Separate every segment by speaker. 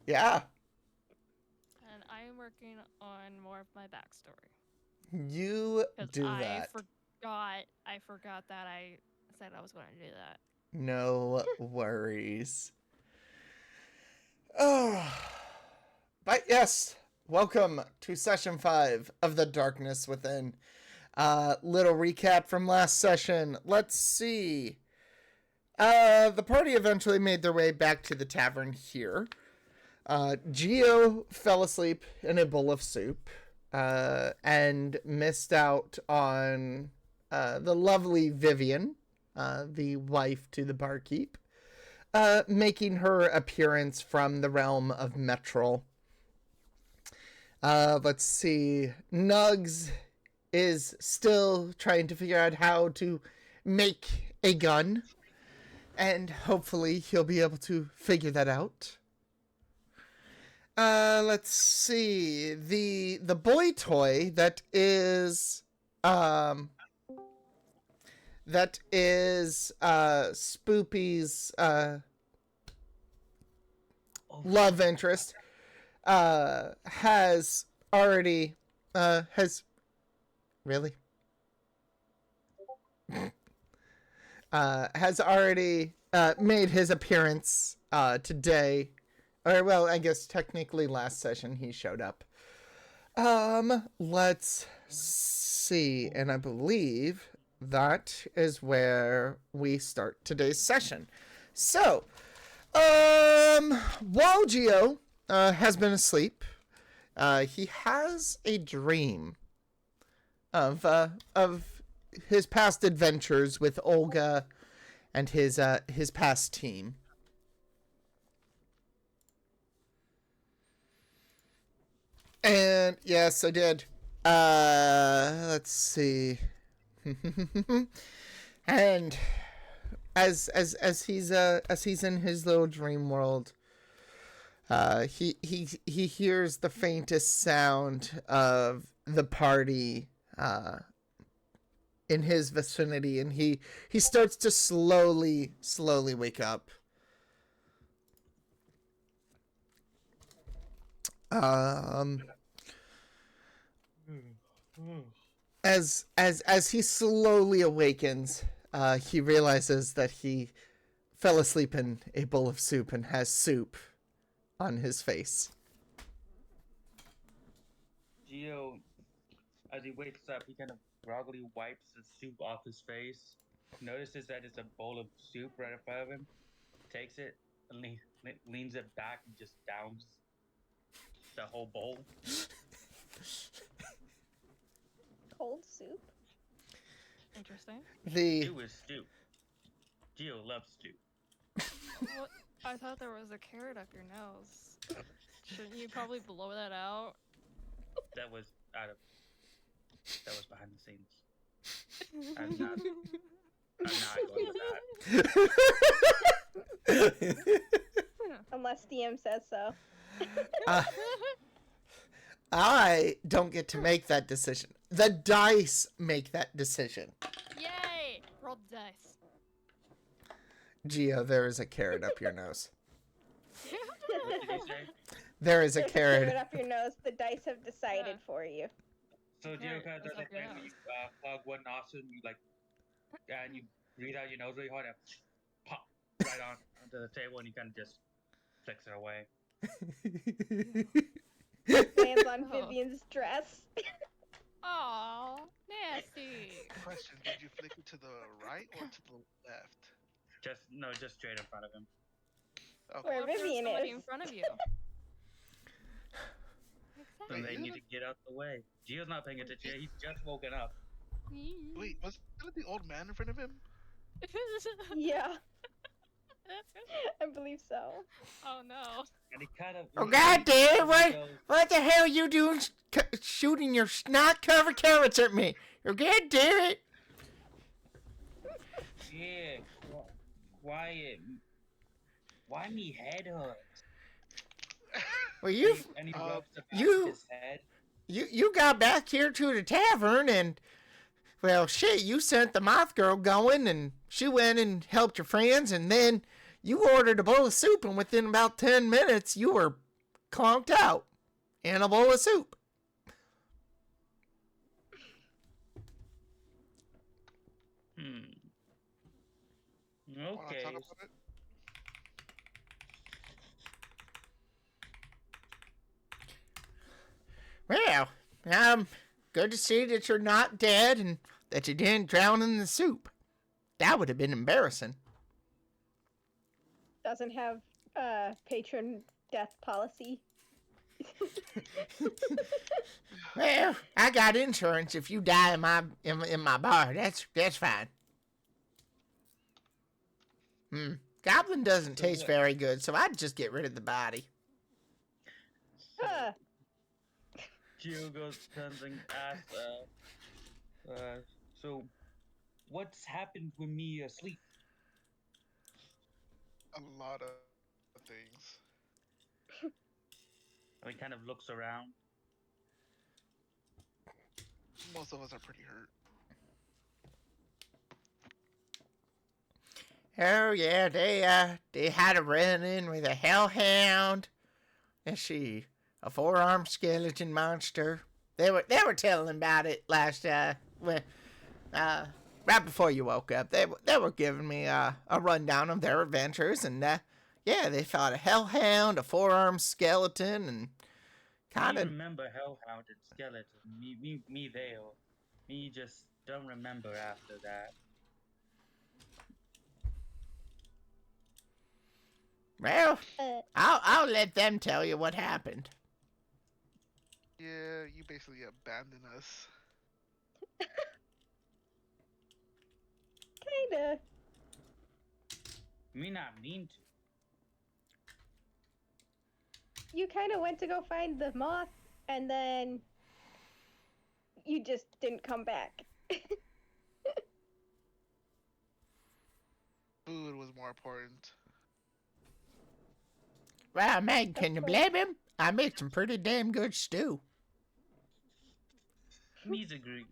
Speaker 1: Yeah,
Speaker 2: And I am working on more of my backstory.
Speaker 1: you
Speaker 2: Because
Speaker 1: do that.
Speaker 2: I forgot that I said I was going to do that.
Speaker 1: No worries. Oh, but yes, welcome to session 5 of The Darkness Within. Little recap from last session. Let's see. The party eventually made their way back to the tavern here. Geo fell asleep in a bowl of soup and missed out on the lovely Vivian, the wife to the barkeep, making her appearance from the realm of Metrol. Let's see. Nugs is still trying to figure out how to make a gun, and hopefully he'll be able to figure that out. Let's see. The boy toy that is Spoopy's love interest has already has really has already made his appearance today. Or, well, I guess technically last session he showed up. Let's see. And I believe that is where we start today's session. So, while Geo has been asleep, he has a dream of his past adventures with Olga and his past team. And yes, I did. Let's see. And as he's in his little dream world, he hears the faintest sound of the party in his vicinity, and he starts to slowly wake up. As he slowly awakens, he realizes that he fell asleep in a bowl of soup and has soup on his face.
Speaker 3: Geo, as he wakes up, he kind of groggily wipes the soup off his face, notices that it's a bowl of soup right in front of him, takes it, and leans it back and just downs the whole bowl.
Speaker 4: Cold soup?
Speaker 2: Interesting.
Speaker 3: Stew is stew. Geo loves stew.
Speaker 2: What? I thought there was a carrot up your nose. Shouldn't you probably blow that out?
Speaker 3: That was behind the scenes. I'm not going with that.
Speaker 4: Unless DM says so.
Speaker 1: I don't get to make that decision. The dice make that decision.
Speaker 2: Yay! Roll the dice.
Speaker 1: Geo, there is a carrot up your nose.
Speaker 3: What did he say?
Speaker 1: There is a
Speaker 4: There's
Speaker 1: carrot.
Speaker 4: up your nose. The dice have decided for you.
Speaker 3: So Geo kind of does
Speaker 2: That's
Speaker 3: that thing
Speaker 2: like
Speaker 3: where you plug one nostril and you breathe out your nose really hard and pop right onto the table, and you kind of just flicks it away.
Speaker 4: Lands on Vivian's dress.
Speaker 2: Aw, nasty.
Speaker 5: Question: did you flick it to the right or to the left?
Speaker 3: Just straight in front of him.
Speaker 5: Okay.
Speaker 4: Where
Speaker 2: What if there's
Speaker 4: Vivian
Speaker 2: somebody
Speaker 4: is.
Speaker 2: in front of you?
Speaker 3: So
Speaker 5: Wait,
Speaker 3: they
Speaker 5: isn't
Speaker 3: need to get out the way. Gio's not paying attention. He's just woken up.
Speaker 5: Wait, was that the old man in front of him?
Speaker 4: Yeah, I believe so.
Speaker 2: Oh no.
Speaker 3: And he kind of.
Speaker 1: Oh, God damn it!
Speaker 3: Goes,
Speaker 1: What the hell are you doing shooting your snot-covered carrots at me? Oh, God damn it!
Speaker 3: yeah, quiet. Why me head hurt?
Speaker 1: Well, you
Speaker 3: And he rubs the back
Speaker 1: you-
Speaker 3: of his head.
Speaker 1: you got back here to the tavern and, well, shit, you sent the moth girl going and she went and helped your friends, and then you ordered a bowl of soup, and within about 10 minutes you were conked out in a bowl of soup.
Speaker 5: Wanna
Speaker 3: Okay.
Speaker 5: talk about it?
Speaker 1: Well, good to see that you're not dead and that you didn't drown in the soup. That would have been embarrassing.
Speaker 4: Doesn't have patron death policy.
Speaker 1: Well, I got insurance if you die in my bar. That's fine. Goblin doesn't taste very good, so I'd just get rid of the body.
Speaker 4: Huh.
Speaker 3: Gio turns and asks, so what's happened with me asleep?
Speaker 5: A lot of things.
Speaker 3: He kind of looks around.
Speaker 5: Most of us are pretty hurt.
Speaker 1: Oh yeah, they had a run-in with a hellhound. And a four-armed skeleton monster. They were telling about it last right before you woke up. They were giving me a rundown of their adventures, and yeah, they fought a hellhound, a four-armed skeleton, and kind
Speaker 3: I
Speaker 1: of.
Speaker 3: remember Hellhound and Skeleton. Me there. Me just don't remember after that.
Speaker 1: Well, I'll let them tell you what happened.
Speaker 5: Yeah, you basically abandoned us.
Speaker 4: Kinda.
Speaker 3: Me not mean to.
Speaker 4: You kind of went to go find the moth, and then you just didn't come back.
Speaker 5: Food was more important.
Speaker 1: Well, man, can you blame him? I made some pretty damn good stew.
Speaker 3: Me's agrees.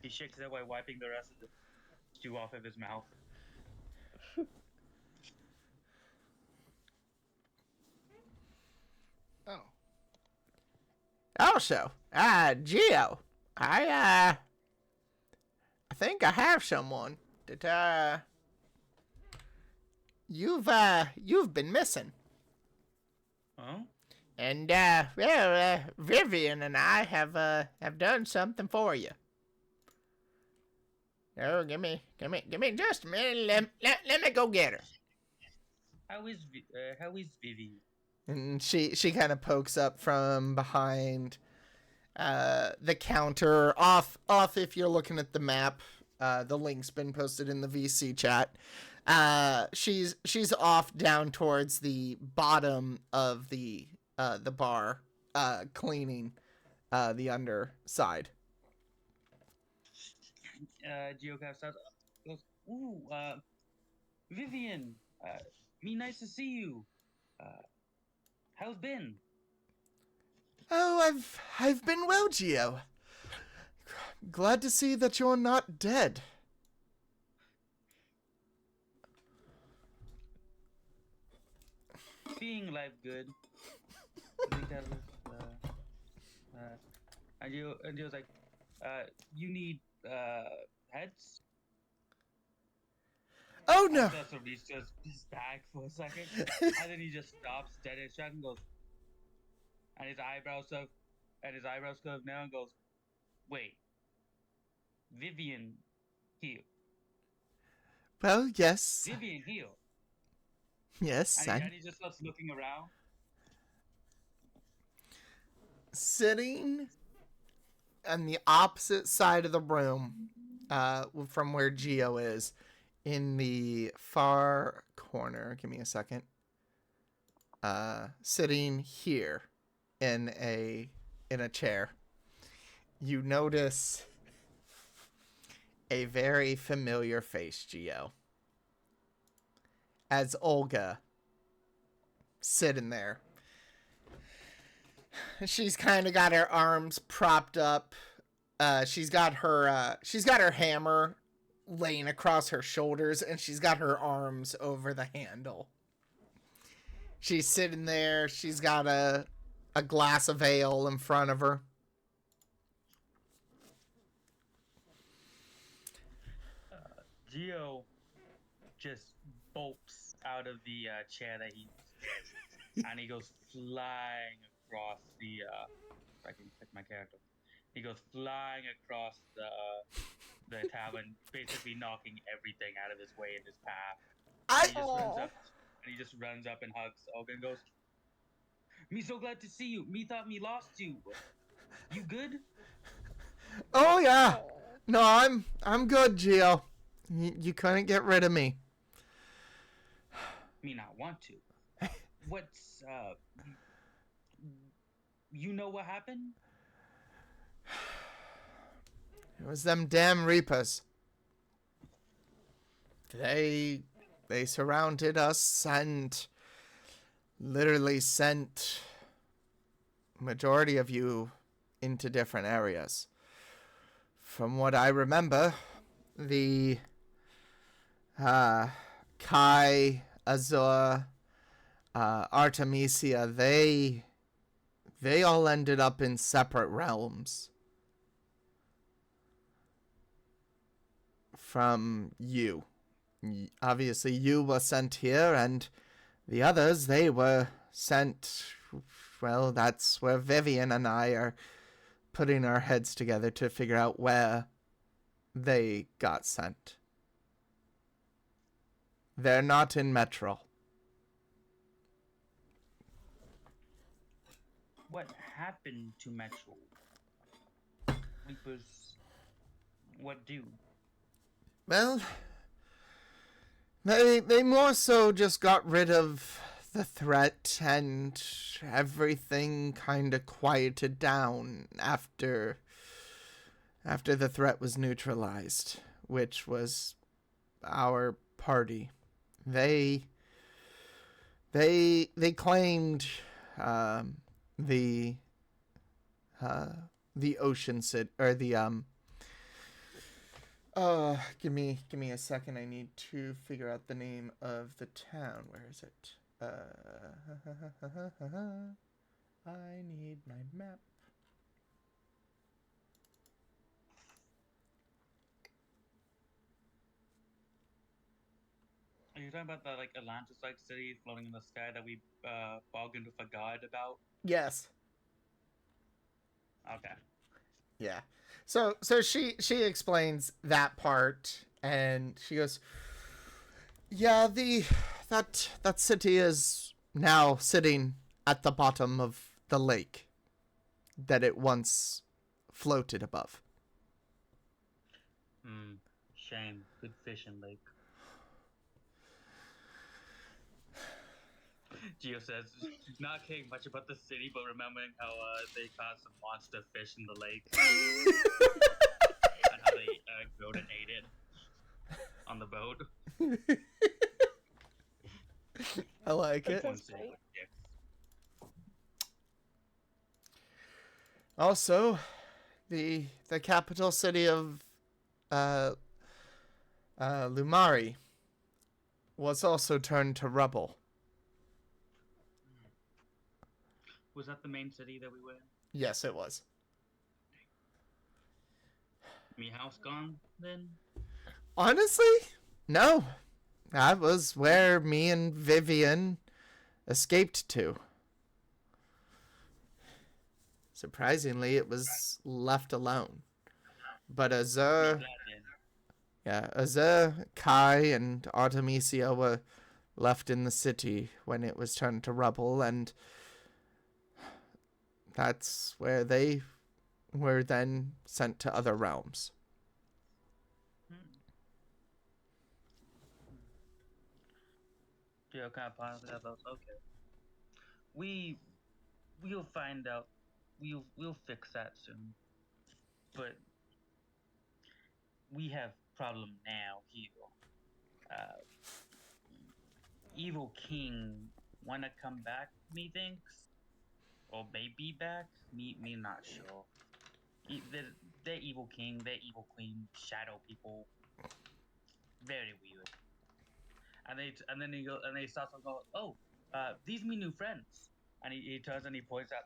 Speaker 3: He shakes it while wiping the rest of the stew off of his mouth.
Speaker 5: Oh.
Speaker 1: Also, Gio, I think I have someone that you've been missing.
Speaker 3: Huh?
Speaker 1: And Vivian and I have done something for you. Oh, give me just a minute. Let me go get her.
Speaker 3: How is Vivi?
Speaker 1: And she kind of pokes up from behind the counter, off if you're looking at the map. The link's been posted in the VC chat. She's off down towards the bottom of the bar, cleaning the underside.
Speaker 3: Geocap goes, ooh, Vivian, me nice to see you. How's been?
Speaker 1: Oh, I've been well, Gio. Glad to see that you're not dead.
Speaker 3: Being life good. And Gio's like, you need heads?
Speaker 1: Oh no.
Speaker 3: That's when he's just back for a second, and then he just stops dead and shut and goes, and his eyebrows curve now and goes, wait, Vivian heal.
Speaker 1: Well, yes.
Speaker 3: Vivian heal.
Speaker 1: Yes,
Speaker 3: And he just starts looking around.
Speaker 1: Sitting on the opposite side of the room from where Gio is, in the far corner. Give me a second. Sitting here in a chair, you notice a very familiar face, Gio. As Olga sitting there. She's kind of got her arms propped up. She's got her hammer laying across her shoulders, and she's got her arms over the handle. She's sitting there. She's got a glass of ale in front of her.
Speaker 3: Geo just bolts out of the chair that he's and he goes flying across the if I can pick my character. He goes flying across the tavern, basically knocking everything out of his way in his path. And he just runs up and hugs Olga and goes, "Me so glad to see you. Me thought me lost you. You good?"
Speaker 1: Oh yeah. No, I'm good, Geo. You couldn't get rid of me.
Speaker 3: Me not want to. What's you know what happened?
Speaker 1: It was them damn Reapers. They surrounded us and literally sent majority of you into different areas. From what I remember, the Kai, Azur, Artemisia, they all ended up in separate realms from you. Obviously, you were sent here, and the others, they were sent. Well, that's where Vivian and I are putting our heads together to figure out where they got sent. They're not in Metro.
Speaker 3: What happened to Metro? Reapers, what do?
Speaker 1: Well, they more so just got rid of the threat, and everything kind of quieted down after the threat was neutralized, which was our party. They claimed the ocean city, or the give me a second. I need to figure out the name of the town. Where is it? I need my map.
Speaker 3: Are you talking about the like Atlantis-like city floating in the sky that we bargained with a god about?
Speaker 1: Yes.
Speaker 3: Okay.
Speaker 1: Yeah. So she explains that part, and she goes, "Yeah, that city is now sitting at the bottom of the lake that it once floated above."
Speaker 3: Shame. Good fishing lake. Geo says, not caring much about the city, but remembering how they caught some monster fish in the lake. And how they grilled and ate it on the boat.
Speaker 1: I like it.
Speaker 4: That's great.
Speaker 1: Also, the capital city of Lumari was also turned to rubble.
Speaker 3: Was that the main city that we were in?
Speaker 1: Yes, it was.
Speaker 3: Me house gone then?
Speaker 1: Honestly, no. That was where me and Vivian escaped to. Surprisingly, it was left alone. But Azur, Kai, and Artemisia were left in the city when it was turned to rubble, and that's where they were then sent to other realms.
Speaker 3: Yeah, kind of positive about. Okay, we'll find out. We'll fix that soon. But we have problem now here. Evil King wanna come back, methinks, or may be back. Me not sure. They're Evil King, they're Evil Queen, shadow people. Very weird. And then they start to go, oh, these me new friends. And he turns and he points at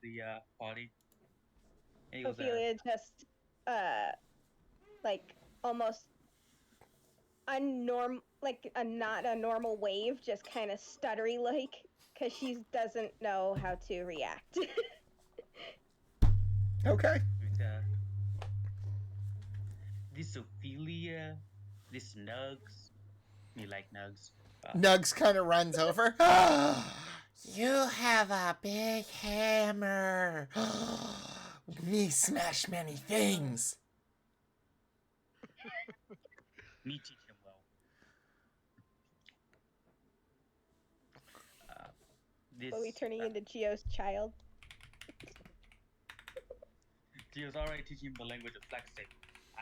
Speaker 3: the party. And he goes,
Speaker 4: Ophelia just, like, almost like a not a normal wave, just kind of stuttery like, because she doesn't know how to react.
Speaker 1: Okay.
Speaker 3: This Ophelia, this Nugs. Me like Nugs.
Speaker 1: Nugs kind of runs over. You have a big hammer. Me smash many things.
Speaker 3: Me teach him well. This
Speaker 4: Are we turning into Geo's child?
Speaker 3: Gio's already teaching him the language of flexing,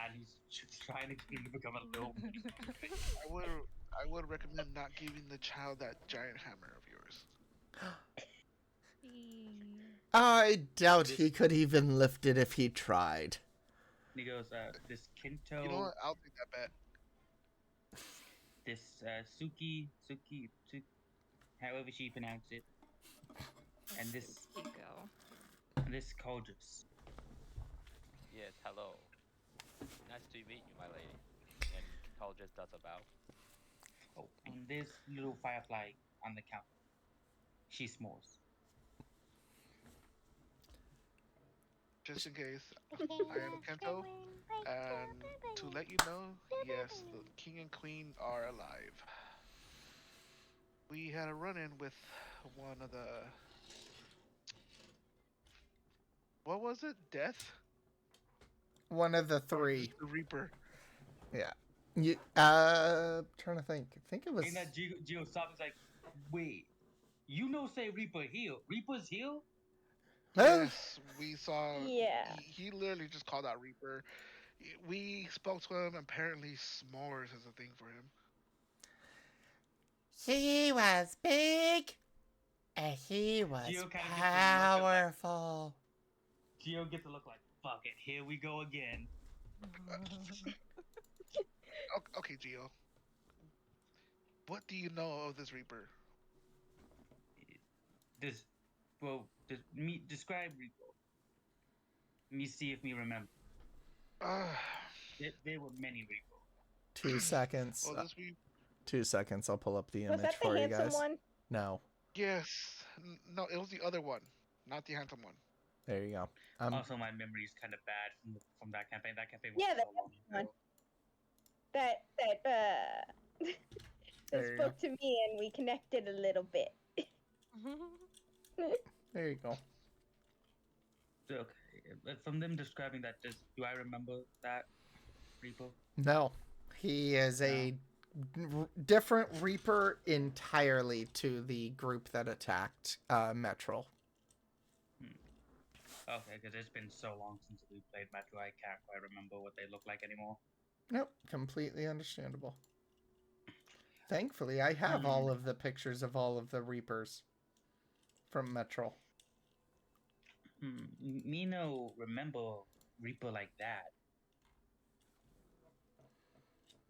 Speaker 3: and he's trying to get him to become a little.
Speaker 5: I would recommend not giving the child that giant hammer of yours.
Speaker 1: I doubt he could even lift it if he tried.
Speaker 3: And he goes, this Kinto,
Speaker 5: You know what? I'll take that bet.
Speaker 3: this Suki, however she pronounce it, and this Koldris.
Speaker 6: Yes, hello. Nice to meet you, my lady. And Carl just does about.
Speaker 3: Oh, and this little firefly on the counter. She s'mores.
Speaker 5: Just in case, I am Kento, and to let you know, yes, the king and queen are alive. We had a run-in with one of the... What was it? Death?
Speaker 1: One of the three.
Speaker 5: The Reaper.
Speaker 1: Yeah. You, trying to think. I think it was.
Speaker 3: And that Gio stops like, wait, you know say Reaper heal. Reaper's heal?
Speaker 1: Huh?
Speaker 5: Yes, we saw...
Speaker 4: Yeah.
Speaker 5: He literally just called out Reaper. We spoke to him. Apparently, s'mores is a thing for him.
Speaker 1: He was big, and he was
Speaker 3: Gio kinda gets the look of, like-
Speaker 1: powerful.
Speaker 3: Gio gets to look like, fuck it, here we go again.
Speaker 5: Okay, Gio. What do you know of this Reaper?
Speaker 3: Describe Reaper. Me see if me remember. There were many Reaper.
Speaker 1: 2 seconds.
Speaker 5: Well, this Reaper...
Speaker 1: 2 seconds. I'll pull up the
Speaker 4: Was
Speaker 1: image
Speaker 4: that the
Speaker 1: for you
Speaker 4: handsome
Speaker 1: guys.
Speaker 4: one?
Speaker 1: No.
Speaker 5: Yes. No, it was the other one, not the handsome one.
Speaker 1: There you go.
Speaker 3: Also, my memory is kind of bad from that campaign. That campaign was
Speaker 4: Yeah,
Speaker 3: so
Speaker 4: that
Speaker 3: long
Speaker 4: one.
Speaker 3: ago.
Speaker 4: That
Speaker 1: There you
Speaker 4: spoke to me and we connected a little bit.
Speaker 1: There you go.
Speaker 3: So, okay, from them describing that, do I remember that Reaper?
Speaker 1: No. He is a different Reaper entirely to the group that attacked Metro.
Speaker 3: Okay, because it's been so long since we played Metro, I can't quite remember what they look like anymore.
Speaker 1: Nope. Completely understandable. Thankfully, I have all of the pictures of all of the Reapers from Metro.
Speaker 3: Me no remember Reaper like that.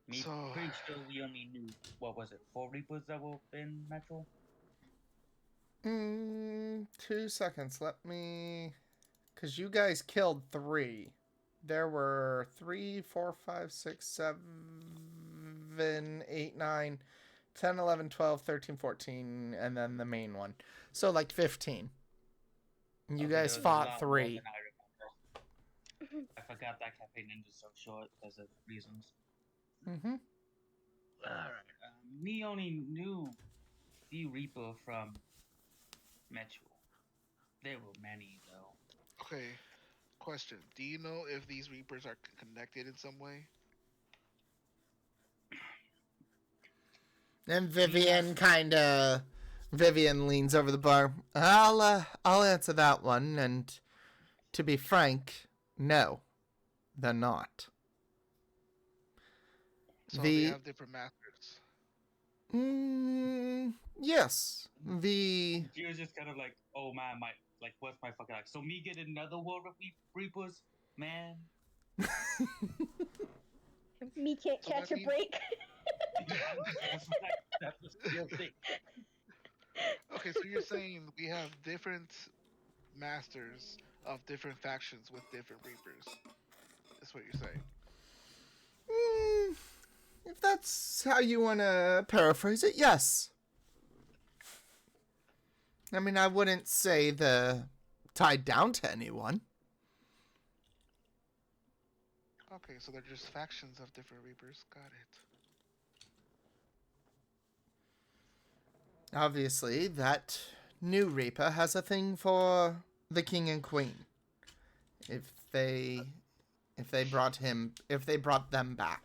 Speaker 3: Me
Speaker 5: So-
Speaker 3: pretty sure we only knew, what was it, 4 Reapers that were in Metro?
Speaker 1: 2 seconds. Let me... Because you guys killed 3. There were 3, 4, 5, 6, 7, 8, 9, 10, 11, 12, 13, 14, and then the main one. So like 15. And you
Speaker 3: Okay,
Speaker 1: guys
Speaker 3: there was a
Speaker 1: fought
Speaker 3: lot more
Speaker 1: 3.
Speaker 3: than I remember. I forgot that campaign ended so short because of reasons.
Speaker 1: Mm-hmm.
Speaker 3: Alright, me only knew the Reaper from Metro. There were many, though.
Speaker 5: Okay, question. Do you know if these Reapers are connected in some way?
Speaker 1: And Vivian Vivian leans over the bar. I'll answer that one, and to be frank, no, they're not.
Speaker 5: So they have different masters.
Speaker 1: Yes. The
Speaker 3: She was just kind of like, oh man, what's my fucking life? So me get another world of Reapers? Man.
Speaker 4: Me can't
Speaker 5: So
Speaker 4: catch
Speaker 5: that
Speaker 4: a
Speaker 5: means-
Speaker 4: break.
Speaker 3: That's the real thing.
Speaker 5: Okay, so you're saying we have different masters of different factions with different reapers. That's what you're saying.
Speaker 1: Mm, if that's how you want to paraphrase it, yes. I mean, I wouldn't say the tied down to anyone.
Speaker 5: Okay, so they're just factions of different reapers. Got it.
Speaker 1: Obviously, that new Reaper has a thing for the king and queen. If they brought them back.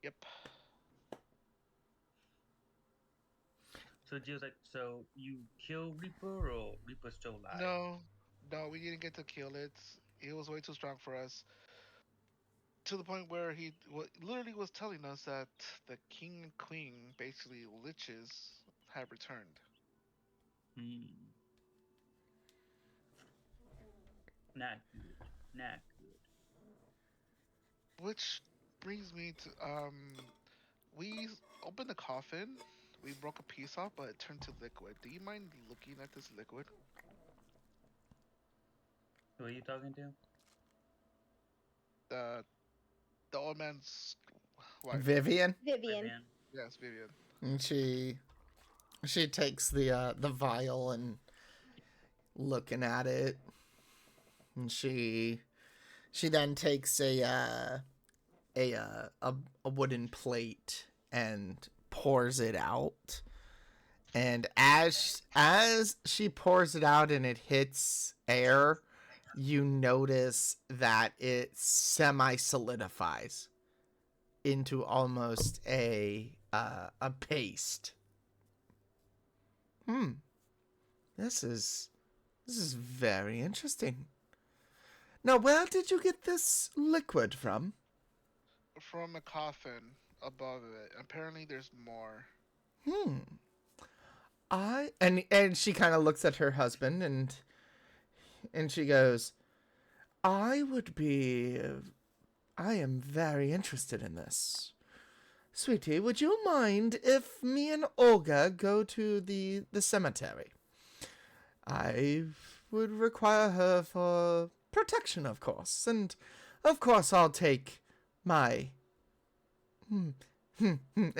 Speaker 5: Yep.
Speaker 3: So Gio's like, so you kill Reaper or Reaper still alive?
Speaker 5: No, we didn't get to kill it. It was way too strong for us. To the point where he literally was telling us that the king and queen, basically liches, have returned.
Speaker 3: Hmm. Not good. Not good.
Speaker 5: Which brings me to we opened the coffin. We broke a piece off, but it turned to liquid. Do you mind looking at this liquid?
Speaker 3: Who are you talking to?
Speaker 5: The the old man's wife.
Speaker 1: Vivian,
Speaker 4: Vivian.
Speaker 3: Vivian.
Speaker 5: Yes, Vivian.
Speaker 1: and she takes the vial and looking at it, and she then takes a wooden plate and pours it out. And as she pours it out and it hits air, you notice that it semi solidifies into almost a paste. This is very interesting. Now, where did you get this liquid from?
Speaker 5: From a coffin above it. Apparently, there's more.
Speaker 1: And she kind of looks at her husband and she goes, I am very interested in this. Sweetie, would you mind if me and Olga go to the cemetery? I would require her for protection, of course, and of course I'll take my and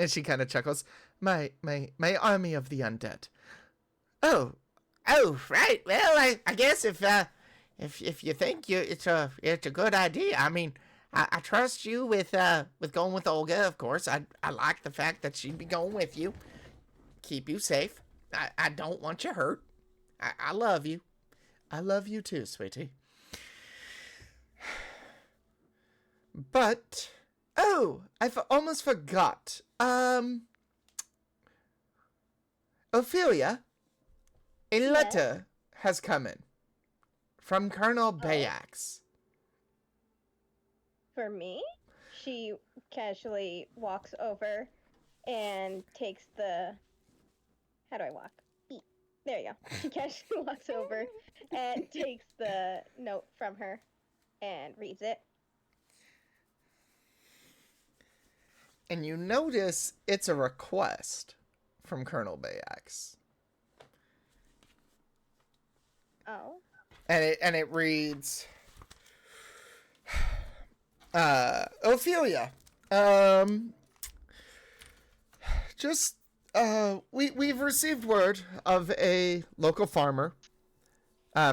Speaker 1: she kind of chuckles, my army of the undead. Oh, right. Well, I guess if you think it's a good idea, I mean, I trust you with going with Olga. Of course, I like the fact that she'd be going with you, keep you safe. I don't want you hurt. I love you. I love you too, sweetie. But oh, almost forgot. Ophelia, a
Speaker 4: Yes?
Speaker 1: letter has come in from Colonel
Speaker 4: Oh.
Speaker 1: Bayax.
Speaker 4: For me? She casually walks over and takes the. How do I walk? Eat. There you go. She casually walks over and takes the note from her and reads it.
Speaker 1: And you notice it's a request from Colonel Bayax.
Speaker 4: Oh.
Speaker 1: And it reads, Ophelia, we've received word of a local farmer,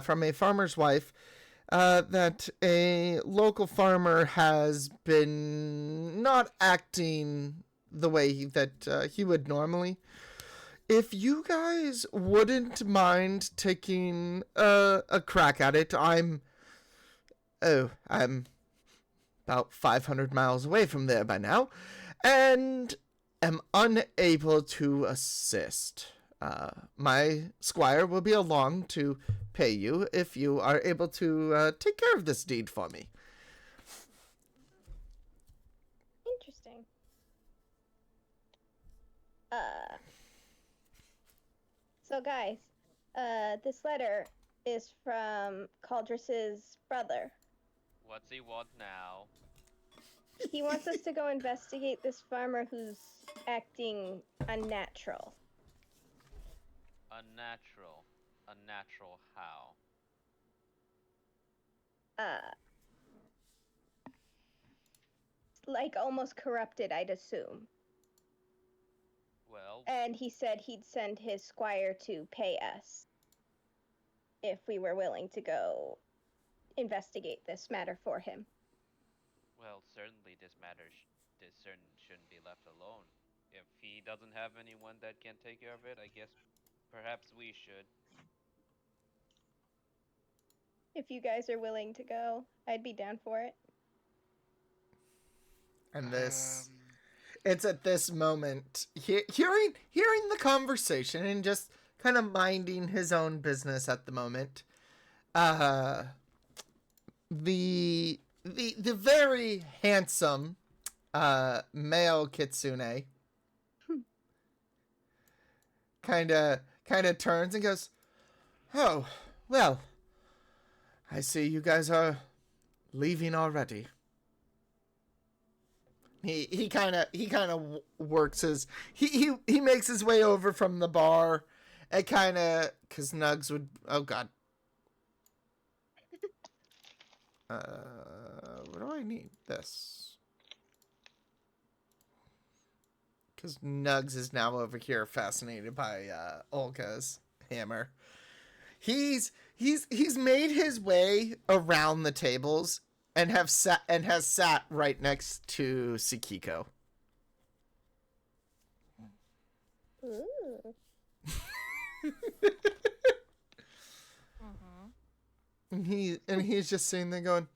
Speaker 1: from a farmer's wife, that a local farmer has been not acting the way that he would normally. If you guys wouldn't mind taking a crack at it, I'm about 500 miles away from there by now, and am unable to assist. My squire will be along to pay you if you are able to take care of this deed for me.
Speaker 4: Interesting. So guys, this letter is from Caldris's brother.
Speaker 6: What's he want now?
Speaker 4: He wants us to go investigate this farmer who's acting unnatural.
Speaker 6: Unnatural. Unnatural how?
Speaker 4: Like almost corrupted, I'd assume.
Speaker 6: Well,
Speaker 4: And he said he'd send his squire to pay us if we were willing to go investigate this matter for him.
Speaker 6: certainly this matter shouldn't be left alone. If he doesn't have anyone that can take care of it, I guess perhaps we should.
Speaker 4: If you guys are willing to go, I'd be down for it.
Speaker 1: And this, it's at this moment, hearing the conversation and just kind of minding his own business at the moment. The very handsome male kitsune kind of turns and goes, "Oh, well, I see you guys are leaving already." He kind of works his he makes his way over from the bar, and kind of, cuz Nugs would, oh god. What do I need? This. Cuz Nugs is now over here fascinated by Olga's hammer. He's made his way around the tables and has sat right next to Tsukiko.
Speaker 4: Ooh.
Speaker 2: Mm-hmm.
Speaker 1: And he's just sitting there going,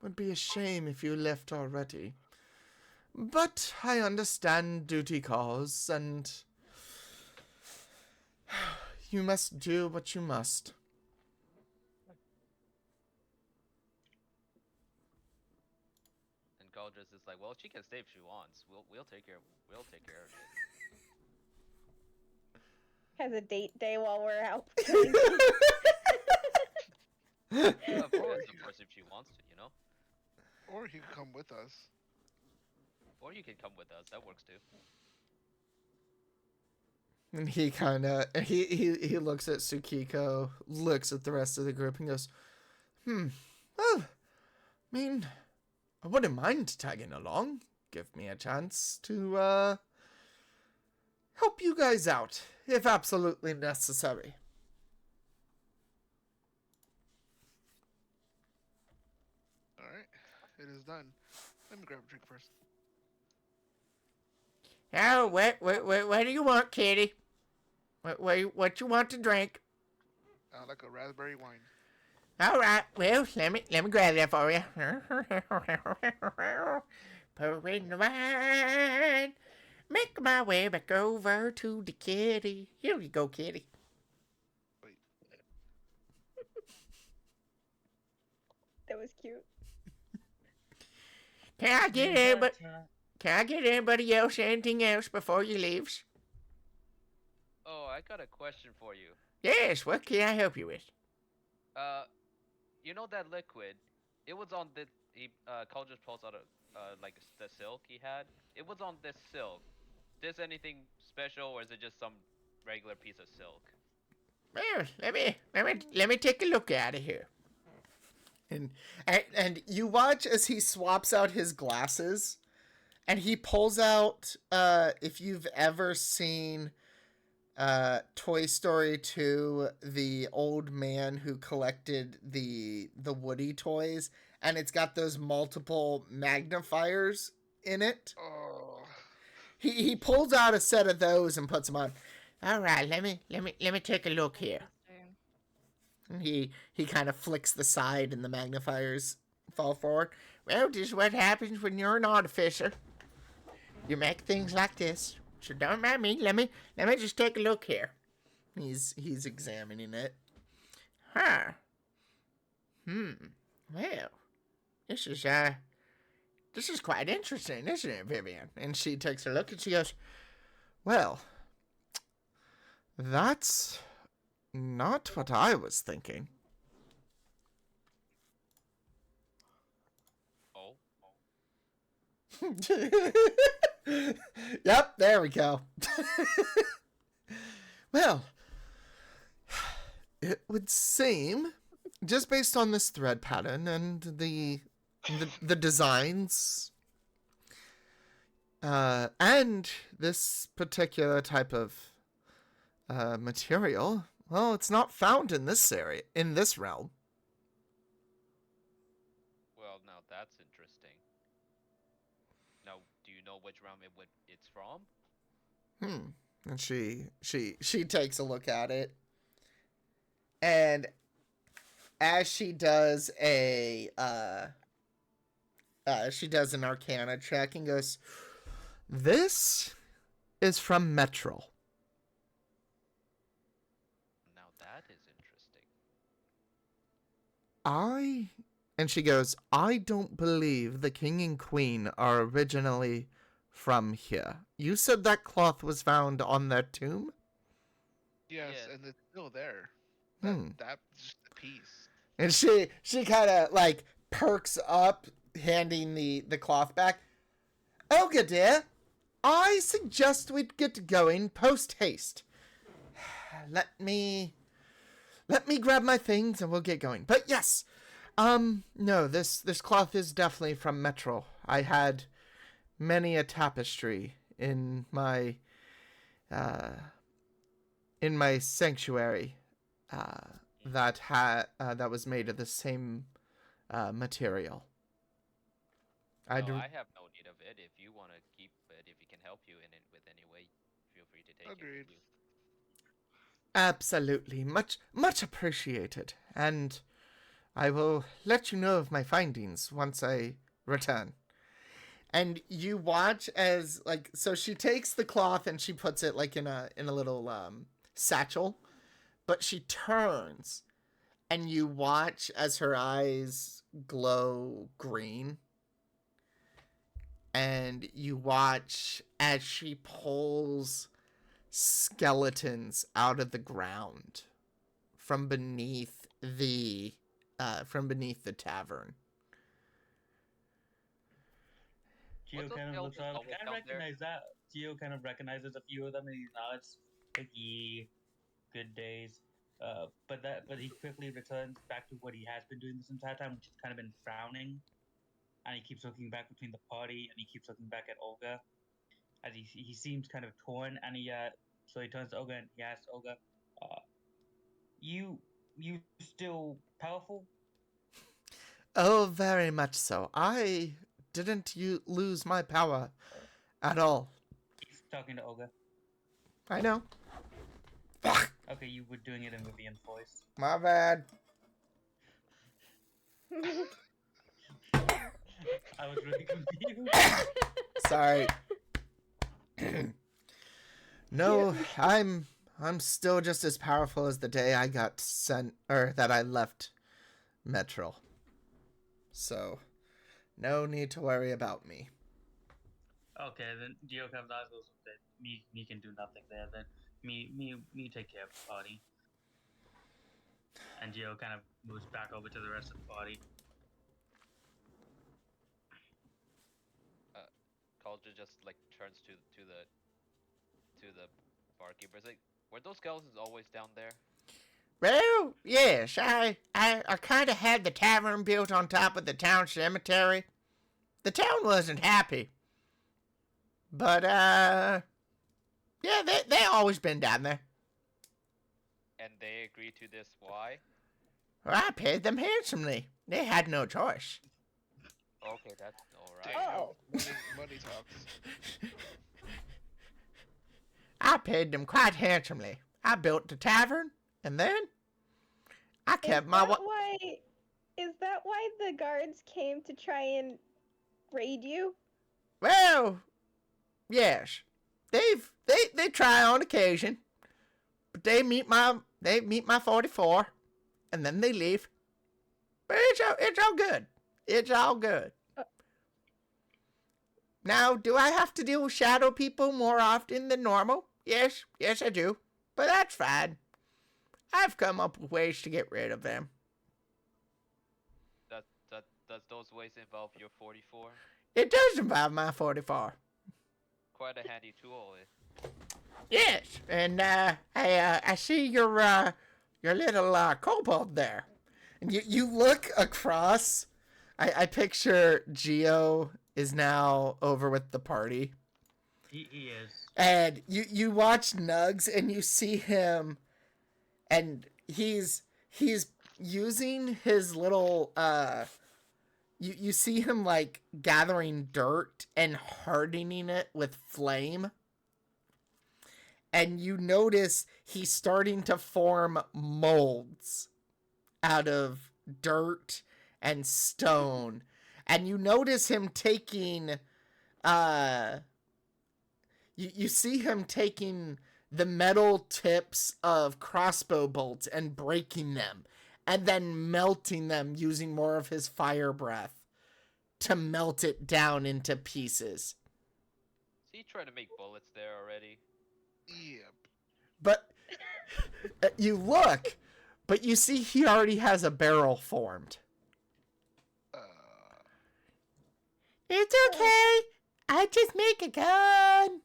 Speaker 1: would be a shame if you left already. But I understand duty calls, and you must do what you must.
Speaker 6: And Goldress is like, well, she can stay if she wants. We'll take care of it.
Speaker 4: Has a date day while we're out.
Speaker 6: Of course, if she wants to, you know.
Speaker 5: Or he could come with us.
Speaker 6: Or you can come with us. That works too.
Speaker 1: And he kind of he looks at Tsukiko, looks at the rest of the group, and goes, well, I mean, I wouldn't mind tagging along. Give me a chance to help you guys out, if absolutely necessary.
Speaker 5: Alright, it is done. Let me grab a drink first.
Speaker 1: Oh, what do you want, kitty? What you want to drink?
Speaker 5: I like a raspberry wine.
Speaker 1: All right, well, let me grab that for you. Pour in the wine. Make my way back over to the kitty. Here you go, kitty.
Speaker 5: Wait.
Speaker 4: That was cute.
Speaker 1: Can I get anybody else anything else before you leaves?
Speaker 6: Oh, I got a question for you.
Speaker 1: Yes, what can I help you with?
Speaker 6: You know that liquid? It was on the Cole just pulls out like the silk he had. It was on this silk. Is this anything special, or is it just some regular piece of silk?
Speaker 1: Well, let me take a look at it here. And you watch as he swaps out his glasses, and he pulls out, if you've ever seen Toy Story 2, the old man who collected the Woody toys, and it's got those multiple magnifiers in it.
Speaker 5: Oh.
Speaker 1: He pulls out a set of those and puts them on. All right, let me take a look here. And he kind of flicks the side and the magnifiers fall forward. Well, this is what happens when you're an artificer. You make things like this. So don't mind me. Let me just take a look here. He's examining it. Huh. Well, this is quite interesting, isn't it, Vivian? And she takes a look and she goes, well, that's not what I was thinking.
Speaker 6: Oh.
Speaker 1: Yep, there we go. Well, it would seem, just based on this thread pattern and the designs, and this particular type of material, well, it's not found in this area, in this realm.
Speaker 6: Well, now that's interesting. Now, do you know which realm it's from?
Speaker 1: And she takes a look at it, and as she does an Arcana check and goes, "This is from Metrol."
Speaker 6: Now that is interesting.
Speaker 1: And she goes, "I don't believe the king and queen are originally from here. You said that cloth was found on their tomb?"
Speaker 5: Yes,
Speaker 6: Yeah.
Speaker 5: and it's still there.
Speaker 1: Hmm.
Speaker 5: That's just a piece.
Speaker 1: And she kind of like perks up, handing the cloth back. "Olga, dear, I suggest we get going post haste. Let me grab my things and we'll get going. But yes, no, this cloth is definitely from Metro. I had many a tapestry in my sanctuary that was made of the same material.
Speaker 6: I have no need of it. If you want to keep it, if it can help you in it with any way, feel free to take it
Speaker 5: Agreed.
Speaker 6: with you.
Speaker 1: Absolutely, much appreciated, and I will let you know of my findings once I return. And you watch as so she takes the cloth and she puts it in a little satchel, but she turns, and you watch as her eyes glow green, and you watch as she pulls skeletons out of the ground from beneath the tavern.
Speaker 3: Geo
Speaker 6: What's
Speaker 3: kind of
Speaker 6: those
Speaker 3: looks
Speaker 6: skeletons
Speaker 3: up.
Speaker 6: always
Speaker 3: I
Speaker 6: down there?
Speaker 3: recognize that. Geo kind of recognizes a few of them, and he nods. Like, "Yee, good days." But he quickly returns back to what he has been doing this entire time, which has kind of been frowning. And he keeps looking back between the party, and he keeps looking back at Olga, as he seems kind of torn. And so he turns to Olga and he asks Olga, "You still powerful?"
Speaker 1: Oh, very much so. I didn't lose my power at all.
Speaker 3: He's talking to Olga.
Speaker 1: I know.
Speaker 3: Okay, you were doing it in Vivian's voice.
Speaker 1: My bad.
Speaker 3: I was really confused.
Speaker 1: Sorry. No, I'm still just as powerful as the day I got sent, or that I left Metro. So, no need to worry about me.
Speaker 3: Okay, then Geo comes out and goes, "Okay, me can do nothing there. Then me take care of the party." And Geo kind of moves back over to the rest of the party.
Speaker 6: Culture just turns to the barkeeper. It's like, were those skeletons always down there?
Speaker 1: Well, yes, I kind of had the tavern built on top of the town cemetery. The town wasn't happy. But, yeah, they always been down there.
Speaker 6: And they agreed to this. Why?
Speaker 1: Well, I paid them handsomely. They had no choice.
Speaker 6: Okay, that's alright.
Speaker 4: Oh.
Speaker 5: Money talks.
Speaker 1: I paid them quite handsomely. I built the tavern, and then I kept my...
Speaker 4: Is that why the guards came to try and raid you?
Speaker 1: Well, yes. They try on occasion. But they meet my 44, and then they leave. But it's all good. It's all good. Now, do I have to deal with shadow people more often than normal? Yes, I do. But that's fine. I've come up with ways to get rid of them.
Speaker 6: Does those ways involve your 44?
Speaker 1: It does involve my 44.
Speaker 6: Quite a handy tool.
Speaker 1: Yes, and I see your little kobold there, and you look across. I picture Geo is now over with the party,
Speaker 3: He is.
Speaker 1: and you watch Nugs, and you see him, and he's using his little You see him like gathering dirt and hardening it with flame. And you notice he's starting to form molds out of dirt and stone. And you notice him taking you see him taking the metal tips of crossbow bolts and breaking them, and then melting them using more of his fire breath to melt it down into pieces.
Speaker 6: Is he trying to make bullets there already?
Speaker 5: Yep.
Speaker 1: But you look, but you see he already has a barrel formed. It's okay. I just make a gun.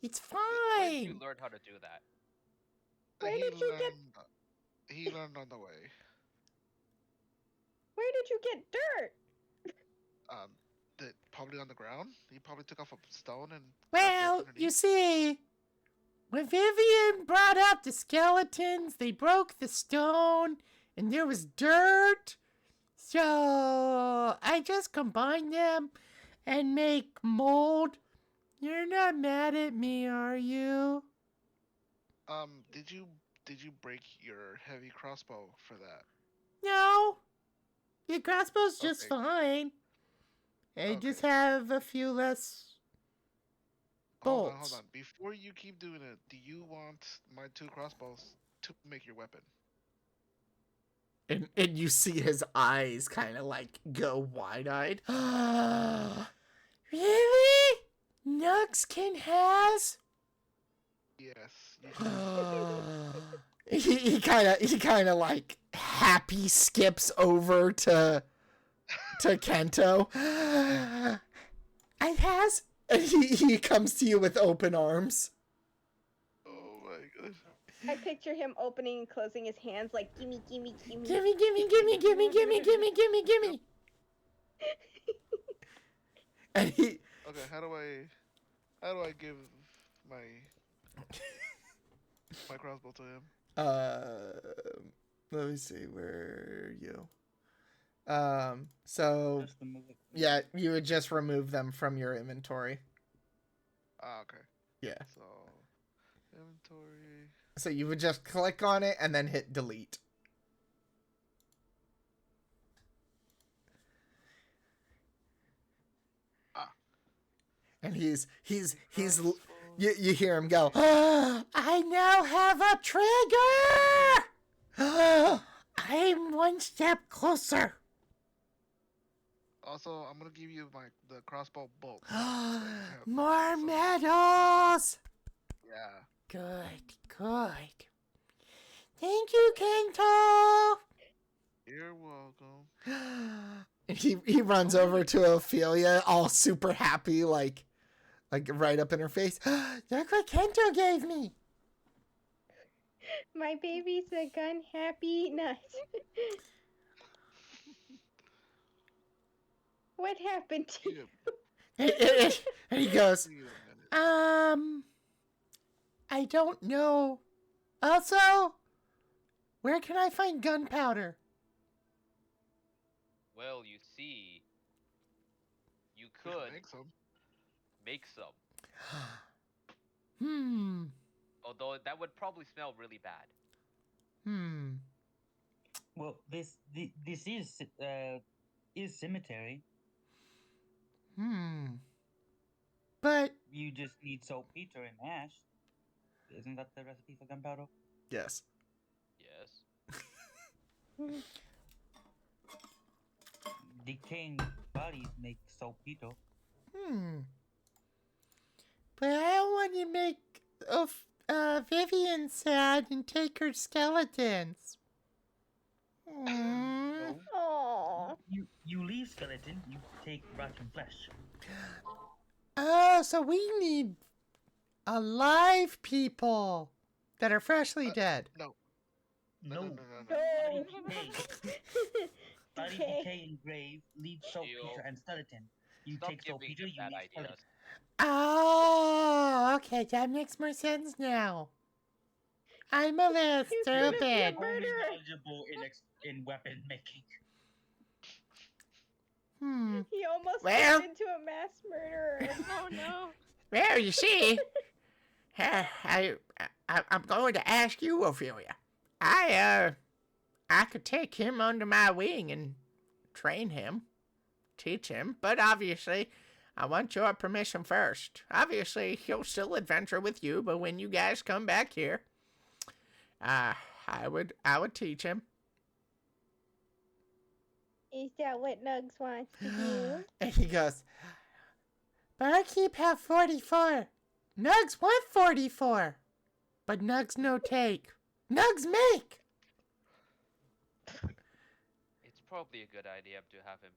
Speaker 1: It's
Speaker 6: Where did you
Speaker 1: fine.
Speaker 6: learn how to do that?
Speaker 4: Where
Speaker 5: he
Speaker 4: did you get-
Speaker 5: learned, He learned on the way.
Speaker 4: Where did you get dirt?
Speaker 5: Probably on the ground. He probably took off a stone and.
Speaker 1: Well, you see, when Vivian brought out the skeletons, they broke the stone, and there was dirt. So I just combined them and make mold. You're not mad at me, are you?
Speaker 5: Did you break your heavy crossbow for that?
Speaker 1: No. Your crossbow's just
Speaker 5: Okay.
Speaker 1: fine. I just
Speaker 5: Okay.
Speaker 1: have a few less
Speaker 5: Hold
Speaker 1: bolts.
Speaker 5: on. Before you keep doing it, do you want my 2 crossbows to make your weapon?
Speaker 1: And you see his eyes kind of like go wide-eyed. Really? Nugskin has?
Speaker 5: Yes. You can.
Speaker 1: he kind of like happy skips over to Kento. It has. And he comes to you with open arms.
Speaker 5: Oh my god.
Speaker 4: I picture him opening and closing his hands like gimme, gimme, gimme.
Speaker 1: Gimme, gimme, gimme, gimme, gimme, gimme, gimme, gimme. And he.
Speaker 5: Okay, how do I give my crossbow to him?
Speaker 1: Let me see, where are you? So
Speaker 3: Just the move.
Speaker 1: yeah, you would just remove them from your inventory.
Speaker 5: Ah, okay.
Speaker 1: Yeah.
Speaker 5: So inventory.
Speaker 1: So you would just click on it and then hit delete.
Speaker 5: Ah.
Speaker 1: And he's you hear him go, "Ah, I now have a trigger! Ah, I'm one step closer."
Speaker 5: Also, I'm gonna give you the crossbow bolt.
Speaker 1: More medals!
Speaker 5: Yeah.
Speaker 1: Good, good. Thank you, Kento!
Speaker 5: You're welcome.
Speaker 1: And he runs over to Ophelia, all super happy, like right up in her face. Look what Kento gave me!
Speaker 4: My baby's a gun happy nut. What happened to you?
Speaker 1: And he goes,
Speaker 5: Wait a minute.
Speaker 1: I don't know. Also, where can I find gunpowder?
Speaker 6: Well, you see, you
Speaker 5: We can
Speaker 6: could
Speaker 5: make some.
Speaker 6: make some. Although that would probably smell really bad.
Speaker 3: Well, this is cemetery.
Speaker 1: But
Speaker 3: You just need saltpeter and ash. Isn't that the recipe for gunpowder?
Speaker 1: yes.
Speaker 6: Yes.
Speaker 3: Decaying bodies make saltpeter.
Speaker 1: But I don't want to make Vivian sad and take her skeletons.
Speaker 3: No.
Speaker 4: Aww.
Speaker 3: You leave skeleton, you take rotten flesh.
Speaker 1: Oh, so we need alive people that are freshly dead.
Speaker 5: No.
Speaker 3: No.
Speaker 5: No.
Speaker 4: No.
Speaker 3: Body
Speaker 4: Decay.
Speaker 3: decay in grave, leave saltpeter and skeleton. You
Speaker 6: Stop
Speaker 3: take
Speaker 6: giving
Speaker 3: saltpeter,
Speaker 6: him
Speaker 3: you
Speaker 6: bad
Speaker 3: leave
Speaker 6: ideas.
Speaker 3: skeleton.
Speaker 1: Oh, okay, that makes more sense now. I'm a little
Speaker 4: He's gonna be a
Speaker 1: stupid.
Speaker 3: Only
Speaker 4: murderer.
Speaker 3: knowledgeable in weapon making.
Speaker 4: He almost
Speaker 1: Well-
Speaker 4: turned into a mass murderer.
Speaker 2: Oh no.
Speaker 1: Well, you see, I'm going to ask you, Ophelia. I could take him under my wing and train him, teach him, but obviously, I want your permission first. Obviously, he'll still adventure with you, but when you guys come back here, I would teach him.
Speaker 4: Is that what Nugs wants to do?
Speaker 1: And he goes, Barkeep have 44. Nugs want 44. But Nugs no take. Nugs make.
Speaker 6: It's probably a good idea to have him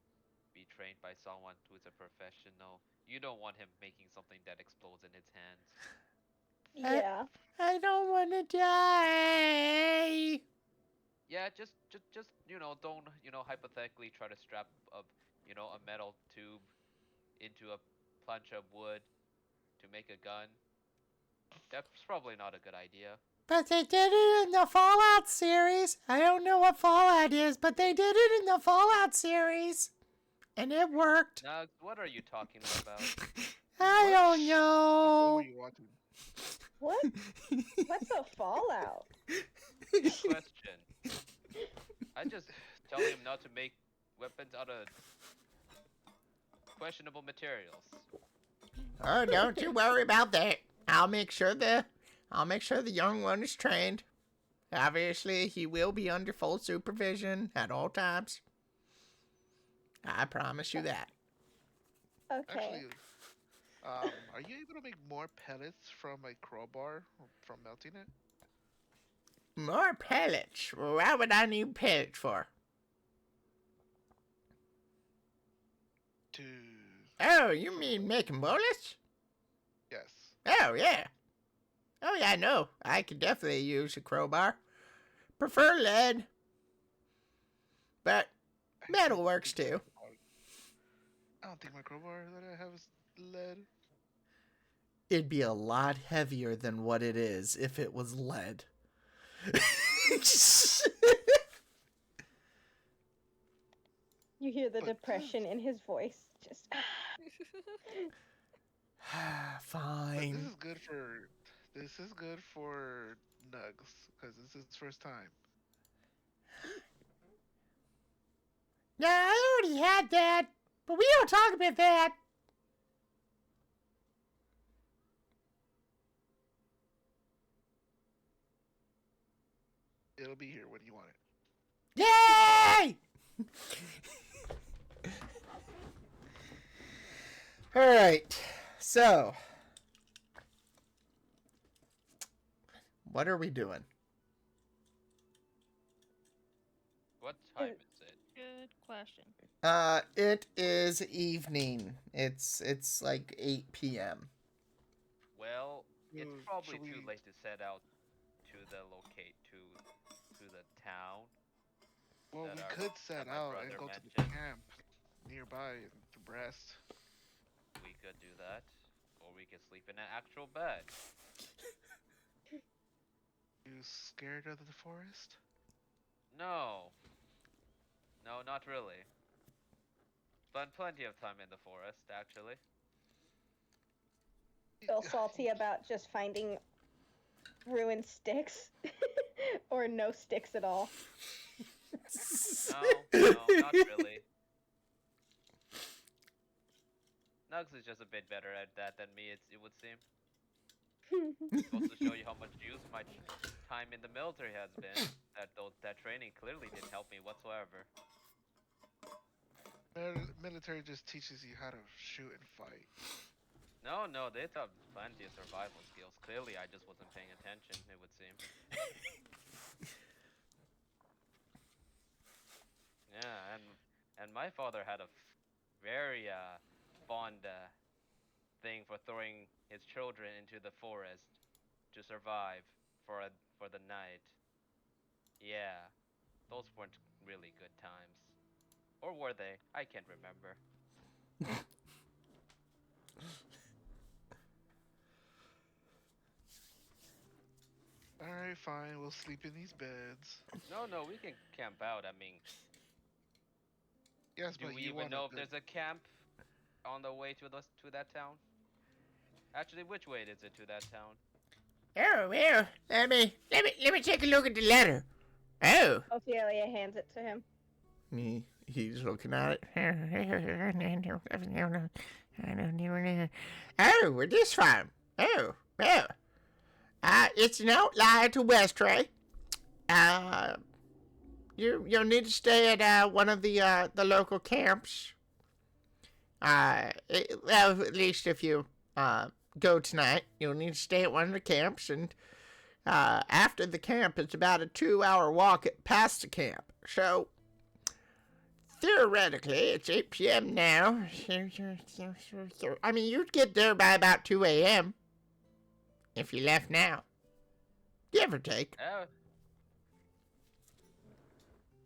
Speaker 6: be trained by someone who's a professional. You don't want him making something that explodes in his hands.
Speaker 4: Yeah.
Speaker 1: I don't want to die.
Speaker 6: Yeah, just don't hypothetically try to strap a a metal tube into a planch of wood to make a gun. That's probably not a good idea.
Speaker 1: But they did it in the Fallout series. I don't know what Fallout is, but they did it in the Fallout series. And it worked.
Speaker 6: Nugs, what are you talking about?
Speaker 1: I don't
Speaker 5: What
Speaker 1: know.
Speaker 5: were you watching?
Speaker 4: What? What's a fallout?
Speaker 6: Question. I just tell him not to make weapons out of questionable materials.
Speaker 1: Oh, don't you worry about that. I'll make sure the young one is trained. Obviously, he will be under full supervision at all times. I promise you that.
Speaker 4: Okay.
Speaker 5: Actually, are you able to make more pellets from a crowbar from melting it?
Speaker 1: More pellets? Why would I need pellets for?
Speaker 5: To
Speaker 1: Oh, you mean making bullets?
Speaker 5: yes.
Speaker 1: Oh, yeah. Oh, yeah, no. I could definitely use a crowbar. Prefer lead. But metal works too.
Speaker 5: I don't think my crowbar that I have is lead.
Speaker 1: It'd be a lot heavier than what it is if it was lead.
Speaker 4: You hear the
Speaker 5: But-
Speaker 4: depression in his voice. Just
Speaker 5: But
Speaker 1: Fine.
Speaker 5: this is good for Nugs because this is his first time.
Speaker 1: Yeah, I already had that. But we don't talk about that.
Speaker 5: It'll be here when you want it.
Speaker 1: Yay! All right. So, what are we doing?
Speaker 6: What time is it?
Speaker 2: Good question.
Speaker 1: It is evening. It's like 8 p.m.
Speaker 6: Well, it's
Speaker 5: Mm,
Speaker 6: probably
Speaker 5: should
Speaker 6: too
Speaker 5: we-
Speaker 6: late to set out to the the town.
Speaker 5: Well,
Speaker 6: That
Speaker 5: we
Speaker 6: our-
Speaker 5: could set
Speaker 6: that my
Speaker 5: out and
Speaker 6: brother
Speaker 5: go to the
Speaker 6: mentioned.
Speaker 5: camp nearby in Brest.
Speaker 6: We could do that, or we could sleep in an actual bed.
Speaker 5: You scared of the forest?
Speaker 6: No. No, not really. Spent plenty of time in the forest, actually.
Speaker 4: feel salty about just finding ruined sticks. Or no sticks at all.
Speaker 6: No, not really. Nugs is just a bit better at that than me, it would seem. Goes to show you how much use my time in the military has been. That training clearly didn't help me whatsoever.
Speaker 5: Military just teaches you how to shoot and fight.
Speaker 6: No, they taught plenty of survival skills. Clearly, I just wasn't paying attention, it would seem. Yeah, and my father had a very fond thing for throwing his children into the forest to survive for the night. Yeah, those weren't really good times. Or were they? I can't remember.
Speaker 5: Alright, fine. We'll sleep in these beds.
Speaker 6: No, we can camp out. I mean,
Speaker 5: Yes,
Speaker 6: do
Speaker 5: but
Speaker 6: we
Speaker 5: you
Speaker 6: even
Speaker 5: want
Speaker 6: know if there's a camp on the way to that town? Actually, which way is it to that town?
Speaker 1: Oh, well, let me take a look at the letter. Oh.
Speaker 4: Ophelia hands it to him.
Speaker 1: He's looking at it. Oh, where this from? Oh, well. It's an outlier to Westray. You'll need to stay at one of the local camps. Well, at least if you go tonight, you'll need to stay at one of the camps, and after the camp, it's about a 2-hour walk past the camp. So theoretically, it's 8 p.m. now. I mean, you'd get there by about 2 a.m. if you left now. Give or take.
Speaker 6: Oh.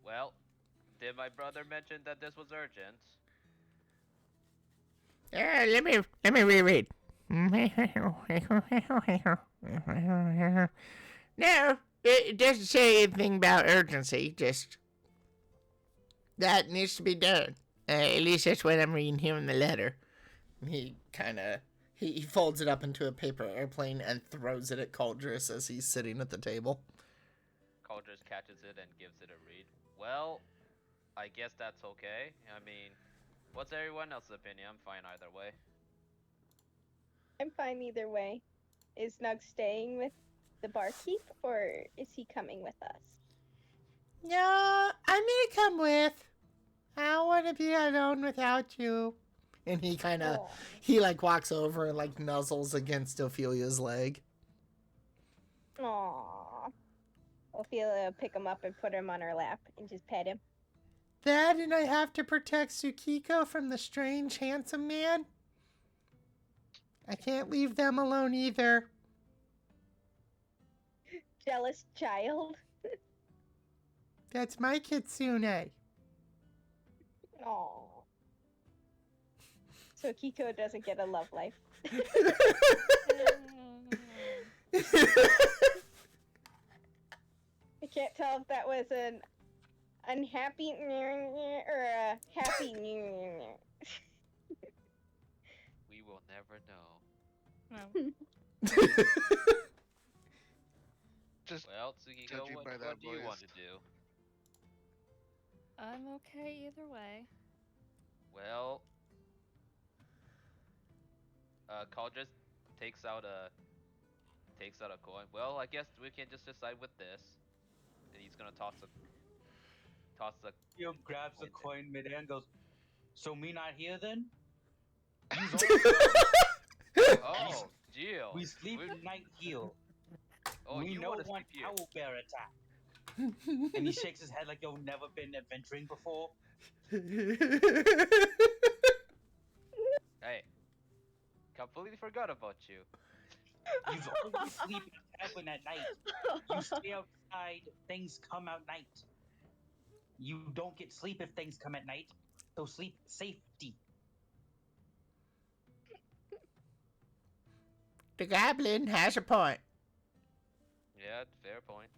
Speaker 6: Well, did my brother mention that this was urgent?
Speaker 1: Let me reread. No, it doesn't say anything about urgency. Just that needs to be done. At least that's what I'm reading here in the letter. He kind of he folds it up into a paper airplane and throws it at Cauldress as he's sitting at the table.
Speaker 6: Cauldress catches it and gives it a read. Well, I guess that's okay. I mean, what's everyone else's opinion? I'm fine either way.
Speaker 4: I'm fine either way. Is Snug staying with the barkeep, or is he coming with us?
Speaker 1: No, I'm gonna come with. I don't want to be alone without you. And he kind of,
Speaker 4: Aw.
Speaker 1: he like walks over and like nuzzles against Ophelia's leg.
Speaker 4: Aww. Ophelia will pick him up and put him on her lap and just pet him.
Speaker 1: That and I have to protect Tsukiko from the strange handsome man. I can't leave them alone either.
Speaker 4: Jealous child.
Speaker 1: That's my kitsune.
Speaker 4: Aww. So Kiko doesn't get a love life. I can't tell if that was an unhappy or a happy.
Speaker 6: We will never know.
Speaker 2: No.
Speaker 5: Just
Speaker 6: Well, Tsukiko,
Speaker 5: judging
Speaker 6: what
Speaker 5: by that
Speaker 6: do you want
Speaker 5: voice.
Speaker 6: to do?
Speaker 2: I'm okay either way.
Speaker 6: Well, Cauldress takes out a coin. Well, I guess we can just decide with this. And he's gonna toss the.
Speaker 3: He grabs the coin midair and goes, "So me not here then?
Speaker 6: Oh, deal.
Speaker 3: We sleep
Speaker 6: We're-
Speaker 3: night here.
Speaker 6: Oh,
Speaker 3: we
Speaker 6: you
Speaker 3: know
Speaker 6: want to
Speaker 3: one
Speaker 6: sleep here?
Speaker 3: owl bear attack." And he shakes his head like you've never been adventuring before.
Speaker 6: Hey, completely forgot about you.
Speaker 3: You've always sleep in a cabin at night. You stay outside, things come at night. You don't get sleep if things come at night. So sleep safety.
Speaker 1: The goblin has a point.
Speaker 6: Yeah, fair point.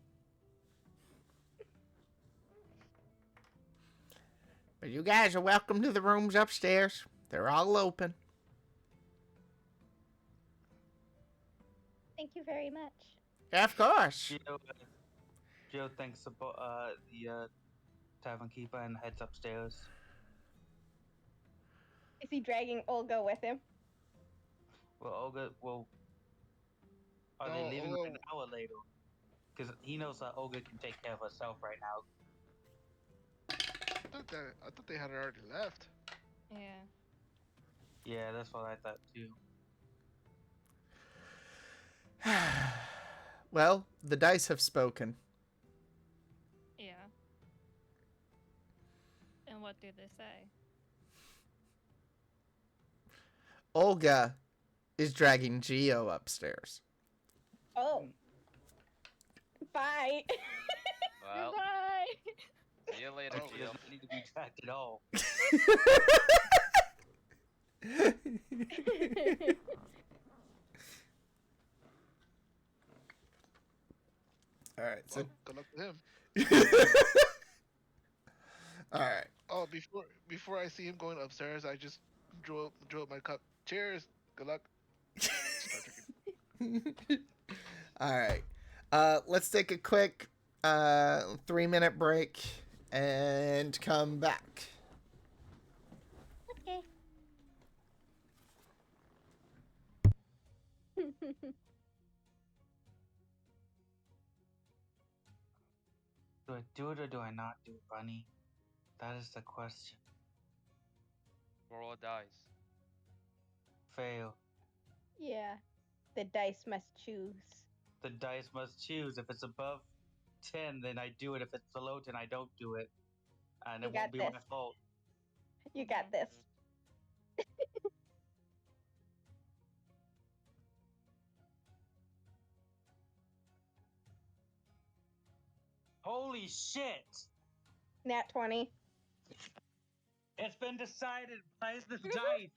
Speaker 1: But you guys are welcome to the rooms upstairs. They're all open.
Speaker 4: Thank you very much.
Speaker 1: Of course.
Speaker 3: Joe thanks about the tavern keeper and heads upstairs.
Speaker 4: Is he dragging Olga with him?
Speaker 3: Well, Olga, are they
Speaker 5: No,
Speaker 3: leaving
Speaker 5: Olga-
Speaker 3: an hour later? Because he knows that Olga can take care of herself right now.
Speaker 5: I thought they had already left.
Speaker 2: Yeah.
Speaker 3: Yeah, that's what I thought too.
Speaker 1: Well, the dice have spoken.
Speaker 2: Yeah. And what do they say?
Speaker 1: Olga is dragging Geo upstairs.
Speaker 4: Oh. Bye.
Speaker 6: Well,
Speaker 2: Goodbye.
Speaker 6: see you later,
Speaker 5: Oh,
Speaker 3: She
Speaker 6: Gio.
Speaker 3: does not need to be tracked at all.
Speaker 1: All right, so
Speaker 5: Well, good luck to him.
Speaker 1: all right.
Speaker 5: Oh, before I see him going upstairs, I just drew up my cup. Cheers. Good luck. Start drinking.
Speaker 1: All right. Let's take a quick 3-minute break and come back.
Speaker 4: Okay.
Speaker 3: Do I do it or do I not do it, Bunny? That is the question.
Speaker 6: Roll dice.
Speaker 3: Fail.
Speaker 4: Yeah. The dice must choose.
Speaker 3: The dice must choose. If it's above 10, then I do it. If it's below 10, I don't do it. And
Speaker 4: You
Speaker 3: it
Speaker 4: got
Speaker 3: won't be my
Speaker 4: this.
Speaker 3: fault.
Speaker 4: You got this.
Speaker 3: Holy shit!
Speaker 4: Nat 20.
Speaker 3: It's been decided. Why is this dice?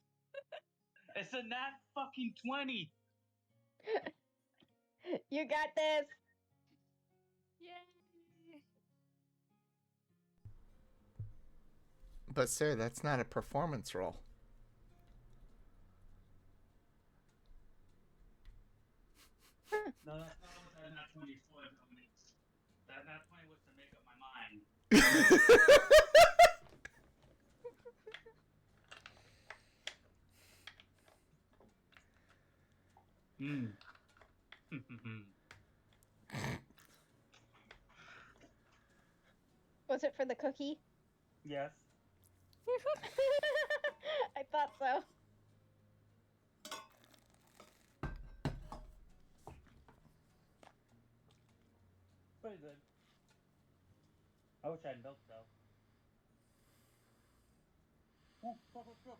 Speaker 3: It's a nat fucking 20.
Speaker 4: You got this.
Speaker 2: Yay.
Speaker 1: But sir, that's not a performance roll.
Speaker 3: No, that's not what that nat 20 is for. That nat 20 was to make up my mind. Hmm.
Speaker 4: Was it for the cookie?
Speaker 3: Yes.
Speaker 4: I thought so.
Speaker 3: Pretty good. I wish I had milk though. Oh, look, look, look.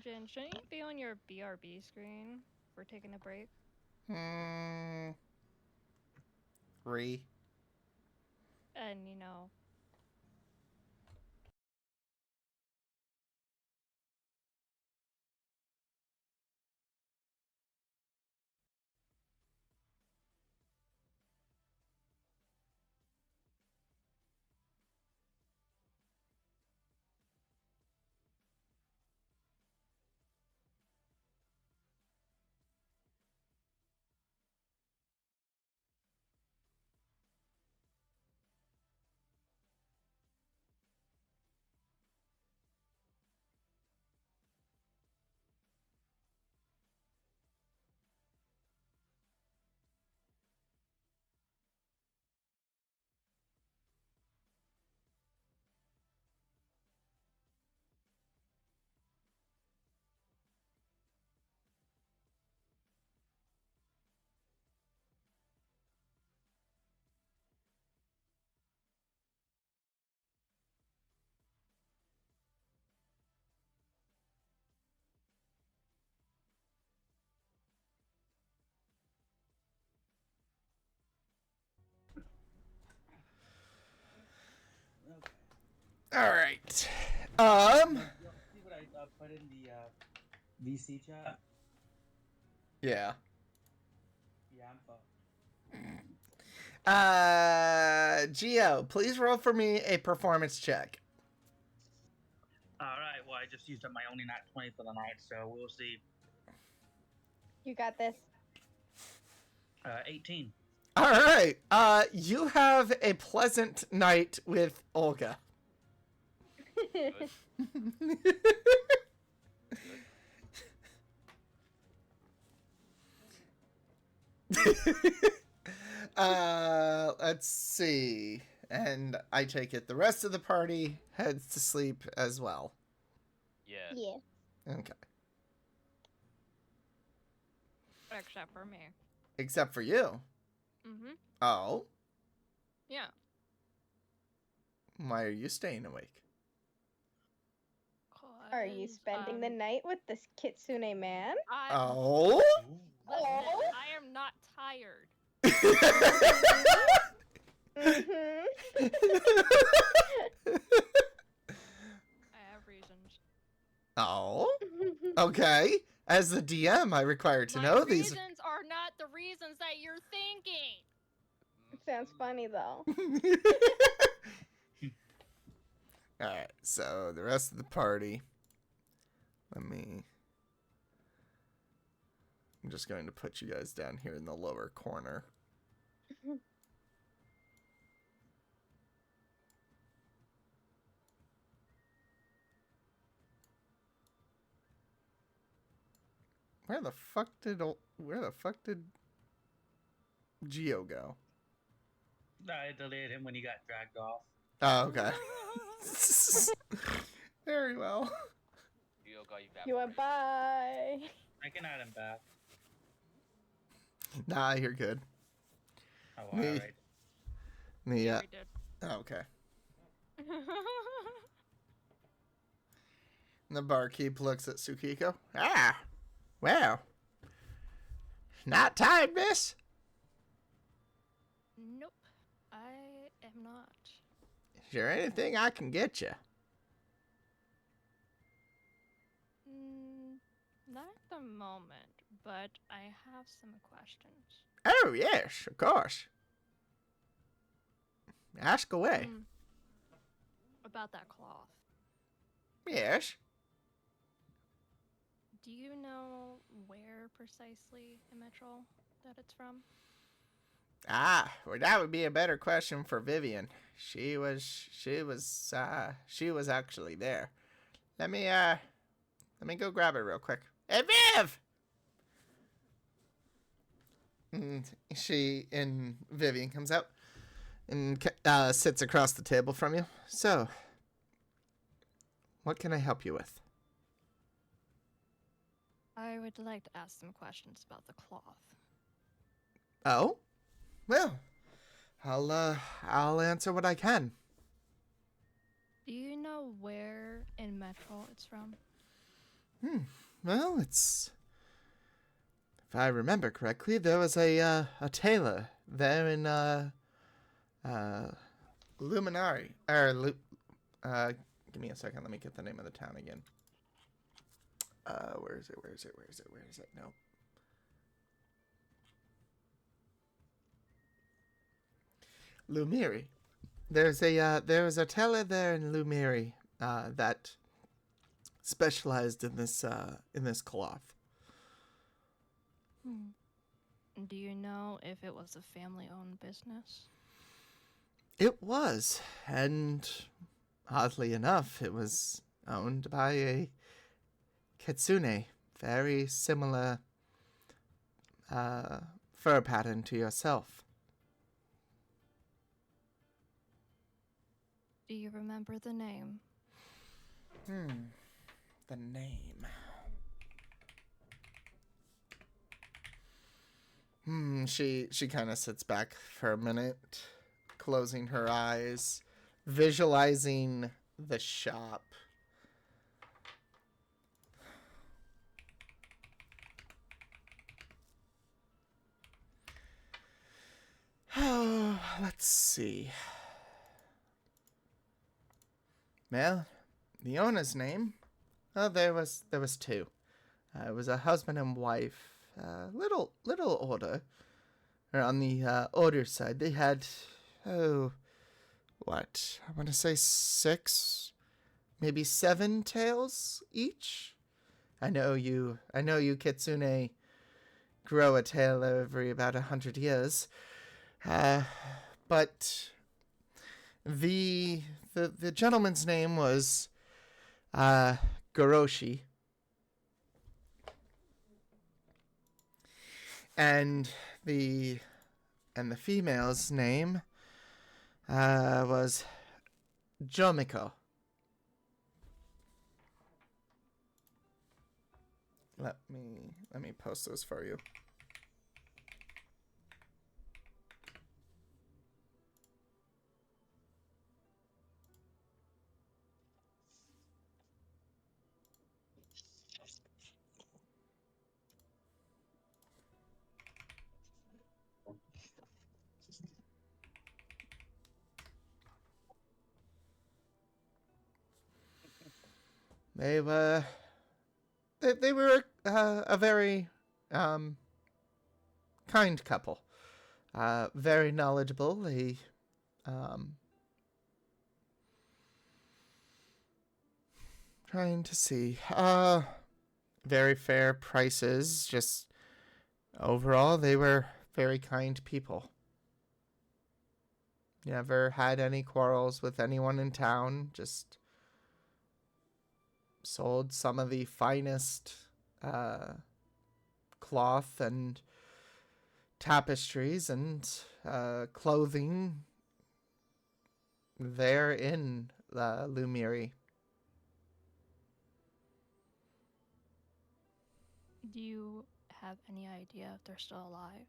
Speaker 2: Jen, shouldn't you be on your BRB screen? We're taking a break.
Speaker 1: Re.
Speaker 2: And,
Speaker 1: All right.
Speaker 3: See what I put in the VC chat?
Speaker 1: Yeah.
Speaker 3: Yeah, I'm fucked.
Speaker 1: Geo, please roll for me a performance check.
Speaker 3: Alright, well, I just used up my only nat 20 for the night, so we'll see.
Speaker 4: You got this.
Speaker 3: 18.
Speaker 1: All right. You have a pleasant night with Olga.
Speaker 6: Good.
Speaker 1: Let's see. And I take it the rest of the party heads to sleep as well.
Speaker 6: Yes.
Speaker 4: Yeah.
Speaker 1: Okay.
Speaker 2: except for me.
Speaker 1: Except for you.
Speaker 2: Mm-hmm.
Speaker 1: Oh,
Speaker 2: Yeah.
Speaker 1: why are you staying awake?
Speaker 4: Are you spending the night with this kitsune man?
Speaker 1: Oh.
Speaker 2: Listen,
Speaker 4: Oh.
Speaker 2: I am not tired.
Speaker 4: Mm-hmm.
Speaker 2: I have reasons.
Speaker 1: Oh. Okay. As the DM, I require to
Speaker 2: My
Speaker 1: know these.
Speaker 2: reasons are not the reasons that you're thinking.
Speaker 4: Sounds funny though.
Speaker 1: Alright, so the rest of the party. I'm just going to put you guys down here in the lower corner. Where the fuck did Geo go?
Speaker 3: I deleted him when he got dragged off.
Speaker 1: Oh, okay. Very well.
Speaker 6: Geo got
Speaker 4: You
Speaker 6: evaporated.
Speaker 4: went bye.
Speaker 3: I can add him back.
Speaker 1: Nah, you're good.
Speaker 3: Oh,
Speaker 1: Me.
Speaker 3: alright.
Speaker 1: The
Speaker 2: We did.
Speaker 1: oh, okay. The barkeep looks at Tsukiko. Ah, well. Not tired, miss?
Speaker 2: Nope. I am not.
Speaker 1: Is there anything I can get you?
Speaker 2: Not at the moment, but I have some questions.
Speaker 1: Oh, yes, of course. Ask away.
Speaker 2: About that cloth.
Speaker 1: Yes.
Speaker 2: Do you know where precisely in Metro that it's from?
Speaker 1: Ah, well, that would be a better question for Vivian. She was actually there. Let me go grab her real quick. Hey, Viv! And Vivian comes out and sits across the table from you. So, what can I help you with?
Speaker 2: I would like to ask some questions about the cloth.
Speaker 1: Oh? Well, I'll answer what I can.
Speaker 2: Do you know where in Metro it's from?
Speaker 1: Well, if I remember correctly, there was a tailor there in Luminari. Give me a second. Let me get the name of the town again. Where is it? No. Lumiri. There was a tailor there in Lumiri that specialized in this cloth.
Speaker 2: Do you know if it was a family-owned business?
Speaker 1: It was, and oddly enough, it was owned by a kitsune, very similar fur pattern to yourself.
Speaker 2: Do you remember the name?
Speaker 1: The name. She kind of sits back for a minute, closing her eyes, visualizing the shop. Oh, let's see. Well, the owner's name. Oh, there was two. It was a husband and wife. Little older. Or on the older side, they had I want to say 6, maybe 7 tails each. I know you kitsune grow a tail every about 100 years. But the gentleman's name was Goroshi. And the female's name was Jomiko. Let me post those for you. They were a very kind couple. Very knowledgeable. They trying to see. Very fair prices. Just overall, they were very kind people. Never had any quarrels with anyone in town. Just sold some of the finest cloth and tapestries and clothing there in Lumiri.
Speaker 2: Do you have any idea if they're still alive?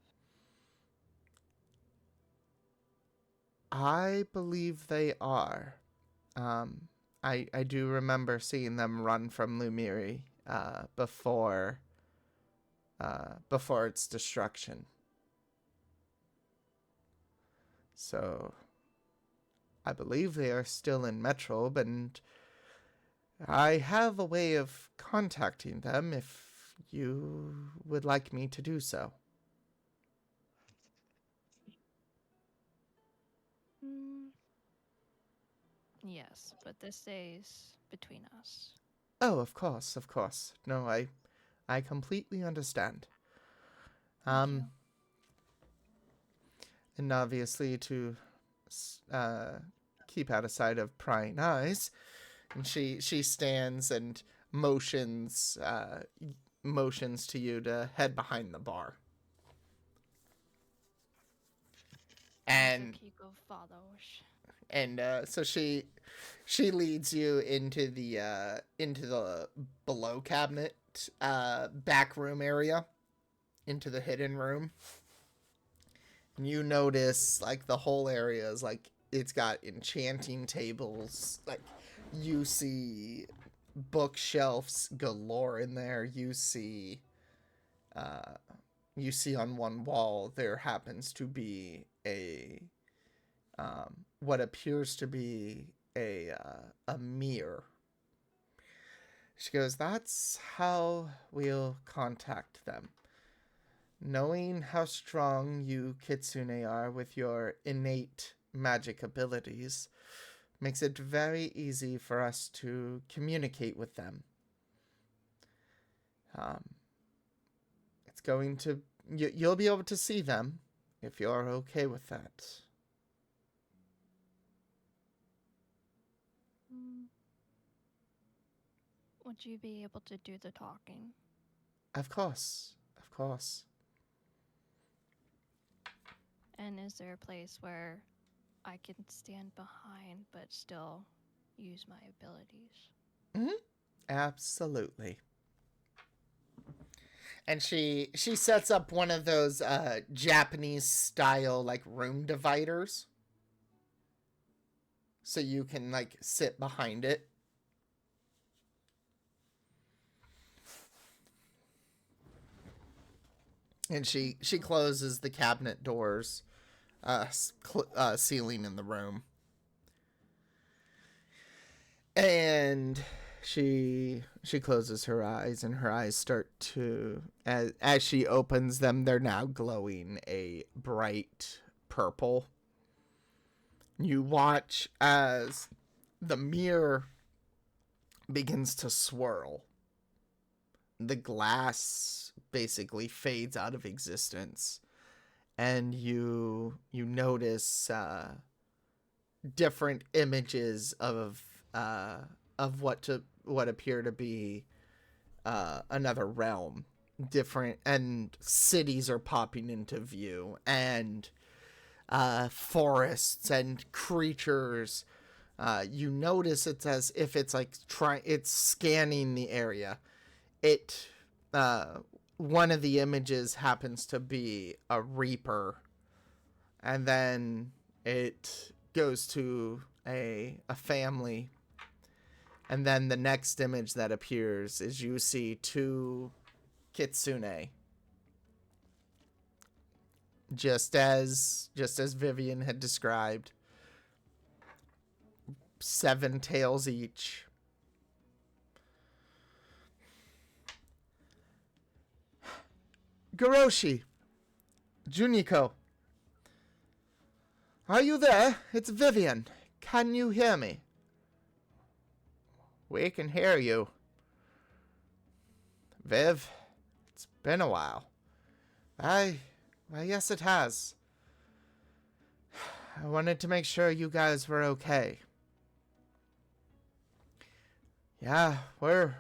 Speaker 1: I believe they are. I do remember seeing them run from Lumiri before its destruction. So I believe they are still in Metrobe, and I have a way of contacting them if you would like me to do so.
Speaker 2: Yes, but this stays between us.
Speaker 1: Oh, of course, of course. No, I completely understand.
Speaker 2: Thank you.
Speaker 1: And obviously to keep out of sight of prying eyes, and she stands and motions to you to head behind the bar. And
Speaker 2: Kiko follows.
Speaker 1: And so she leads you into the below cabinet back room area, into the hidden room. And you notice like the whole area is like it's got enchanting tables. Like you see bookshelves galore in there. You see on one wall there happens to be a what appears to be a mirror. She goes, "That's how we'll contact them. Knowing how strong you Kitsune are with your innate magic abilities makes it very easy for us to communicate with them. It's going to you'll be able to see them if you're okay with that."
Speaker 2: Would you be able to do the talking?
Speaker 1: Of course, of course.
Speaker 2: And is there a place where I can stand behind but still use my abilities?
Speaker 1: Absolutely. And she sets up one of those Japanese style like room dividers, so you can like sit behind it. And she closes the cabinet doors, ceiling in the room. And she closes her eyes, and her eyes start to, as she opens them, they're now glowing a bright purple. You watch as the mirror begins to swirl. The glass basically fades out of existence, and you notice different images of what appear to be another realm. Different, and cities are popping into view, and forests and creatures. You notice it's as if it's like it's scanning the area. One of the images happens to be a reaper, and then it goes to a family, and then the next image that appears is you see two kitsune, just as Vivian had described, 7 tails each. Goroshi. Juniko. Are you there? It's Vivian. Can you hear me? We can hear you. Viv, it's been a while. Why, yes it has. I wanted to make sure you guys were okay. Yeah, we're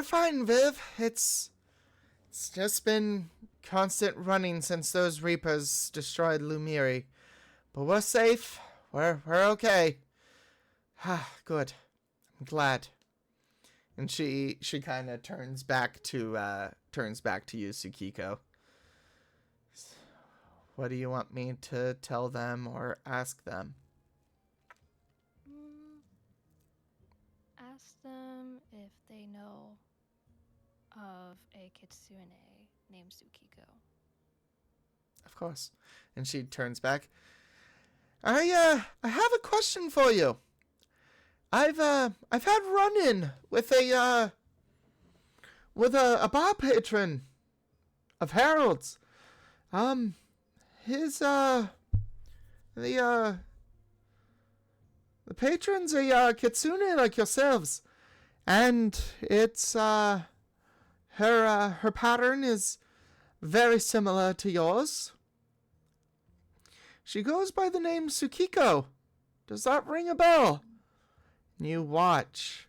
Speaker 1: fine, Viv. It's just been constant running since those Reapers destroyed Lumiri. But we're safe. We're okay. Ah, good. I'm glad. And she kind of turns back to you, Tsukiko. What do you want me to tell them or ask them?
Speaker 2: Ask them if they know of a kitsune named Tsukiko.
Speaker 1: Of course. And she turns back. I have a question for you. I've had run-in with a bar patron of Harold's. The patron's a kitsune like yourselves, and it's her pattern is very similar to yours. She goes by the name Tsukiko. Does that ring a bell? You watch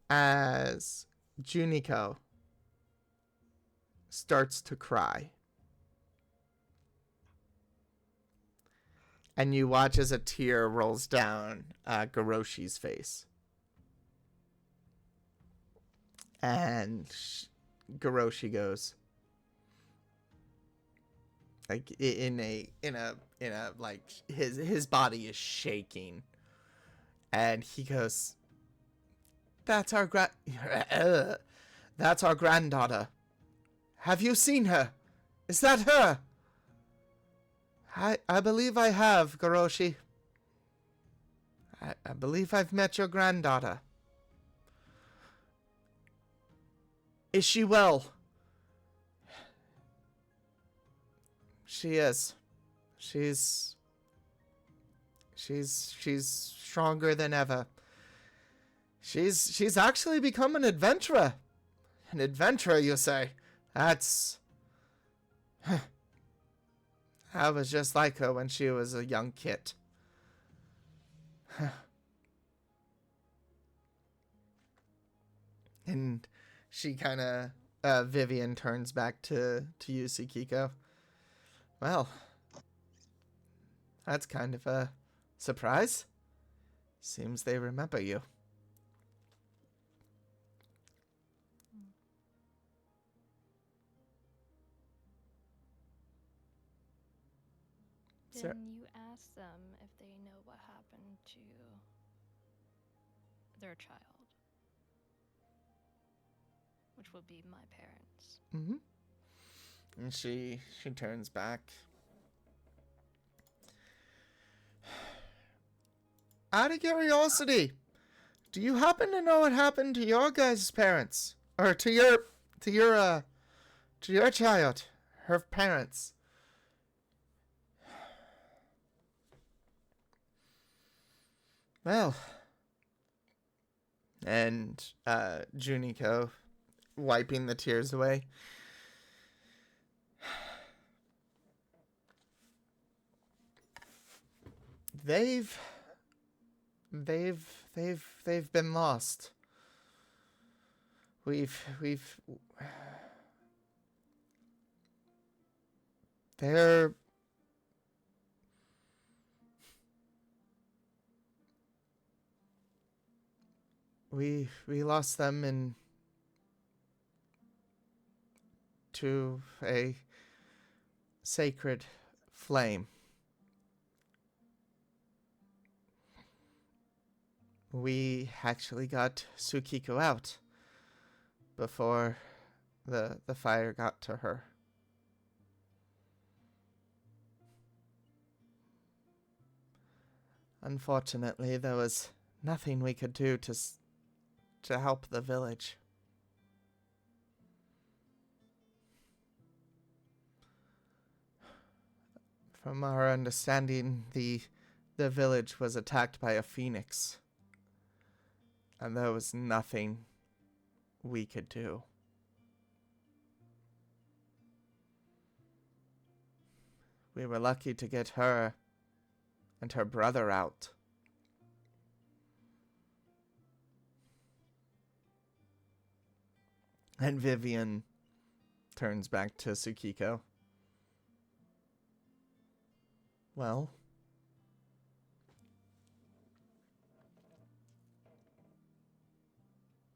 Speaker 1: as Juniko starts to cry. And you watch as a tear rolls down Garoshi's face. And Goroshi goes, like in a like his body is shaking, and he goes, that's our granddaughter. Have you seen her? Is that her? I believe I have, Goroshi. I believe I've met your granddaughter. Is she well? She is. She's stronger than ever. She's actually become an adventurer. An adventurer, you say? That's... I was just like her when she was a young kid. And she kind of, Vivian turns back to you, Tsukiko. Well, that's kind of a surprise. Seems they remember you.
Speaker 2: Then you ask them if they know what happened to their child, which would be my parents.
Speaker 1: Mm-hmm. And she turns back. Out of curiosity, do you happen to know what happened to your guys' parents, or to your child, her parents? Well, and Juniko, wiping the tears away. They've been lost. They're we lost them to a sacred flame. We actually got Tsukiko out before the fire got to her. Unfortunately, there was nothing we could do to help the village. From our understanding, the village was attacked by a phoenix. And there was nothing we could do. We were lucky to get her and her brother out. And Vivian turns back to Tsukiko. Well,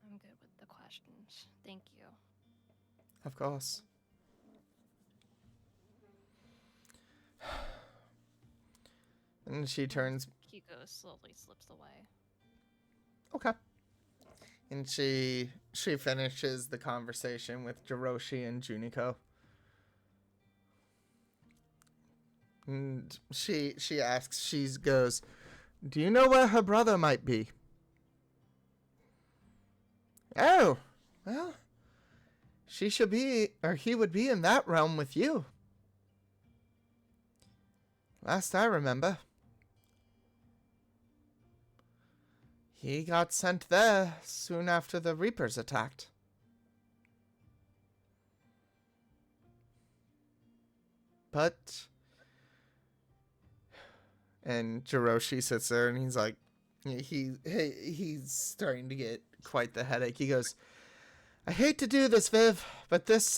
Speaker 2: I'm good with the questions. Thank you.
Speaker 1: of course. And she turns.
Speaker 2: Kiko slowly slips away.
Speaker 1: Okay. And she finishes the conversation with Jiroshi and Juniko. And she asks, she goes, "Do you know where her brother might be?" "Oh, well, she should be, or he would be in that realm with you. Last I remember. He got sent there soon after the Reapers attacked." But... And Jiroshi sits there and he's like, he's starting to get quite the headache. He goes, "I hate to do this, Viv, but this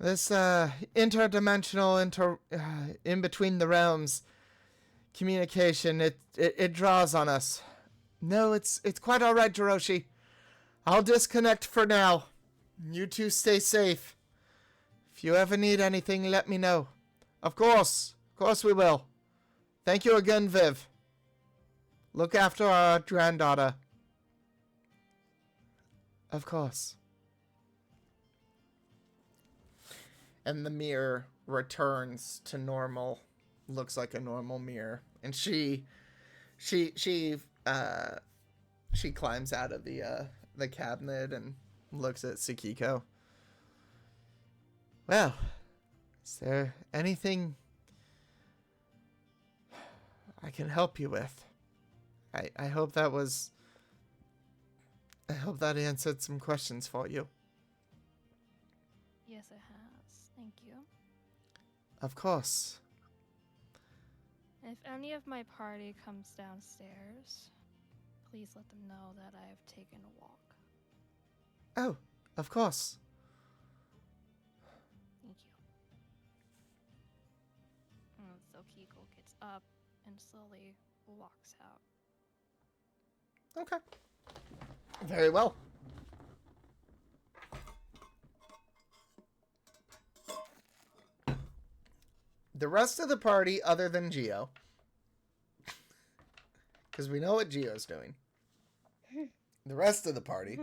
Speaker 1: interdimensional in between the realms communication, it draws on us. No, it's quite all right, Jiroshi. I'll disconnect for now. You two stay safe. If you ever need anything, let me know. Of course we will. Thank you again, Viv. Look after our granddaughter." "Of course." And the mirror returns to normal. Looks like a normal mirror. And she climbs out of the cabinet and looks at Tsukiko. "Well, is there anything I can help you with? I hope that answered some questions for you."
Speaker 2: Yes, it has. Thank you.
Speaker 1: "Of course."
Speaker 2: If any of my party comes downstairs, please let them know that I have taken a walk.
Speaker 1: "Oh, of course."
Speaker 2: Thank you. And so Kiko gets up and slowly walks out.
Speaker 1: Okay. Very well. The rest of the party, other than Geo, because we know what Geo's doing. The rest of the party.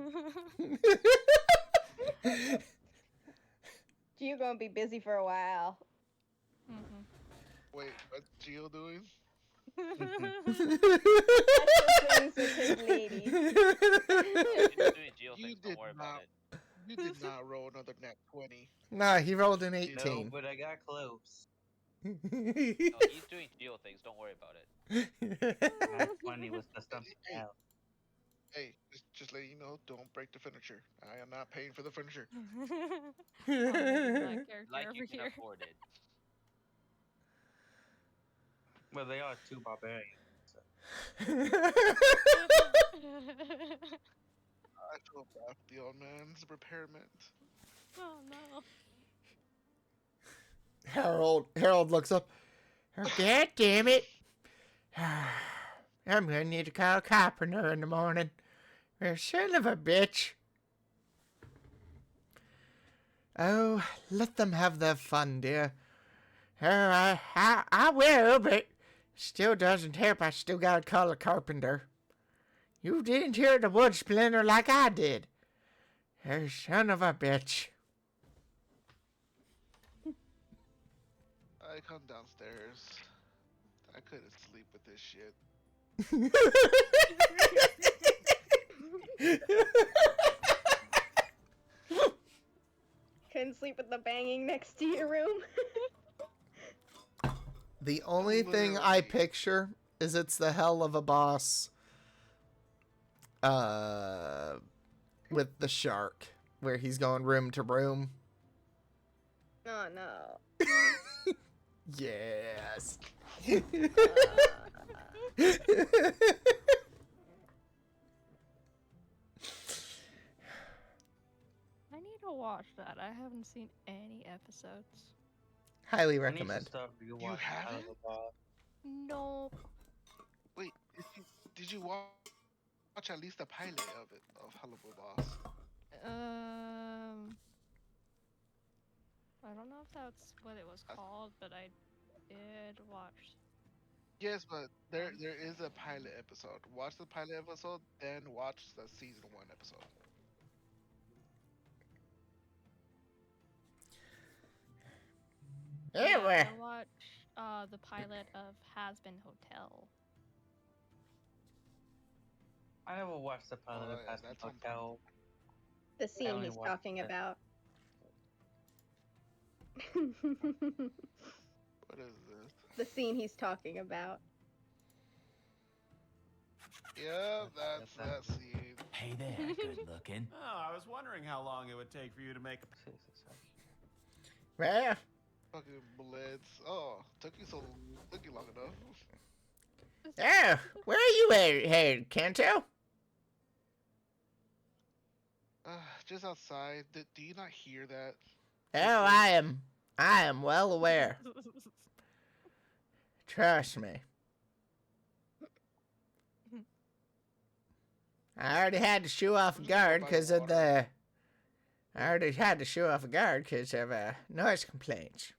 Speaker 4: You're gonna be busy for a while.
Speaker 2: Mm-hmm.
Speaker 5: Wait, what's Gio doing?
Speaker 4: That's the things with his lady.
Speaker 6: If you're doing Geo
Speaker 5: You
Speaker 6: things,
Speaker 5: did
Speaker 6: don't worry about it.
Speaker 5: You did not roll another net 20.
Speaker 1: Nah, he rolled an
Speaker 3: No,
Speaker 1: 18.
Speaker 3: but I got close.
Speaker 6: No, he's doing Geo things, don't worry about it.
Speaker 3: My 20 was just something else.
Speaker 5: Hey, just letting you know, don't break the furniture. I am not paying for the furniture.
Speaker 2: My character
Speaker 6: Like
Speaker 2: over
Speaker 6: you can
Speaker 2: here.
Speaker 6: afford it.
Speaker 3: Well, they are two barbarians.
Speaker 5: I feel bad for the old man's repairment.
Speaker 2: Oh no.
Speaker 1: Harold looks up. "Oh, God damn it. I'm gonna need to call a carpenter in the morning. Son of a bitch." "Oh, let them have their fun, dear. I will, but still doesn't help. I still gotta call a carpenter. You didn't hear the wood splinter like I did. Son of a bitch."
Speaker 5: I come downstairs. I couldn't sleep with this shit.
Speaker 4: Couldn't sleep with the banging next to your room.
Speaker 1: The only thing I
Speaker 5: Literally.
Speaker 1: picture is it's the hell of a boss with the shark where he's going room to room.
Speaker 4: Oh no.
Speaker 1: Yes.
Speaker 2: I need to watch that. I haven't seen any episodes.
Speaker 1: Highly
Speaker 3: We need to
Speaker 1: recommend.
Speaker 3: start rewatching Hell of
Speaker 5: haven't?
Speaker 3: a Boss.
Speaker 2: Nope.
Speaker 5: Wait, did you watch at least a pilot of it of Hannibal Boss?
Speaker 2: I don't know if that's what it was called, but I did watch.
Speaker 5: Yes, but there is a pilot episode. Watch the pilot episode, then watch the season 1 episode.
Speaker 1: Anyway.
Speaker 2: I watched the pilot of Has Been Hotel.
Speaker 3: I never watched the pilot
Speaker 5: Oh,
Speaker 3: of
Speaker 5: yeah,
Speaker 3: Aspen
Speaker 5: that's on
Speaker 3: Hotel.
Speaker 4: The scene
Speaker 3: only
Speaker 4: he's
Speaker 3: watched
Speaker 4: talking
Speaker 3: it.
Speaker 4: about.
Speaker 5: What is this?
Speaker 4: The scene he's talking about.
Speaker 5: Yeah, that's that scene.
Speaker 7: Hey there, good looking. Oh, I was wondering how long it would take for you to make a...
Speaker 1: Well,
Speaker 5: Fucking blitz. Oh, took you long enough.
Speaker 1: oh, where are you headed, Kanto?
Speaker 5: Just outside. Do you not hear that?
Speaker 1: Oh, I am well aware. Trust me. I already had to shoo off guard because of the... I already had to shoo off guard because of noise complaints.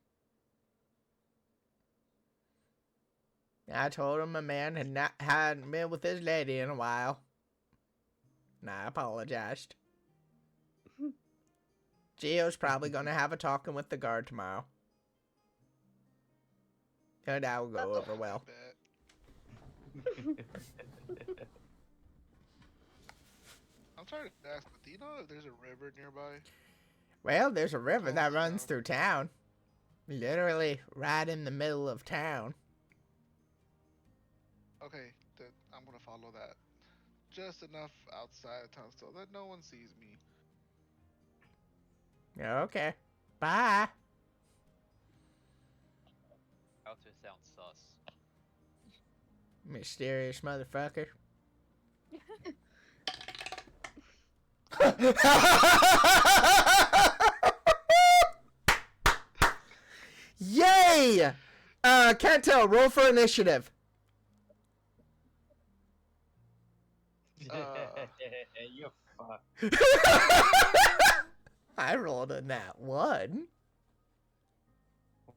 Speaker 1: I told him a man hadn't been with his lady in a while. And I apologized. Gio's probably going to have a talking with the guard tomorrow. And that will go over well.
Speaker 5: I'm sorry to ask, but do you know if there's a river nearby?
Speaker 1: Well, there's a river that
Speaker 5: Close
Speaker 1: runs
Speaker 5: enough.
Speaker 1: through town. Literally right in the middle of town.
Speaker 5: Okay, then I'm gonna follow that. Just enough outside of town so that no one sees me.
Speaker 1: Okay. Bye.
Speaker 6: How to sound sus.
Speaker 1: Mysterious motherfucker. Yay! Kanto, roll for initiative.
Speaker 3: You're fucked.
Speaker 1: I rolled a nat 1.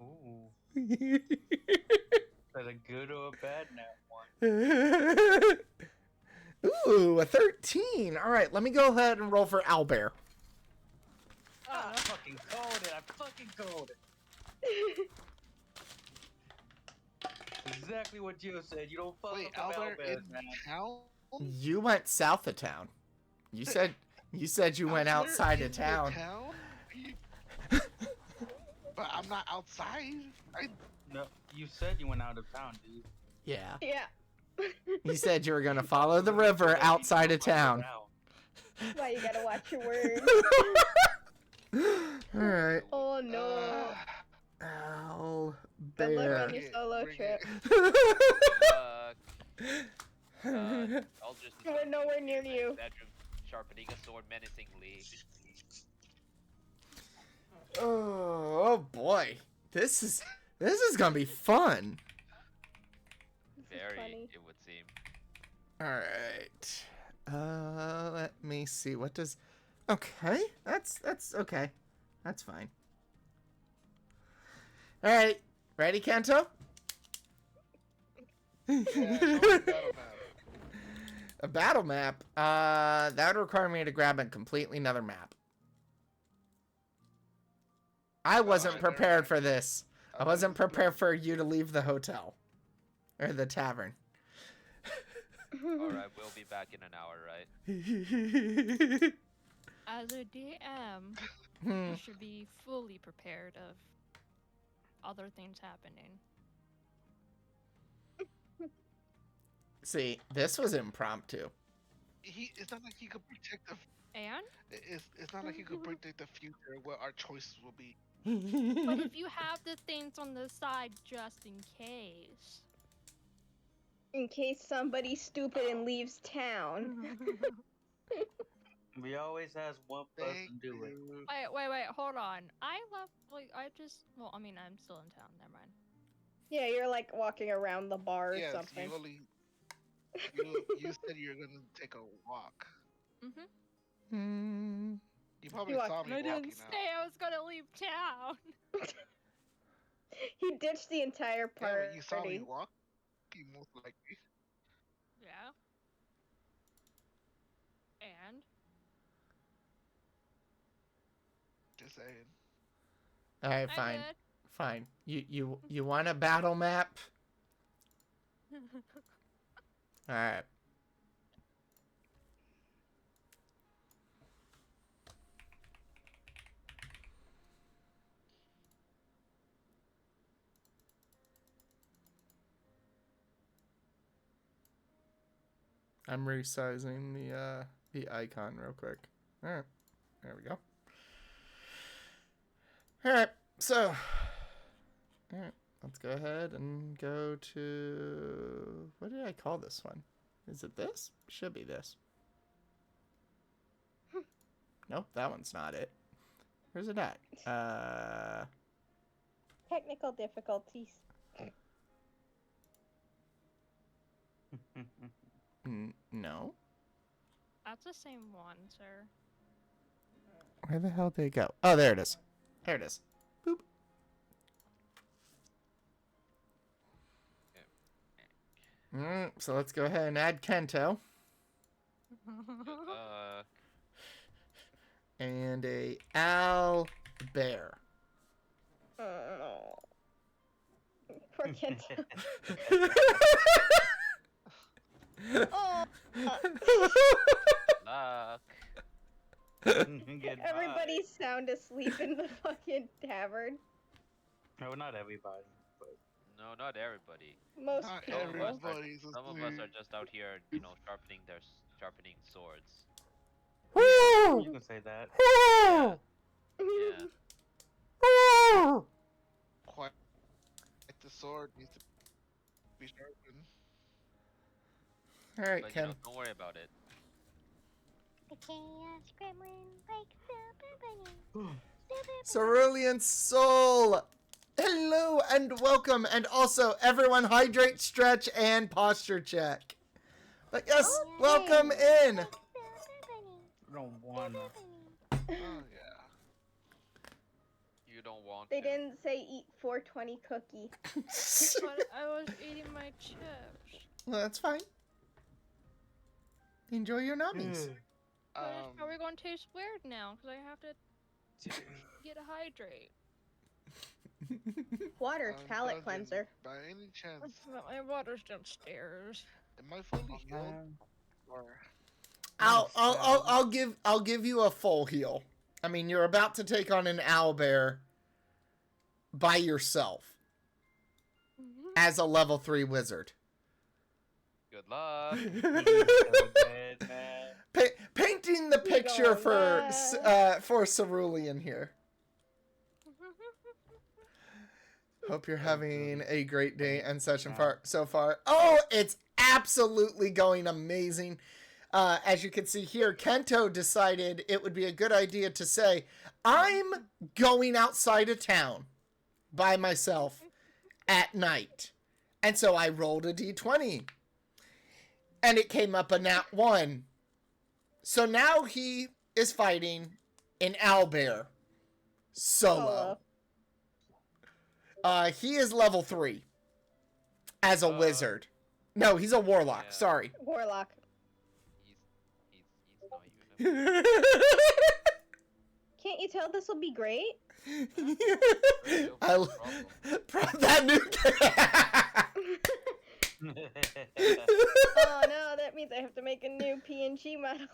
Speaker 3: Ooh. Is that a good or a bad nat one?
Speaker 1: Ooh, a 13. All right, let me go ahead and roll for Owlbear.
Speaker 3: I fucking called it. I fucking called it. Exactly what Gio said. You don't fuck
Speaker 5: Wait,
Speaker 3: with
Speaker 5: Albert
Speaker 3: Owlbears,
Speaker 5: in
Speaker 3: man.
Speaker 5: town?
Speaker 1: You went south of town. You said you went
Speaker 5: Albert
Speaker 1: outside
Speaker 5: in
Speaker 1: of
Speaker 5: the
Speaker 1: town.
Speaker 5: But I'm not outside.
Speaker 3: No, you said you went out of town, dude.
Speaker 1: Yeah.
Speaker 4: Yeah.
Speaker 1: You said you were gonna follow the river outside of town.
Speaker 4: Why you gotta watch your words.
Speaker 1: All right.
Speaker 4: Oh no.
Speaker 1: Owl
Speaker 4: Good luck
Speaker 1: bear.
Speaker 4: on your solo
Speaker 5: Bring
Speaker 4: trip.
Speaker 6: I'll just
Speaker 4: We're nowhere near you.
Speaker 6: bedroom sharpening a sword menacingly.
Speaker 1: Oh boy, this is gonna be fun.
Speaker 4: This is
Speaker 6: Very,
Speaker 4: funny.
Speaker 6: it would seem.
Speaker 1: All right. Let me see. What does? Okay, that's okay. That's fine. All right, ready, Kanto?
Speaker 5: Yeah, show me the battle map.
Speaker 1: A battle map. That would require me to grab a completely another map. I wasn't
Speaker 5: Alright, never
Speaker 1: prepared
Speaker 5: mind.
Speaker 1: for this. I wasn't prepared for you to leave the hotel or the tavern.
Speaker 6: Alright, we'll be back in an hour, right?
Speaker 2: As a DM,
Speaker 1: Hmm.
Speaker 2: you should be fully prepared of other things happening.
Speaker 1: See, this was impromptu.
Speaker 5: It's not like he could protect the.
Speaker 2: And?
Speaker 5: It's not like he could predict the future, what our choices will be.
Speaker 2: But if you have the things on the side just in case.
Speaker 4: In case somebody's stupid and leaves town.
Speaker 3: We always has one person
Speaker 5: Thank
Speaker 3: do it.
Speaker 5: you.
Speaker 2: Wait, hold on. Well, I mean, I'm still in town. Never mind.
Speaker 4: Yeah, you're like walking around the bar or
Speaker 5: Yes,
Speaker 4: something.
Speaker 5: you only. You said you're gonna take a walk.
Speaker 2: Mm-hmm.
Speaker 5: You probably
Speaker 4: You walk-
Speaker 5: saw me
Speaker 2: I
Speaker 5: walking
Speaker 2: didn't
Speaker 5: out.
Speaker 2: say I was gonna leave town.
Speaker 4: He ditched the entire
Speaker 5: Yeah,
Speaker 4: party.
Speaker 5: but you saw me walking, most likely.
Speaker 2: Yeah. And?
Speaker 5: Just saying.
Speaker 1: All right,
Speaker 2: I
Speaker 1: fine,
Speaker 2: did.
Speaker 1: fine. You want a battle map? All right. I'm resizing the icon real quick. All right, there we go. All right, so all right, let's go ahead and go to what did I call this one? Is it this? Should be this. Nope, that one's not it. Where's it at?
Speaker 4: Technical difficulties.
Speaker 1: No.
Speaker 2: That's the same one, sir.
Speaker 1: Where the hell did it go? Oh, there it is. There it is. Boop. So let's go ahead and add Kento and a Al Bear.
Speaker 4: Oh. Poor Kento. Oh.
Speaker 6: Luck.
Speaker 4: Everybody's sound asleep in the fucking tavern.
Speaker 3: No, not everybody. But
Speaker 6: No, not everybody.
Speaker 4: Most
Speaker 5: Not
Speaker 6: Some of us
Speaker 4: people.
Speaker 6: are-
Speaker 5: everybody's
Speaker 6: Some of us are
Speaker 5: asleep.
Speaker 6: just out here, sharpening swords.
Speaker 3: you can say that.
Speaker 6: Yeah.
Speaker 5: Quite the sword needs to be sharpened.
Speaker 1: All right,
Speaker 6: But
Speaker 1: Ken.
Speaker 6: don't worry about it.
Speaker 8: The chaos gremlin wakes up a bunny.
Speaker 1: Cerulean Soul! Hello and welcome, and also everyone hydrate, stretch, and posture check. But yes, welcome in!
Speaker 3: I don't wanna.
Speaker 5: Oh yeah.
Speaker 6: You don't want
Speaker 4: They
Speaker 6: to.
Speaker 4: didn't say eat 420 cookie.
Speaker 2: But I was eating my chips.
Speaker 1: Well, that's fine. Enjoy your nummies.
Speaker 2: But it's probably going to taste weird now because I have to get a hydrate.
Speaker 4: Water palate
Speaker 5: Dungeon,
Speaker 4: cleanser.
Speaker 5: By any chance,
Speaker 2: My water's downstairs.
Speaker 5: am I fully healed? Or
Speaker 1: I'll give you a full heal. I mean, you're about to take on an owlbear by yourself as a level 3 wizard.
Speaker 6: Good luck.
Speaker 1: Painting the picture for Cerulean here. Hope you're having a great day and session so far. Oh, it's absolutely going amazing. As you can see here, Kento decided it would be a good idea to say, I'm going outside of town by myself at night. And so I rolled a d20. And it came up a nat 1. So now he is fighting an owlbear solo. He is level 3 as a wizard. No, he's a warlock.
Speaker 6: Yeah.
Speaker 1: Sorry.
Speaker 4: Warlock.
Speaker 6: He's not you.
Speaker 4: Can't you tell this will be great?
Speaker 1: I that new
Speaker 4: Oh no, that means I have to make a new PNG model.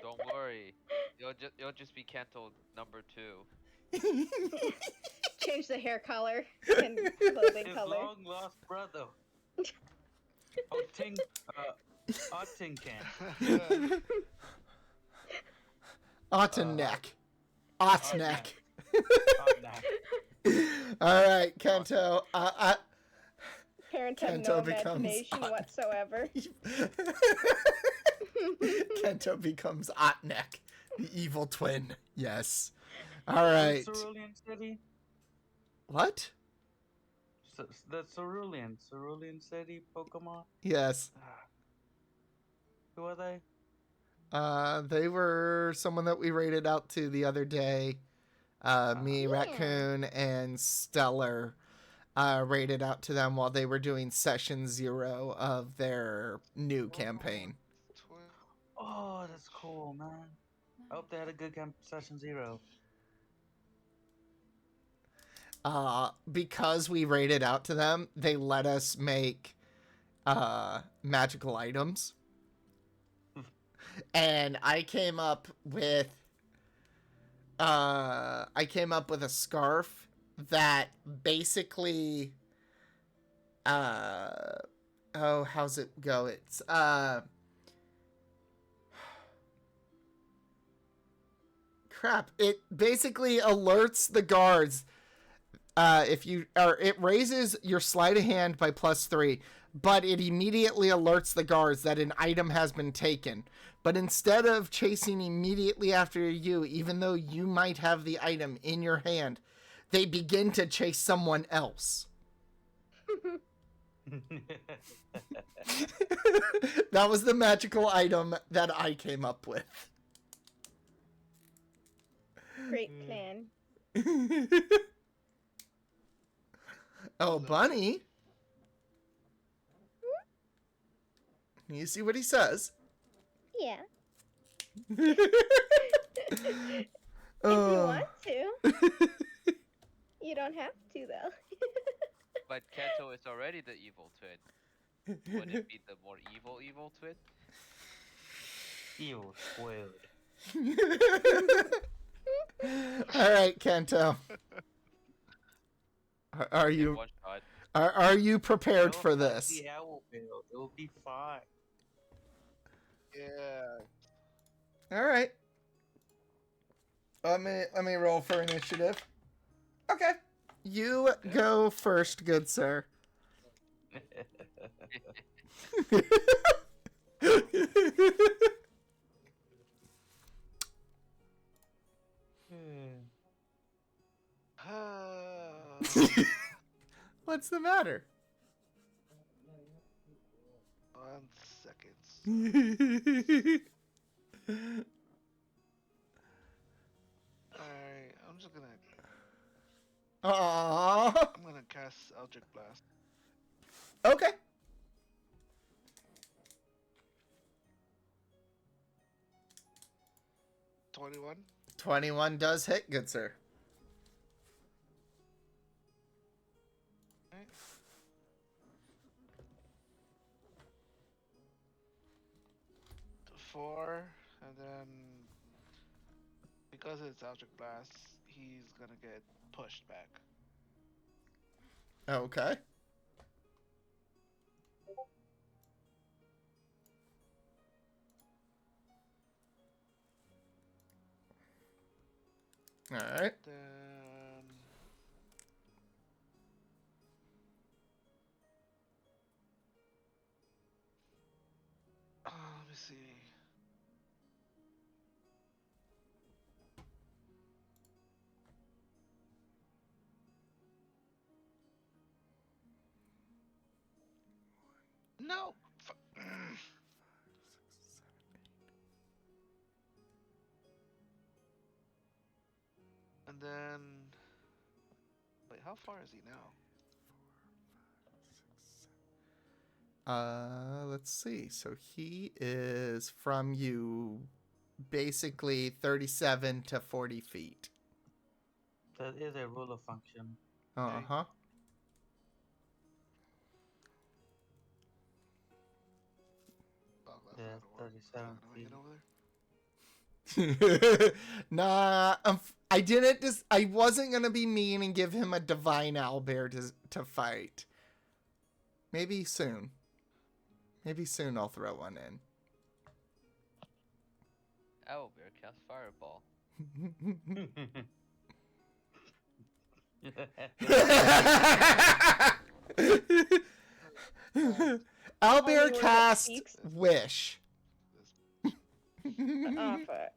Speaker 6: Don't worry. You'll just be Kanto number 2.
Speaker 4: Change the hair color and clothing
Speaker 3: His
Speaker 4: color.
Speaker 3: long lost brother. Oh, Ting, Tin Can.
Speaker 1: Otteneck. Otteneck.
Speaker 3: Otteneck.
Speaker 1: All right, Kento.
Speaker 4: Parents have
Speaker 1: Kento
Speaker 4: no
Speaker 1: becomes
Speaker 4: imagination whatsoever.
Speaker 1: Kento becomes Otneck, the evil twin. Yes. All right.
Speaker 3: Cerulean City.
Speaker 1: What?
Speaker 3: The Cerulean City Pokemon.
Speaker 1: Yes.
Speaker 3: Who are they?
Speaker 1: They were someone that we rated out to the other day. Me,
Speaker 4: Yeah.
Speaker 1: Raccoon, and Stellar rated out to them while they were doing session 0 of their new campaign.
Speaker 3: Oh, that's cool, man. I hope they had a good session 0.
Speaker 1: Because we rated out to them, they let us make magical items. And I came up with a scarf that basically how's it go? It's crap. It basically alerts the guards it raises your sleight of hand by +3, but it immediately alerts the guards that an item has been taken. But instead of chasing immediately after you, even though you might have the item in your hand, they begin to chase someone else. That was the magical item that I came up with.
Speaker 4: Great plan.
Speaker 1: Oh, Bunny. You see what he says?
Speaker 4: Yeah. If you
Speaker 1: Oh.
Speaker 4: want to. You don't have to, though.
Speaker 6: But Kento is already the evil twin. Would it be the more evil twin?
Speaker 3: Evil squared.
Speaker 1: All right, Kento. Are
Speaker 6: In
Speaker 1: you
Speaker 6: one shot.
Speaker 1: are you prepared
Speaker 3: Don't
Speaker 1: for
Speaker 3: have
Speaker 1: this?
Speaker 3: The owl build. It'll be fine.
Speaker 5: Yeah.
Speaker 1: All right. Let me roll for initiative. Okay. You go first, good sir. What's the matter?
Speaker 5: 1 second. Alright, I'm just gonna
Speaker 1: Aww.
Speaker 5: I'm gonna cast Eldritch Blast.
Speaker 1: Okay.
Speaker 5: $21.
Speaker 1: 21 does hit, good sir.
Speaker 5: Right. 4, and then because it's Eldritch Blast, he's gonna get pushed back.
Speaker 1: Okay. All right.
Speaker 5: Then let me see. No. And then, wait, how far is he now?
Speaker 1: Let's see. So he is from you basically 37 to 40 feet.
Speaker 3: That is a ruler function.
Speaker 1: Uh-huh.
Speaker 5: Oh, that's
Speaker 3: Yeah,
Speaker 5: not gonna work.
Speaker 3: 37
Speaker 5: How do I get
Speaker 3: feet.
Speaker 5: over there?
Speaker 1: Nah, I wasn't gonna be mean and give him a divine owlbear to fight. Maybe soon. Maybe soon I'll throw one in.
Speaker 6: Owlbear cast Fireball.
Speaker 1: Owlbear
Speaker 4: word that
Speaker 1: cast
Speaker 4: speaks.
Speaker 1: Wish.
Speaker 4: Offer.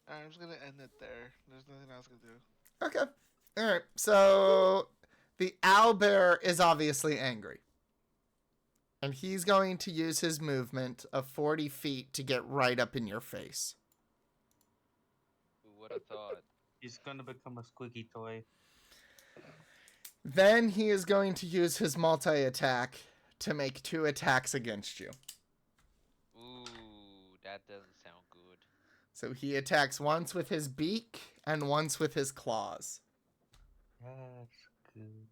Speaker 5: I'm just gonna end it there. There's nothing else to do.
Speaker 1: Okay. All right. So the owlbear is obviously angry. And he's going to use his movement of 40 feet to get right up in your face.
Speaker 6: Who would have thought?
Speaker 3: He's gonna become a squeaky toy.
Speaker 1: Then he is going to use his multi-attack to make 2 attacks against you.
Speaker 6: Ooh, that doesn't sound good.
Speaker 1: So he attacks once with his beak and once with his claws.
Speaker 3: That's good.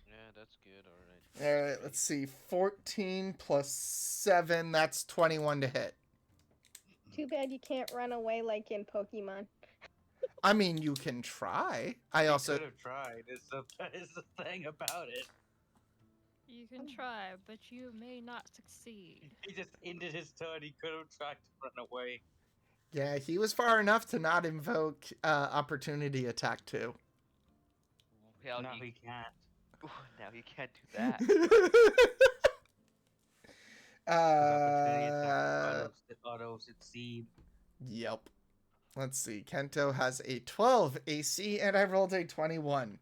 Speaker 6: Yeah, that's good. All right.
Speaker 1: All right, let's see. 14 plus 7, that's 21 to hit.
Speaker 4: Too bad you can't run away like in Pokemon.
Speaker 1: I mean, you can try. I also
Speaker 3: could have tried. Is the thing about it.
Speaker 2: You can try, but you may not succeed.
Speaker 3: He just ended his turn. He could have tried to run away.
Speaker 1: Yeah, he was far enough to not invoke opportunity attack too.
Speaker 6: Hell,
Speaker 3: No, he can't.
Speaker 6: Ooh, now he can't do that.
Speaker 3: Opportunity attack auto succeed.
Speaker 1: Yep. Let's see. Kento has a 12 AC, and I rolled a 21.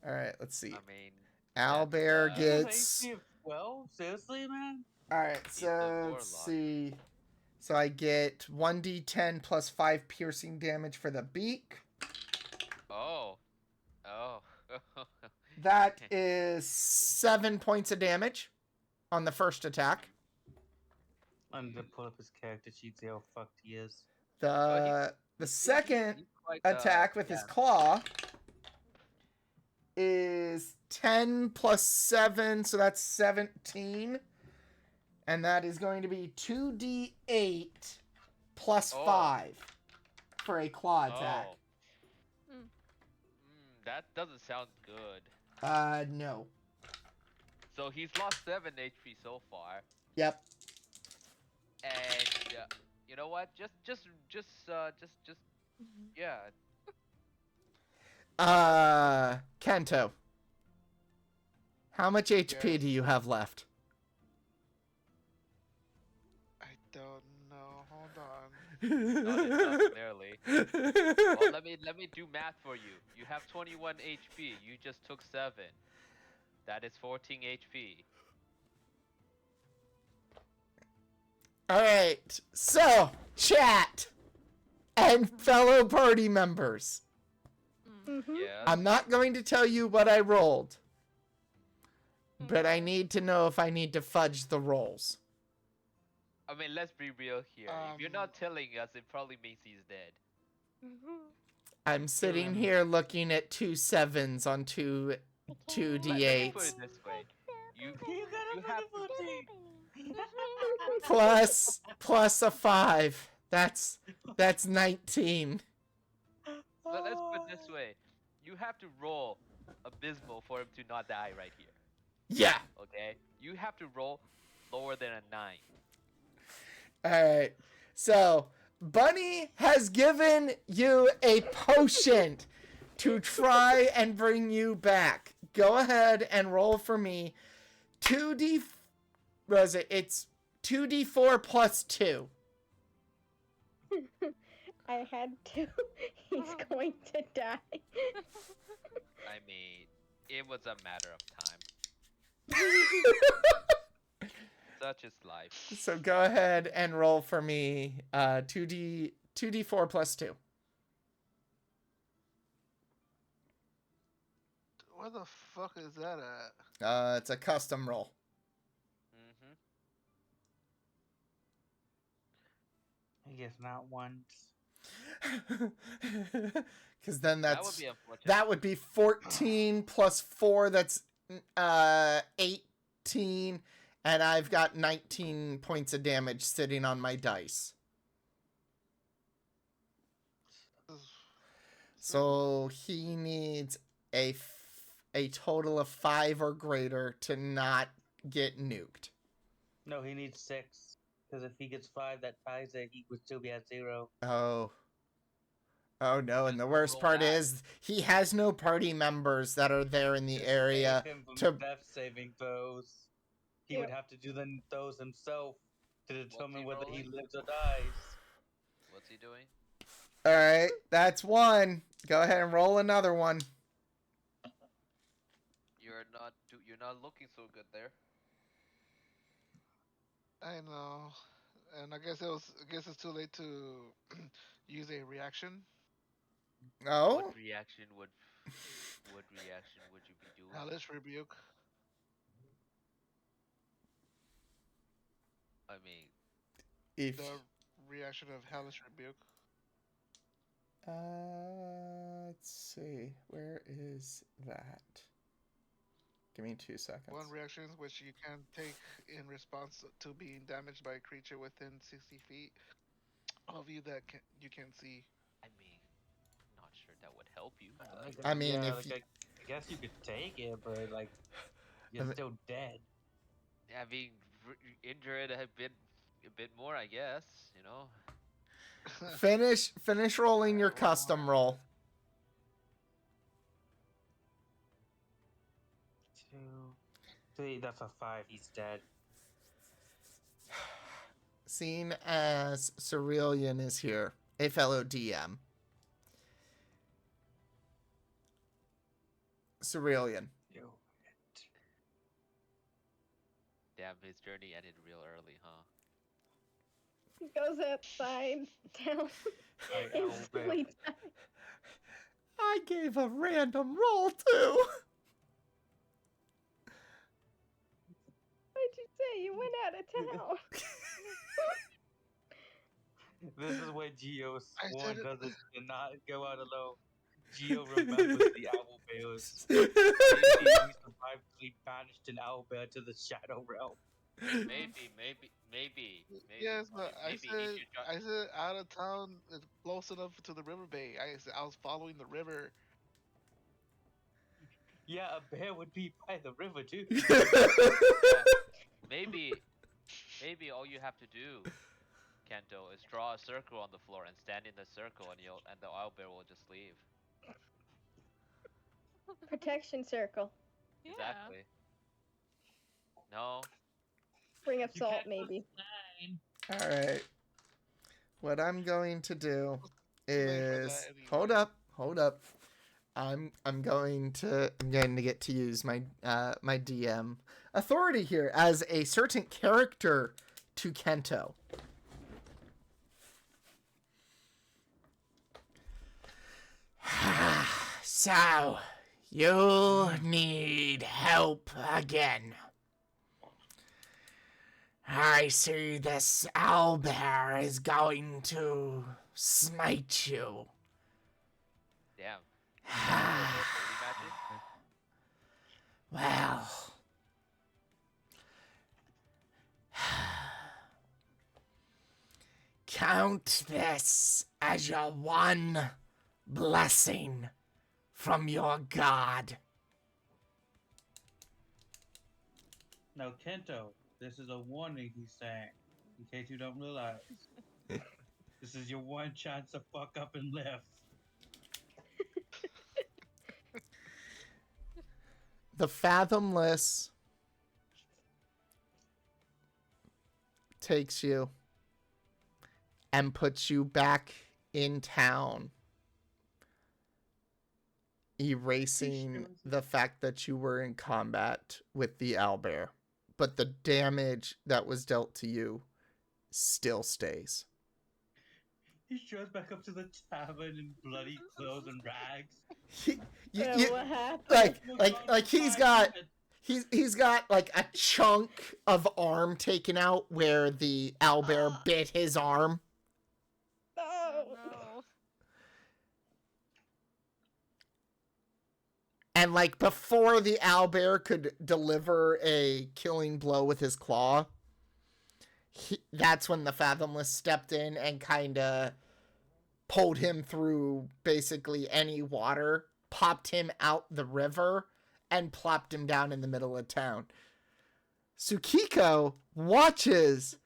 Speaker 1: All right, let's see.
Speaker 6: I mean,
Speaker 1: Owlbear
Speaker 6: that's,
Speaker 1: gets.
Speaker 3: AC of 12? Seriously, man?
Speaker 1: All right,
Speaker 6: He's
Speaker 1: so
Speaker 6: a
Speaker 1: let's
Speaker 6: warlock.
Speaker 1: see. So I get 1d10 plus 5 piercing damage for the beak.
Speaker 6: oh.
Speaker 1: That is 7 points of damage on the first attack.
Speaker 3: I'm gonna pull up his character sheet, see how fucked he is.
Speaker 1: The second
Speaker 6: He's quite,
Speaker 1: attack with his
Speaker 6: yeah.
Speaker 1: claw is 10 plus 7, so that's 17. And that is going to be 2d8 plus
Speaker 6: Oh.
Speaker 1: 5 for a claw attack.
Speaker 6: Oh. That doesn't sound good.
Speaker 1: No.
Speaker 6: So he's lost 7 HP so far,
Speaker 1: Yep.
Speaker 6: and you know what? Just, yeah.
Speaker 1: Kento. How much HP
Speaker 5: Yes.
Speaker 1: do you have left?
Speaker 5: I don't know. Hold on.
Speaker 6: Not enough, nearly. Well, let me do math for you. You have 21 HP. You just took 7. That is 14 HP.
Speaker 1: All right. So, chat and fellow party members.
Speaker 4: Mm-hmm.
Speaker 6: Yeah.
Speaker 1: I'm not going to tell you what I rolled, but I need to know if I need to fudge the rolls.
Speaker 6: I mean, let's be real here. If you're not telling us, it probably means he's dead.
Speaker 1: I'm sitting here looking at 2 7s on two
Speaker 6: Let me put
Speaker 1: 2d8s
Speaker 6: it this way. You
Speaker 3: got
Speaker 6: have
Speaker 1: plus a 5. That's 19.
Speaker 6: Let's put it this way. You have to roll abysmal for him to not die right here.
Speaker 1: Yeah.
Speaker 6: Okay? You have to roll lower than a 9.
Speaker 1: All right. So, Bunny has given you a potion to try and bring you back. Go ahead and roll for me 2d. What is it? It's 2d4 plus 2.
Speaker 4: I had to. He's going to die.
Speaker 6: I mean, it was a matter of time. Such is life.
Speaker 1: So go ahead and roll for me 2d4 plus 2.
Speaker 5: Where the fuck is that at?
Speaker 1: It's a custom roll.
Speaker 6: Mm-hmm.
Speaker 3: I guess not once.
Speaker 1: Because then
Speaker 6: That would
Speaker 1: that's
Speaker 6: be unfortunate.
Speaker 1: that would be 14 plus 4. That's 18, and I've got 19 points of damage sitting on my dice. So he needs a total of 5 or greater to not get nuked.
Speaker 3: No, he needs 6. Because if he gets 5, that ties it. He would still be at 0.
Speaker 1: Oh. Oh no, and the
Speaker 6: Just
Speaker 1: worst
Speaker 6: roll
Speaker 1: part
Speaker 6: that.
Speaker 1: is he has no party members that are there in the area
Speaker 3: Save him from
Speaker 1: to
Speaker 3: death saving throws. He
Speaker 4: Yep.
Speaker 3: would have to do those himself to determine
Speaker 6: he
Speaker 3: whether he
Speaker 6: rolling?
Speaker 3: lives or dies.
Speaker 6: What's he doing?
Speaker 1: All right, that's one. Go ahead and roll another one.
Speaker 6: You're not looking so good there.
Speaker 5: I know, and I guess it's too late to use a reaction.
Speaker 1: Oh?
Speaker 6: What reaction would you be doing?
Speaker 5: Hellish rebuke.
Speaker 6: I mean,
Speaker 1: If
Speaker 5: The reaction of hellish rebuke.
Speaker 1: let's see. Where is that? Give me 2 seconds.
Speaker 5: One reaction which you can take in response to being damaged by a creature within 60 feet of you that you can see.
Speaker 6: I mean, not sure that would help you.
Speaker 1: I mean,
Speaker 3: yeah,
Speaker 1: if
Speaker 3: like,
Speaker 1: you-
Speaker 3: I guess you could take it, but like you're
Speaker 1: mean-
Speaker 3: still dead.
Speaker 6: Yeah, being injured a bit more, I guess. You know.
Speaker 1: finish rolling your custom roll.
Speaker 3: 2, 3. That's a 5. He's dead.
Speaker 1: Seeing as Cerulean is here, a fellow DM. Cerulean.
Speaker 6: Damn, his journey ended real early, huh?
Speaker 4: He goes upside down.
Speaker 3: Alright,
Speaker 4: Instantly dies.
Speaker 1: I gave a random roll too.
Speaker 4: What'd you say? You went out of town.
Speaker 3: This is where Geo
Speaker 5: I
Speaker 3: swore
Speaker 5: said it-
Speaker 3: doesn't cannot go out alone. Geo remembers the owl bears. He survived to be banished an owlbear to the Shadow Realm.
Speaker 6: Maybe.
Speaker 5: Yes, but
Speaker 6: maybe he should
Speaker 5: I said out of town, it's close enough to the river bay. I was following the river.
Speaker 3: Yeah, a bear would be by the river too.
Speaker 6: Maybe all you have to do, Kento, is draw a circle on the floor and stand in the circle, and the owlbear will just leave.
Speaker 4: Protection circle.
Speaker 2: Yeah.
Speaker 6: Exactly. No.
Speaker 4: Bring up
Speaker 3: You
Speaker 4: salt,
Speaker 3: can't
Speaker 4: maybe.
Speaker 1: All right. What I'm going to do
Speaker 5: late for that
Speaker 1: is
Speaker 5: anyway.
Speaker 1: hold up. I'm going to get to use my my DM authority here as a certain character to Kento. So, you need help again. I see this owlbear is going to smite you.
Speaker 6: Damn. Holy magic?
Speaker 1: Well, count this as your one blessing from your god.
Speaker 3: Now, Kento, this is a warning he's saying, in case you don't realize. This is your one chance to fuck up and live.
Speaker 1: The Fathomless takes you and puts you back in town, erasing the fact that you were in combat with the owlbear, but the damage that was dealt to you still stays.
Speaker 3: He shows back up to the tavern in bloody clothes and rags.
Speaker 4: What happened?
Speaker 1: Like he's got like a chunk of arm taken out where the owlbear bit his arm.
Speaker 4: Oh.
Speaker 2: No.
Speaker 1: And like before the owlbear could deliver a killing blow with his claw, that's when the Fathomless stepped in and kind of pulled him through basically any water popped him out the river and plopped him down in the middle of town. Tsukiko watches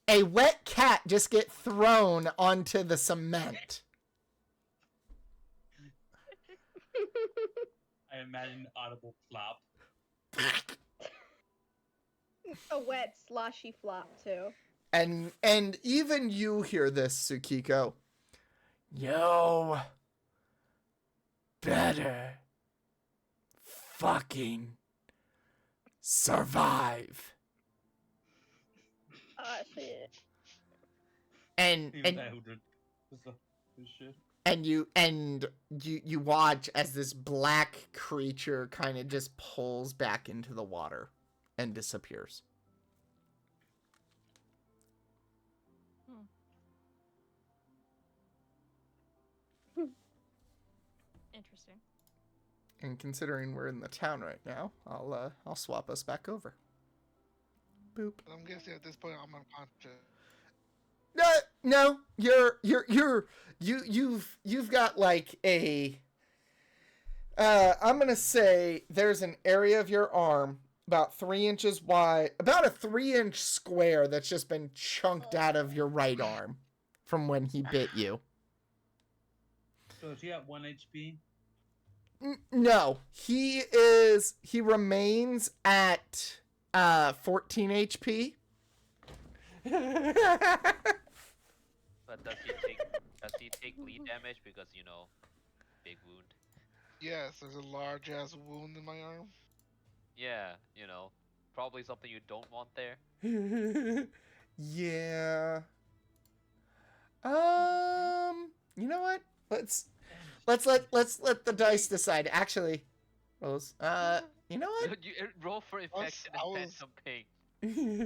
Speaker 1: a wet cat just get thrown onto the cement.
Speaker 3: I imagine audible flop.
Speaker 4: A wet sloshy flop too.
Speaker 1: And even you hear this, Tsukiko. You better fucking survive.
Speaker 4: Oh shit.
Speaker 1: And you watch as this black creature kind of just pulls back into the water and disappears.
Speaker 2: Interesting.
Speaker 1: And considering we're in the town right now, I'll swap us back over. Boop.
Speaker 5: I'm guessing at this point I'm unconscious.
Speaker 1: No, you've got like a I'm gonna say there's an area of your arm about 3 inches wide, about a 3-inch square that's just been chunked out of your right arm from when he bit you.
Speaker 3: So is he at 1 HP?
Speaker 1: No, he remains at 14 HP.
Speaker 6: But does he take bleed damage because, you know, big wound?
Speaker 5: Yes, there's a large ass wound in my arm.
Speaker 6: Yeah, you know, probably something you don't want there.
Speaker 1: Yeah. You know what? Let's let the dice decide. Actually, Rose. You know what?
Speaker 6: You roll for infection
Speaker 5: I
Speaker 6: and
Speaker 5: was-
Speaker 6: phantom pain.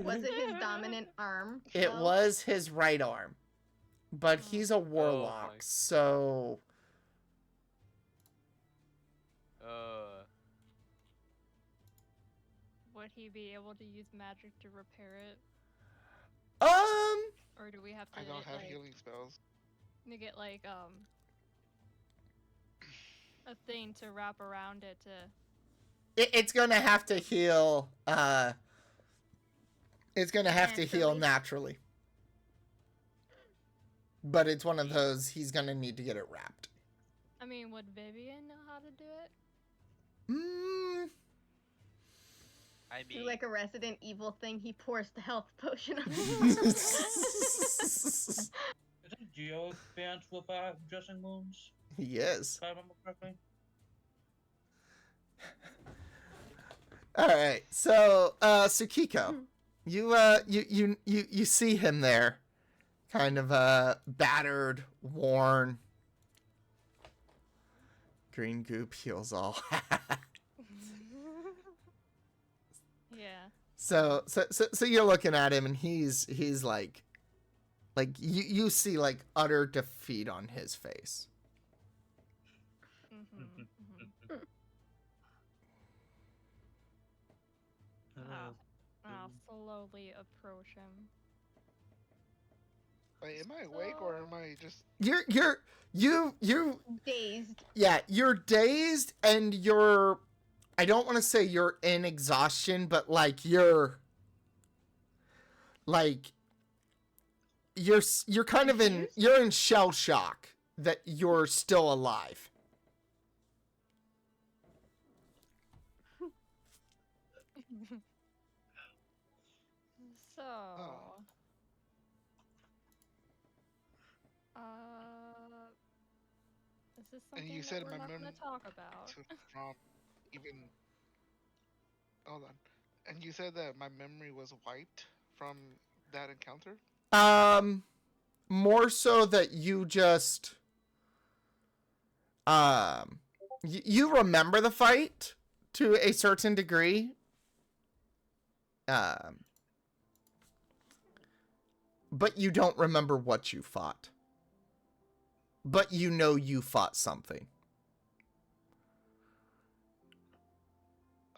Speaker 4: Was it his dominant arm?
Speaker 1: It
Speaker 4: though?
Speaker 1: was his right arm, but he's a warlock,
Speaker 6: my-
Speaker 1: so
Speaker 2: Would he be able to use magic to repair it, or do we have to
Speaker 5: I don't have
Speaker 2: like,
Speaker 5: healing spells.
Speaker 2: to get like a thing to wrap around it to?
Speaker 1: it's gonna have to heal. It's gonna have to heal naturally. But it's one of those he's gonna need to get it wrapped.
Speaker 2: I mean, would Vivian know how to do it?
Speaker 6: I
Speaker 4: Do
Speaker 6: mean,
Speaker 4: like a Resident Evil thing. He pours the health potion on.
Speaker 3: Isn't Geo advanced with dressing wounds?
Speaker 1: He is.
Speaker 3: If I remember correctly.
Speaker 1: All right, so Tsukiko, you see him there, kind of battered, worn. Green goop heals all.
Speaker 2: Yeah.
Speaker 1: So you're looking at him, and he's like you see like utter defeat on his face.
Speaker 2: I'll slowly approach him.
Speaker 5: Wait, am I awake or am I just?
Speaker 1: You
Speaker 4: Dazed.
Speaker 1: yeah, you're dazed, and you're, I don't want to say you're in exhaustion, but like you're kind of in, you're in shell shock that you're still alive.
Speaker 2: So, is this something
Speaker 5: you
Speaker 2: that
Speaker 5: said
Speaker 2: we're
Speaker 5: my
Speaker 2: not going
Speaker 5: mem-
Speaker 2: to talk about?
Speaker 5: From even. Hold on. And you said that my memory was wiped from that encounter.
Speaker 1: More so that you just you remember the fight to a certain degree. But you don't remember what you fought. But you know you fought something.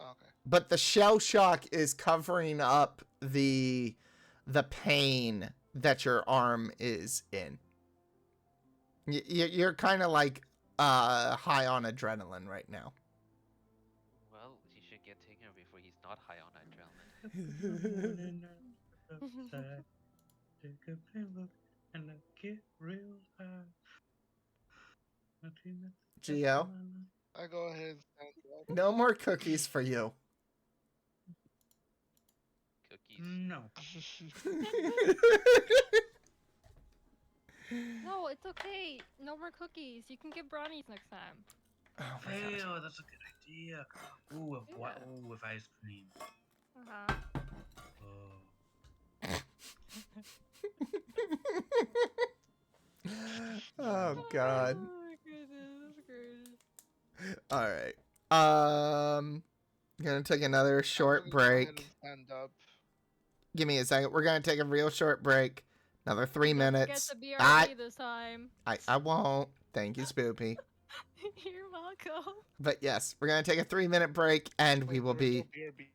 Speaker 5: Okay.
Speaker 1: But the shell shock is covering up the pain that your arm is in. You're kind of like high on adrenaline right now.
Speaker 6: Well, he should get taken before he's not high on adrenaline.
Speaker 3: Take a pen look and get real high.
Speaker 1: Geo,
Speaker 5: I go ahead and stand up.
Speaker 1: no more cookies for you.
Speaker 6: Cookies.
Speaker 3: No.
Speaker 2: No, it's okay. No more cookies. You can get brownies next time.
Speaker 1: Oh my gosh.
Speaker 3: Hell, that's a good idea. Ooh, with ice cream.
Speaker 2: Uh-huh.
Speaker 3: Oh.
Speaker 1: Oh god.
Speaker 2: Oh my goodness, that's great.
Speaker 1: All right. Gonna take another short
Speaker 5: I'm gonna go ahead
Speaker 1: break.
Speaker 5: and stand up.
Speaker 1: Give me a second. We're gonna take a real short break. Another 3
Speaker 2: Don't
Speaker 1: minutes.
Speaker 2: forget the
Speaker 1: I
Speaker 2: BRB this time.
Speaker 1: I won't. Thank you, Spoopy.
Speaker 2: You're welcome.
Speaker 1: But yes, we're gonna take a 3-minute break, and we
Speaker 5: Wait,
Speaker 1: will
Speaker 5: there was
Speaker 1: be.
Speaker 5: no BRB?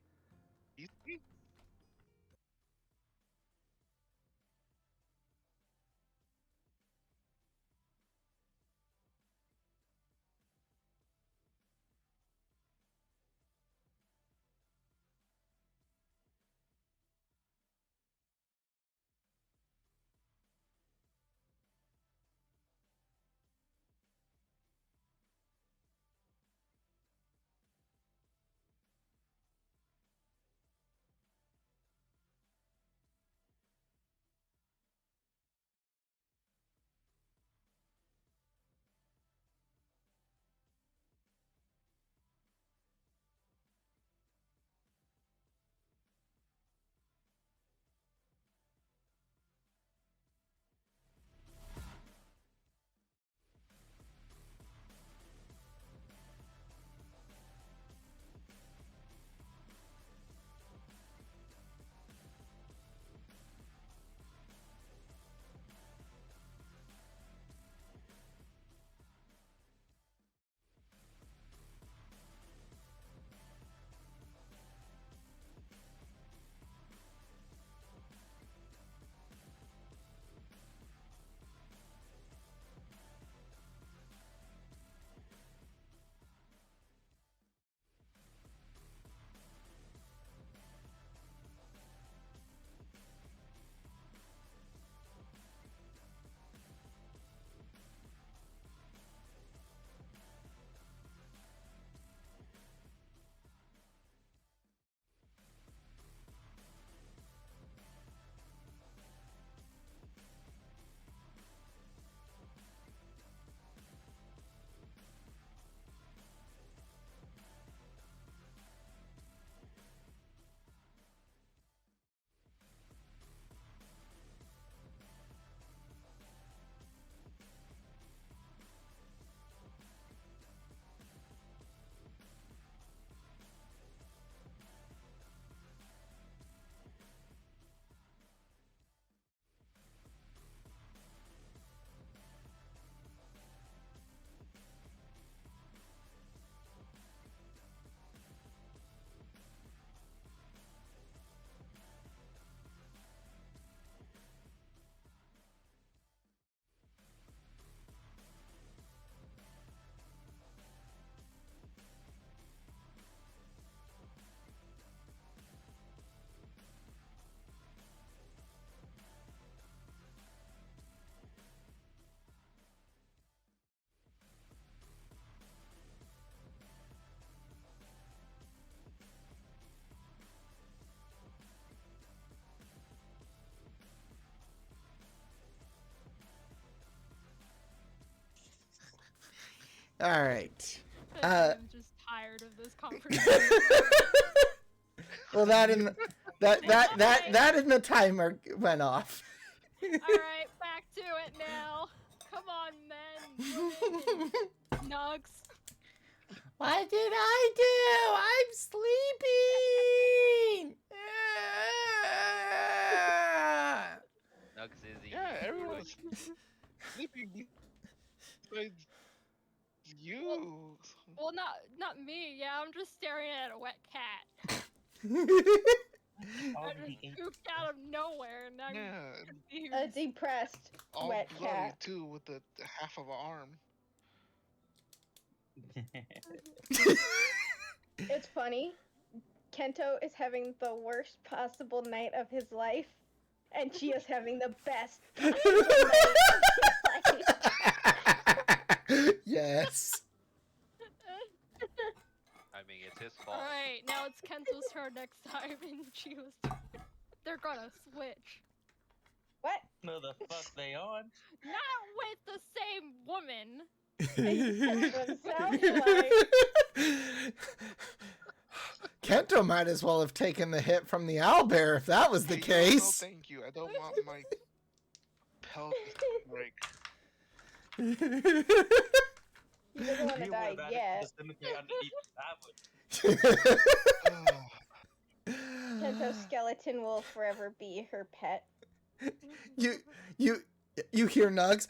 Speaker 1: All right.
Speaker 2: I'm just tired of this conversation.
Speaker 1: Well, that and the timer went off.
Speaker 2: Alright, back to it now. Come on, men, women, and nugs.
Speaker 1: What did I do? I'm sleeping.
Speaker 6: Nugs Izzy.
Speaker 5: Yeah, everyone's sleeping besides you.
Speaker 2: Well, not me. Yeah, I'm just staring at a wet cat. I just pooped out of nowhere, and I'm
Speaker 5: Yeah,
Speaker 4: A
Speaker 2: confused.
Speaker 4: depressed
Speaker 5: all
Speaker 4: wet
Speaker 5: bloody
Speaker 4: cat.
Speaker 5: too with the half of an arm.
Speaker 4: It's funny. Kento is having the worst possible night of his life, and Chia's having the best possible night of his life.
Speaker 1: Yes.
Speaker 6: I mean, it's his fault.
Speaker 2: Alright, now it's Kento's turn next time, and she was. They're gonna switch.
Speaker 4: What?
Speaker 3: No, the fuck they on.
Speaker 2: Not with the same woman!
Speaker 4: That's what it sounds like.
Speaker 1: Kento might as well have taken the hit from the owlbear if that was the
Speaker 5: Hey,
Speaker 1: case.
Speaker 5: No, thank you. I don't want my pelt to break.
Speaker 4: He doesn't want to
Speaker 3: You
Speaker 4: die
Speaker 3: would've added
Speaker 4: yet.
Speaker 3: the cemetery underneath that one.
Speaker 4: Kento's skeleton will forever be her pet.
Speaker 1: You hear Nugs?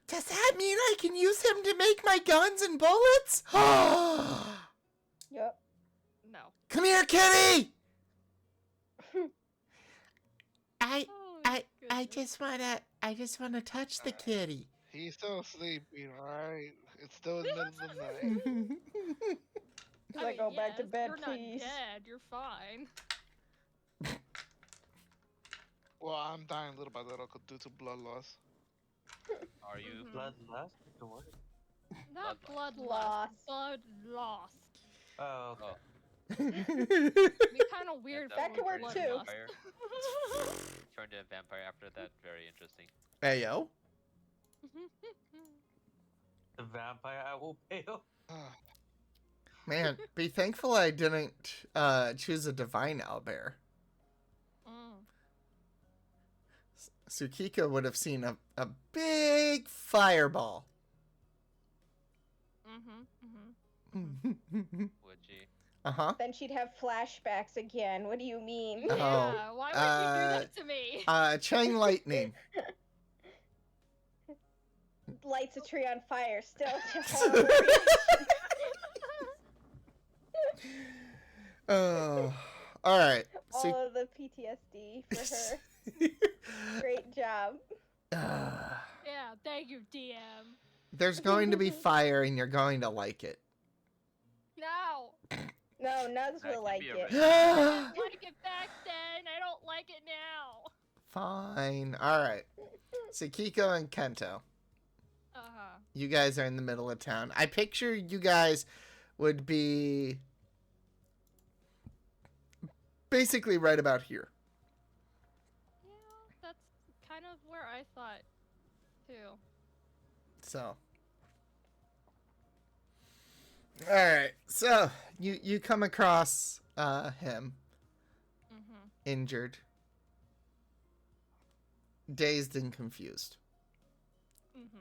Speaker 1: Does that mean I can use him to make my guns and bullets?
Speaker 4: Yup.
Speaker 2: No.
Speaker 1: Come here, kitty! I
Speaker 2: Oh,
Speaker 1: just wanna touch the kitty.
Speaker 5: He's still sleeping, alright? It's still in the middle of the night.
Speaker 4: He's like, go back to bed,
Speaker 2: you're
Speaker 4: please.
Speaker 2: Not dead. You're fine.
Speaker 5: Well, I'm dying little by little due to blood loss.
Speaker 6: Are you?
Speaker 3: Bloodlust? The word?
Speaker 2: Not
Speaker 6: Blood
Speaker 2: blood
Speaker 4: Lost.
Speaker 2: Blood lost.
Speaker 3: Oh, okay.
Speaker 6: Oh.
Speaker 2: Be kind of weird.
Speaker 6: That
Speaker 2: if
Speaker 4: That
Speaker 2: it
Speaker 4: could
Speaker 2: was
Speaker 4: work
Speaker 6: turned
Speaker 4: too.
Speaker 6: vampire. Turned into a vampire after that. Very interesting.
Speaker 1: Hey, yo.
Speaker 3: The vampire owl pale.
Speaker 1: Man, be thankful I didn't choose a divine owlbear.
Speaker 2: Mm.
Speaker 1: Tsukiko would have seen a big fireball.
Speaker 6: Would she?
Speaker 1: Uh-huh.
Speaker 4: Then she'd have flashbacks again. What do you mean?
Speaker 1: Oh,
Speaker 2: Yeah, why would you do that to me?
Speaker 1: Chain lightning.
Speaker 4: Lights a tree on fire. Still.
Speaker 1: Oh, all right.
Speaker 4: All of the PTSD for her. Great job.
Speaker 2: Yeah, thank you, DM.
Speaker 1: There's going to be fire, and you're going to like it.
Speaker 2: No.
Speaker 4: No, Nugs
Speaker 6: That
Speaker 4: will
Speaker 6: can
Speaker 4: like
Speaker 6: be a
Speaker 4: it.
Speaker 6: red-
Speaker 2: I didn't like it back then. I don't like it now.
Speaker 1: Fine. All right. Tsukiko and Kento,
Speaker 2: Uh-huh.
Speaker 1: you guys are in the middle of town. I picture you guys would be basically right about here.
Speaker 2: Yeah, that's kind of where I thought, too.
Speaker 1: So, all right. So you come across him
Speaker 2: Mm-hmm.
Speaker 1: injured, dazed and confused.
Speaker 2: Mm-hmm.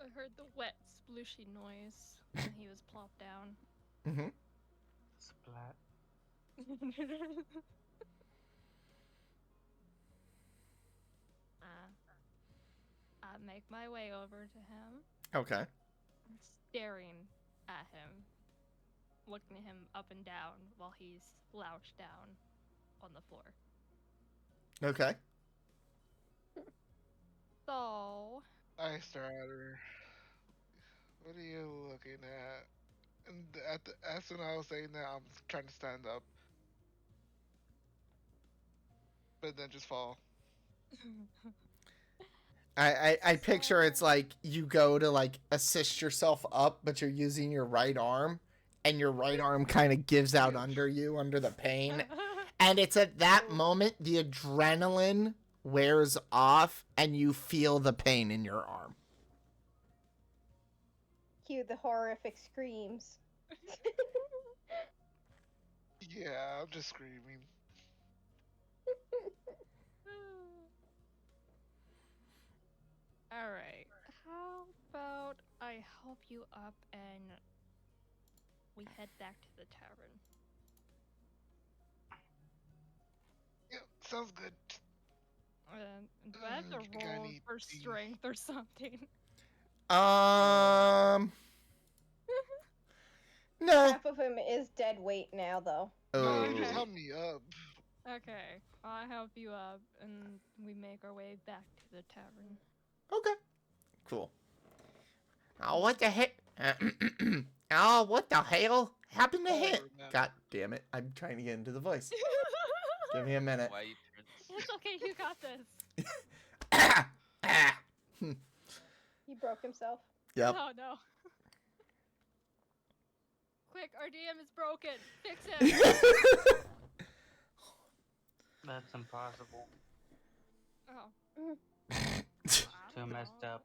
Speaker 2: I heard the wet, splooshy noise when he was plopped down.
Speaker 1: Mm-hmm.
Speaker 3: Splat.
Speaker 2: I make my way over to him,
Speaker 1: Okay.
Speaker 2: staring at him, looking at him up and down while he's slouched down on the floor.
Speaker 1: Okay.
Speaker 2: So,
Speaker 5: I stare at her. What are you looking at? And as soon as I was saying that, I'm trying to stand up. But then just fall.
Speaker 1: I picture it's like you go to like assist yourself up, but you're using your right arm, and your right arm kind of gives out under you, under the pain. And it's at that moment the adrenaline wears off and you feel the pain in your arm.
Speaker 4: Cue the horrific screams.
Speaker 5: Yeah, I'm just screaming.
Speaker 2: Alright, how about I help you up and we head back to the tavern?
Speaker 5: Yep, sounds good.
Speaker 2: Do I have to
Speaker 5: I think I
Speaker 2: roll
Speaker 5: need
Speaker 2: for
Speaker 5: these.
Speaker 2: strength or something?
Speaker 1: No.
Speaker 4: Half of him is dead weight now, though.
Speaker 5: No,
Speaker 1: Oh.
Speaker 5: you just help me up.
Speaker 2: Okay, I'll help you up and we make our way back to the tavern.
Speaker 1: Okay. Cool. Oh, what the heck? Oh, what the hell happened to him?
Speaker 5: Whatever, man.
Speaker 1: God damn it. I'm trying to get into the voice. Give me a minute.
Speaker 6: Why you turn
Speaker 2: It's okay, you got this.
Speaker 1: Ah, ah.
Speaker 4: He broke himself.
Speaker 1: Yep.
Speaker 2: Oh no. Quick, our DM is broken. Fix it.
Speaker 3: That's impossible.
Speaker 2: Oh.
Speaker 3: Too messed up.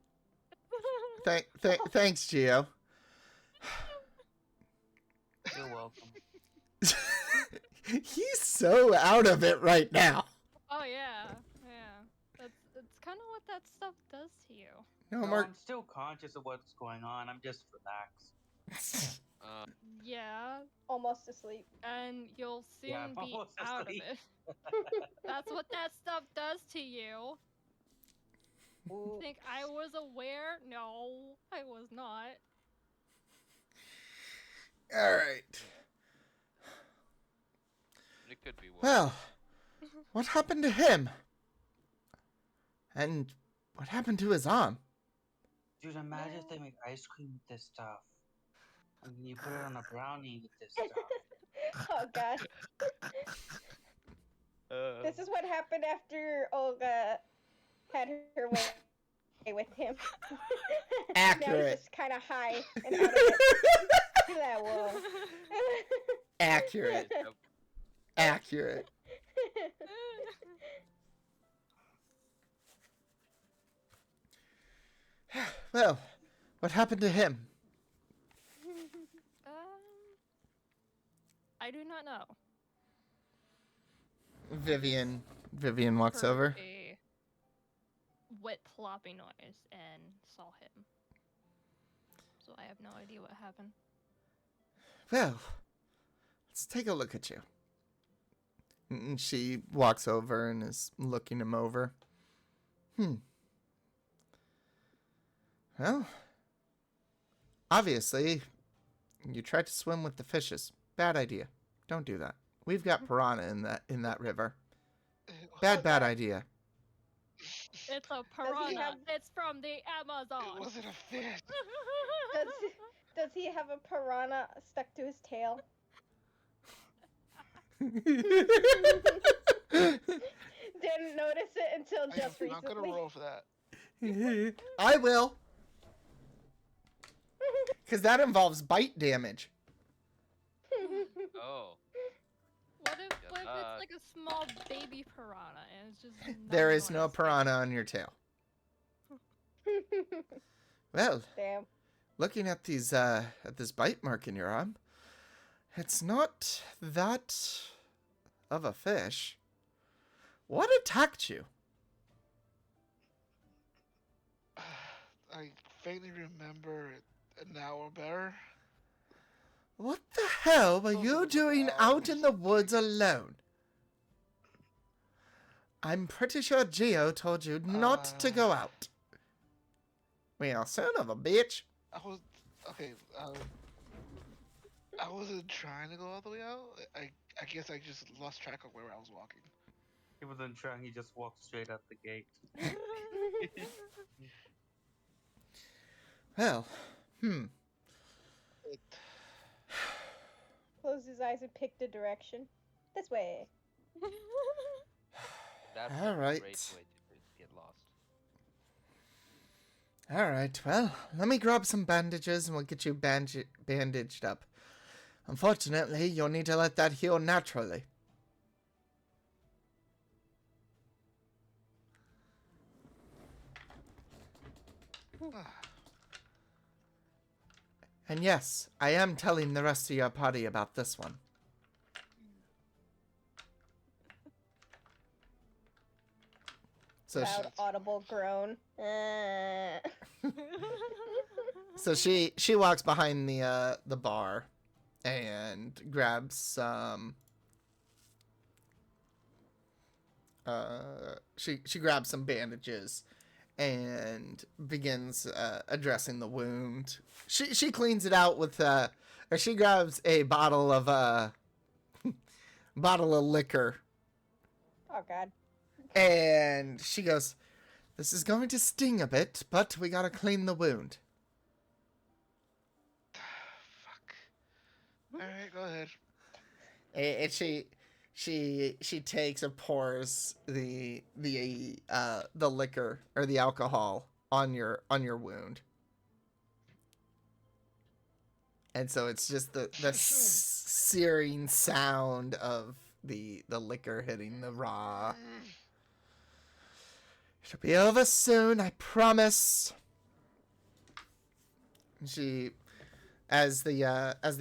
Speaker 1: Thanks, Gio.
Speaker 3: You're welcome.
Speaker 1: He's so out of it right now.
Speaker 2: Oh yeah, yeah. That's kind of what that stuff does to you.
Speaker 1: No
Speaker 3: No,
Speaker 1: more.
Speaker 3: I'm still conscious of what's going on. I'm just relaxed.
Speaker 2: Yeah,
Speaker 4: Almost asleep.
Speaker 2: and you'll soon
Speaker 3: Yeah, I'm
Speaker 2: be
Speaker 3: almost
Speaker 2: out
Speaker 3: asleep.
Speaker 2: of it. That's what that stuff does to you.
Speaker 4: Ooh.
Speaker 2: Think I was aware? No, I was not.
Speaker 1: All right.
Speaker 6: It could be worse.
Speaker 1: Well, what happened to him? And what happened to his arm?
Speaker 3: Dude, imagine if they make ice cream with this stuff. And you put it on a brownie with this stuff.
Speaker 4: Oh god. This is what happened after Olga had her way with him. Now
Speaker 1: Accurate.
Speaker 4: he's just kind of high and out of it. That whoa.
Speaker 1: Accurate.
Speaker 6: Yep.
Speaker 1: Accurate. Well, what happened to him?
Speaker 2: I do not know.
Speaker 1: Vivian walks
Speaker 2: Heard
Speaker 1: over.
Speaker 2: a wet plopping noise and saw him. So I have no idea what happened.
Speaker 1: Well, let's take a look at you. And she walks over and is looking him over. Well, obviously, you tried to swim with the fishes. Bad idea. Don't do that. We've got piranha in that river. Bad idea.
Speaker 2: It's a
Speaker 4: he
Speaker 2: piranha.
Speaker 4: have-
Speaker 2: It's from the
Speaker 5: It
Speaker 2: Amazon.
Speaker 5: wasn't a fish.
Speaker 4: Does he have a piranha stuck to his tail? Didn't notice it until just
Speaker 5: I'm not gonna
Speaker 4: recently.
Speaker 5: roll for that.
Speaker 1: I will. Because that involves bite damage.
Speaker 6: Oh.
Speaker 2: What if
Speaker 6: Good
Speaker 2: it's
Speaker 6: luck.
Speaker 2: like a small baby piranha and it's just
Speaker 1: There
Speaker 2: not
Speaker 1: is no
Speaker 2: noticed?
Speaker 1: piranha on your tail. Well,
Speaker 4: Damn.
Speaker 1: looking at these at this bite mark in your arm, it's not that of a fish. What attacked you?
Speaker 5: I vaguely remember an owlbear.
Speaker 1: What the hell were
Speaker 5: Those
Speaker 1: you
Speaker 5: are
Speaker 1: doing
Speaker 5: the
Speaker 1: out in
Speaker 5: owls.
Speaker 1: the woods alone? I'm pretty sure Gio told you not to go out. Well, son of a bitch.
Speaker 5: I was okay. I wasn't trying to go all the way out. I guess I just lost track of where I was walking.
Speaker 3: He wasn't trying, he just walked straight out the gate.
Speaker 1: Well,
Speaker 5: It,
Speaker 4: Closed his eyes and picked a direction. This way.
Speaker 6: That's
Speaker 1: All
Speaker 6: a
Speaker 1: right.
Speaker 6: great way to get lost.
Speaker 1: all right. Well, let me grab some bandages and we'll get you bandaged up. Unfortunately, you'll need to let that heal naturally. And yes, I am telling the rest of your party about this one. So
Speaker 4: Loud audible groan.
Speaker 1: she walks behind the bar and grabs some she grabs some bandages and begins addressing the wound. She cleans it out with or she grabs a bottle of liquor
Speaker 4: Oh god.
Speaker 1: and she goes, "This is going to sting a bit, but we gotta clean the wound."
Speaker 5: right, go ahead.
Speaker 1: And she takes or pours the liquor or the alcohol on your wound. And so it's just the searing sound of the liquor hitting the raw. It'll be over soon, I promise. She, as the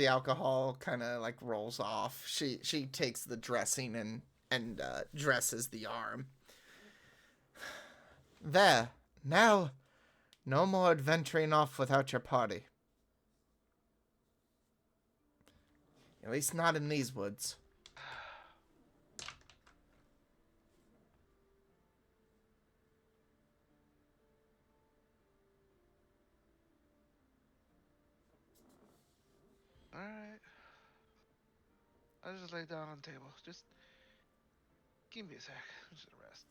Speaker 1: alcohol kind of like rolls off, she takes the dressing and dresses the arm. There, now, no more adventuring off without your party. At least not in these woods.
Speaker 5: Alright. I'll just lay down on the table. Just give me a sec. I'm just gonna rest.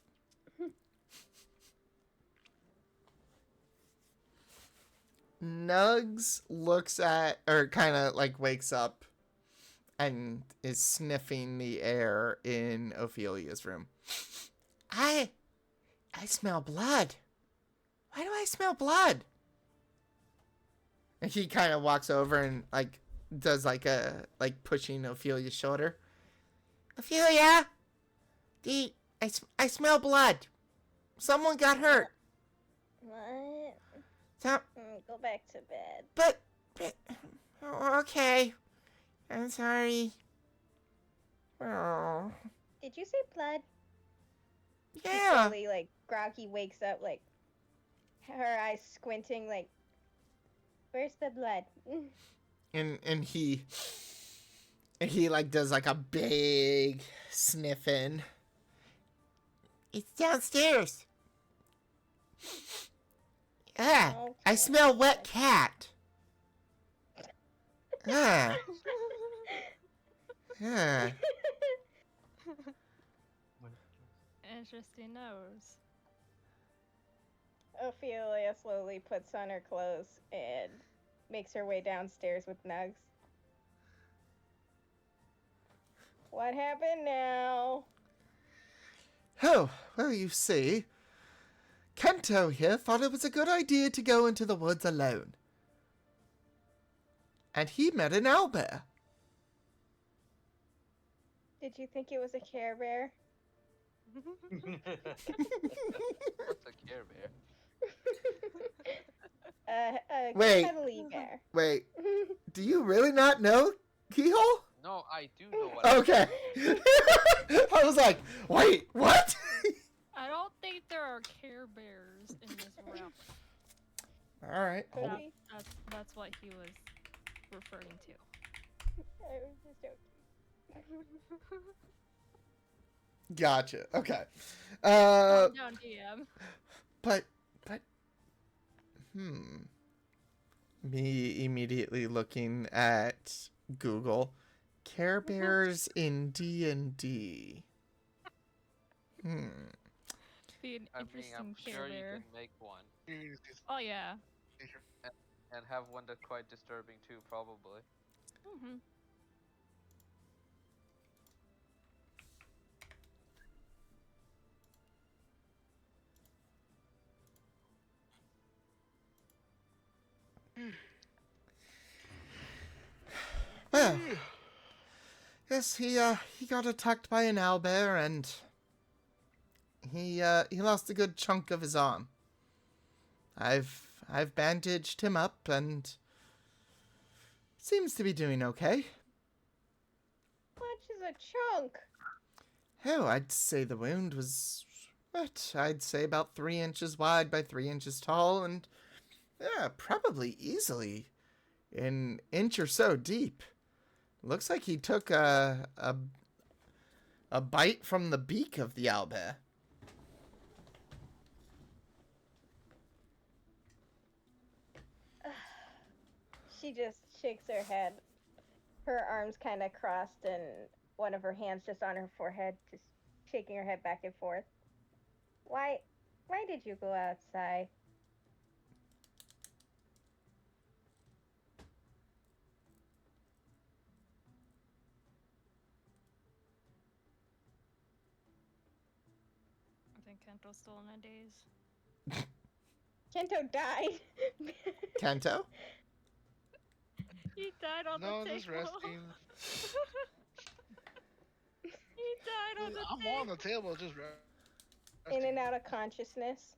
Speaker 1: Nugs looks at, or kind of like wakes up and is sniffing the air in Ophelia's room. I smell blood. Why do I smell blood? And he kind of walks over and like does like a pushing Ophelia's shoulder. Ophelia, I smell blood. Someone got hurt.
Speaker 4: What?
Speaker 1: So,
Speaker 4: Go back to bed.
Speaker 1: but okay. I'm sorry. Oh,
Speaker 4: Did you say blood?
Speaker 1: yeah.
Speaker 4: Slowly, like, groggy wakes up, like, her eyes squinting, like, where's the blood?
Speaker 1: And he like does like a big sniffing. It's downstairs. Ah, I
Speaker 4: Okay.
Speaker 1: smell wet cat. Ah, ah.
Speaker 2: Interesting nose.
Speaker 4: Ophelia slowly puts on her clothes and makes her way downstairs with Nugs. What happened now?
Speaker 1: Oh, well, you see, Kento here thought it was a good idea to go into the woods alone. And he met an owlbear.
Speaker 4: Did you think it was a Care Bear?
Speaker 6: What's a Care Bear?
Speaker 4: A
Speaker 1: Wait.
Speaker 4: cuddly bear.
Speaker 1: Wait, do you really not know Keyhole?
Speaker 6: No, I do know what.
Speaker 1: Okay. I was like, wait, what?
Speaker 2: I don't think there are Care Bears in this realm.
Speaker 1: All right.
Speaker 4: Could
Speaker 1: hold-
Speaker 4: be.
Speaker 2: That's what he was referring to.
Speaker 4: I was just joking.
Speaker 1: Gotcha. Okay.
Speaker 2: Calm down, DM.
Speaker 1: But, me immediately looking at Google, Care Bears in D&D.
Speaker 2: Be an
Speaker 6: I mean,
Speaker 2: interesting
Speaker 6: I'm
Speaker 2: Care
Speaker 6: sure you
Speaker 2: Bear.
Speaker 6: can make one
Speaker 2: Oh yeah.
Speaker 6: and have one that's quite disturbing too, probably.
Speaker 2: Mm-hmm.
Speaker 1: Well, yes, he got attacked by an owlbear and he lost a good chunk of his arm. I've bandaged him up and seems to be doing okay.
Speaker 4: Much is a chunk.
Speaker 1: Oh, I'd say the wound was, what, I'd say about 3 inches wide by 3 inches tall, and yeah, probably easily an inch or so deep. Looks like he took a bite from the beak of the owlbear.
Speaker 4: She just shakes her head. Her arms kind of crossed and one of her hands just on her forehead, just shaking her head back and forth. Why did you go outside?
Speaker 2: Kento's still in a daze.
Speaker 4: Kento died.
Speaker 1: Kento?
Speaker 2: He died on
Speaker 5: No,
Speaker 2: the table.
Speaker 5: just resting.
Speaker 2: He died on the
Speaker 5: I'm
Speaker 2: table.
Speaker 5: on the table, just resting.
Speaker 4: In and out of consciousness.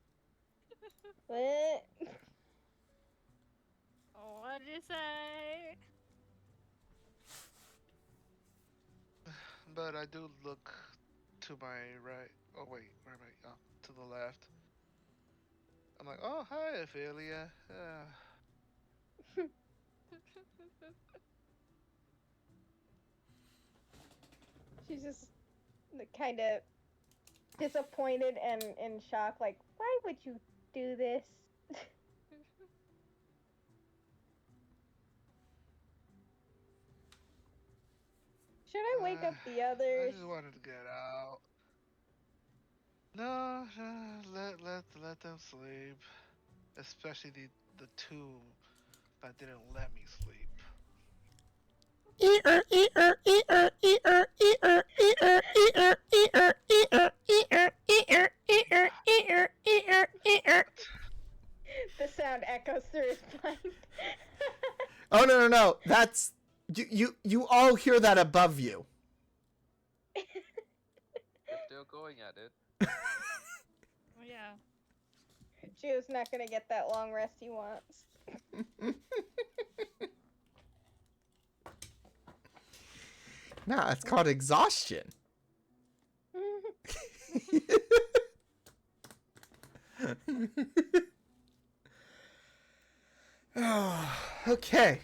Speaker 4: What?
Speaker 2: What'd you say?
Speaker 5: But I do look to my right. Oh wait, where am I? Oh, to the left. I'm like, oh hi, Ophelia.
Speaker 4: She's just kind of disappointed and in shock. Like, why would you do this? Should I wake up the
Speaker 5: I
Speaker 4: others?
Speaker 5: just wanted to get out. No, let them sleep. Especially the two that didn't let me sleep.
Speaker 4: The sound echoes through his mind.
Speaker 1: Oh no! That's you all hear that above you.
Speaker 6: We're still going at it.
Speaker 2: Oh, yeah.
Speaker 4: Gio's not gonna get that long rest he wants.
Speaker 1: Nah, it's called exhaustion. Oh, okay.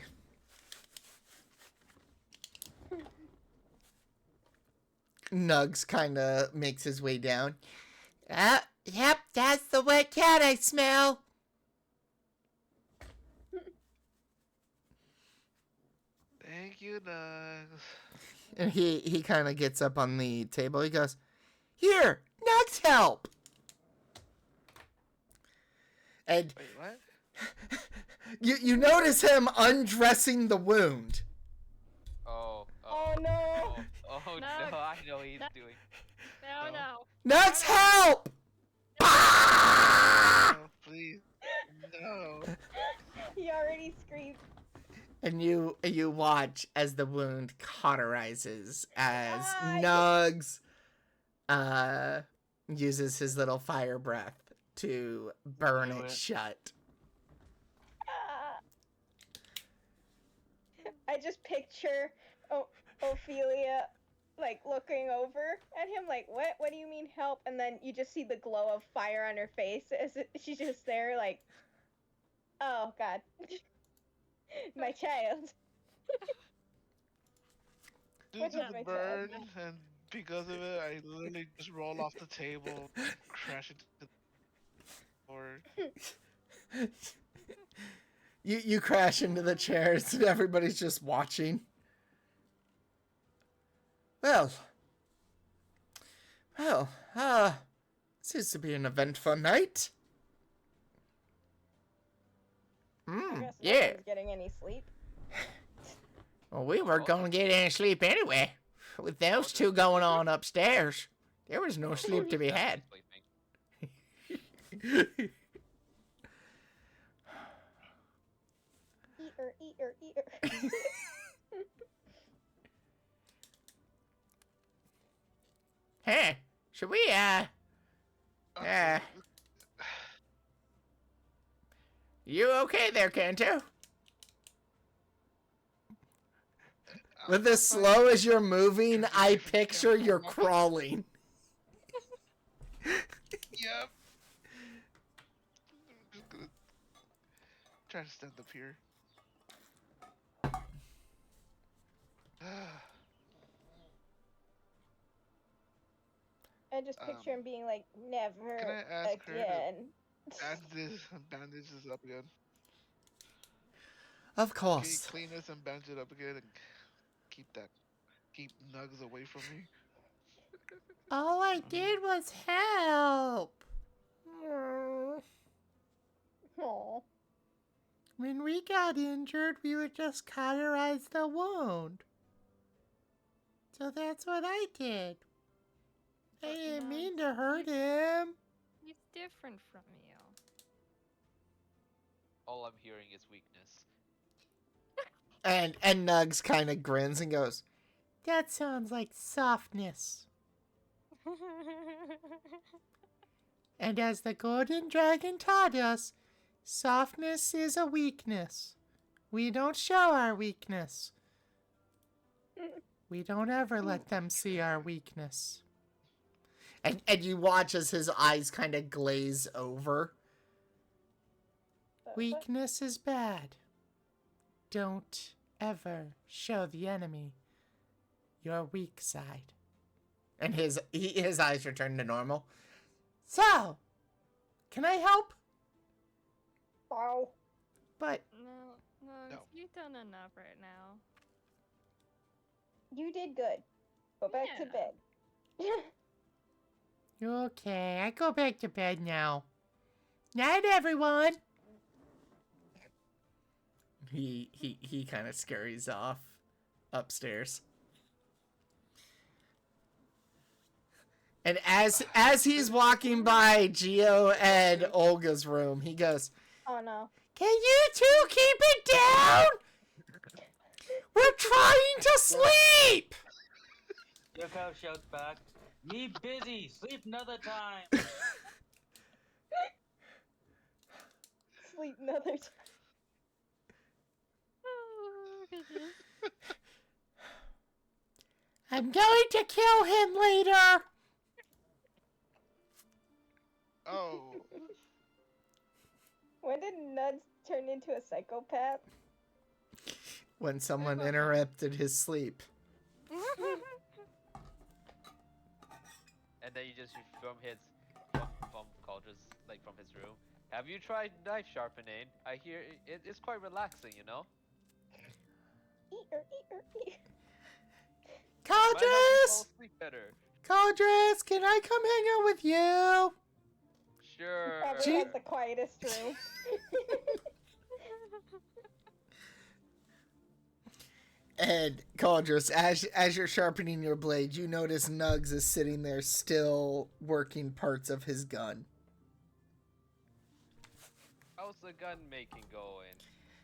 Speaker 1: Nugs kind of makes his way down. Yep, that's the wet cat I smell.
Speaker 5: Thank you, Nugs.
Speaker 1: And he kind of gets up on the table. He goes, "Here, Nugs, help!" And
Speaker 5: Wait, what?
Speaker 1: you notice him undressing the wound.
Speaker 6: Oh
Speaker 4: no!
Speaker 6: Oh
Speaker 2: No.
Speaker 6: no! I know what he's
Speaker 2: No.
Speaker 6: doing.
Speaker 2: No.
Speaker 1: Nugs, help! Ah!
Speaker 5: No, please. No.
Speaker 4: He already screamed.
Speaker 1: And you watch as the wound cauterizes as
Speaker 4: Ah,
Speaker 1: Nugs uses his little fire breath to burn
Speaker 3: Do
Speaker 1: it
Speaker 3: it.
Speaker 1: shut.
Speaker 4: Ah. I just picture Ophelia like looking over at him like, what do you mean help? And then you just see the glow of fire on her face as she's just there like, oh god. My child.
Speaker 5: Due
Speaker 4: Which
Speaker 5: to
Speaker 4: is
Speaker 5: the
Speaker 4: my
Speaker 5: burn,
Speaker 4: child.
Speaker 5: and because of it, I literally just roll off the table, crash into the floor.
Speaker 1: You crash into the chairs and everybody's just watching. Well, seems to be an eventful night.
Speaker 4: I guess
Speaker 1: Yeah.
Speaker 4: nobody's getting any sleep.
Speaker 1: Well, we weren't gonna get any sleep anyway. With those two going on upstairs, there was no sleep to be had.
Speaker 6: Sleeping.
Speaker 4: Eater.
Speaker 1: Hey, should we, you okay there, Kanto? With as slow as you're moving, I picture you're crawling.
Speaker 5: Yep. I'm just gonna try to stand up here.
Speaker 4: I just picture him being like, never
Speaker 5: Can I ask her to
Speaker 4: again.
Speaker 5: bandage this up again?
Speaker 1: Of
Speaker 5: Can you
Speaker 1: course.
Speaker 5: clean this and bandage it up again and keep Nugs away from me?
Speaker 1: All I did was help.
Speaker 4: Aw.
Speaker 1: When we got injured, we would just cauterize the wound. So that's what I did. I didn't mean to hurt him.
Speaker 2: different from you.
Speaker 6: All I'm hearing is weakness.
Speaker 1: And Nugs kind of grins and goes, "That sounds like softness. And as the golden dragon taught us, softness is a weakness. We don't show our weakness. We don't ever let them see our weakness." And you watch as his eyes kind of glaze over. Weakness is bad. Don't ever show the enemy your weak side. And his eyes return to normal. So, can I help?
Speaker 4: Wow.
Speaker 1: But
Speaker 2: No,
Speaker 5: No.
Speaker 2: you've done enough right now.
Speaker 4: You did good. Go back to
Speaker 2: Yeah.
Speaker 4: bed.
Speaker 1: okay, I go back to bed now. Night, everyone. He kind of scurries off upstairs. And as he's walking by Geo and Olga's room, he goes,
Speaker 4: Oh no.
Speaker 1: "Can you two keep it down? We're trying to sleep."
Speaker 3: Yoko shouts back, "Me busy. Sleep another time."
Speaker 4: Sleep another time.
Speaker 2: Oh, goodness.
Speaker 1: I'm going to kill him later.
Speaker 5: Oh,
Speaker 4: When did Nuds turn into a psychopath?
Speaker 1: When someone interrupted his sleep.
Speaker 6: And then you just from Caldra's, like from his room. Have you tried knife sharpening? I hear it's quite relaxing, you know? Might help you fall
Speaker 1: Caldress!
Speaker 6: asleep better.
Speaker 1: Caldress, can I come hang out with you?
Speaker 6: Sure.
Speaker 4: Probably has the quietest room.
Speaker 1: And Caldress, as you're sharpening your blade, you notice Nugs is sitting there still working parts of his gun.
Speaker 6: How's the gun making going,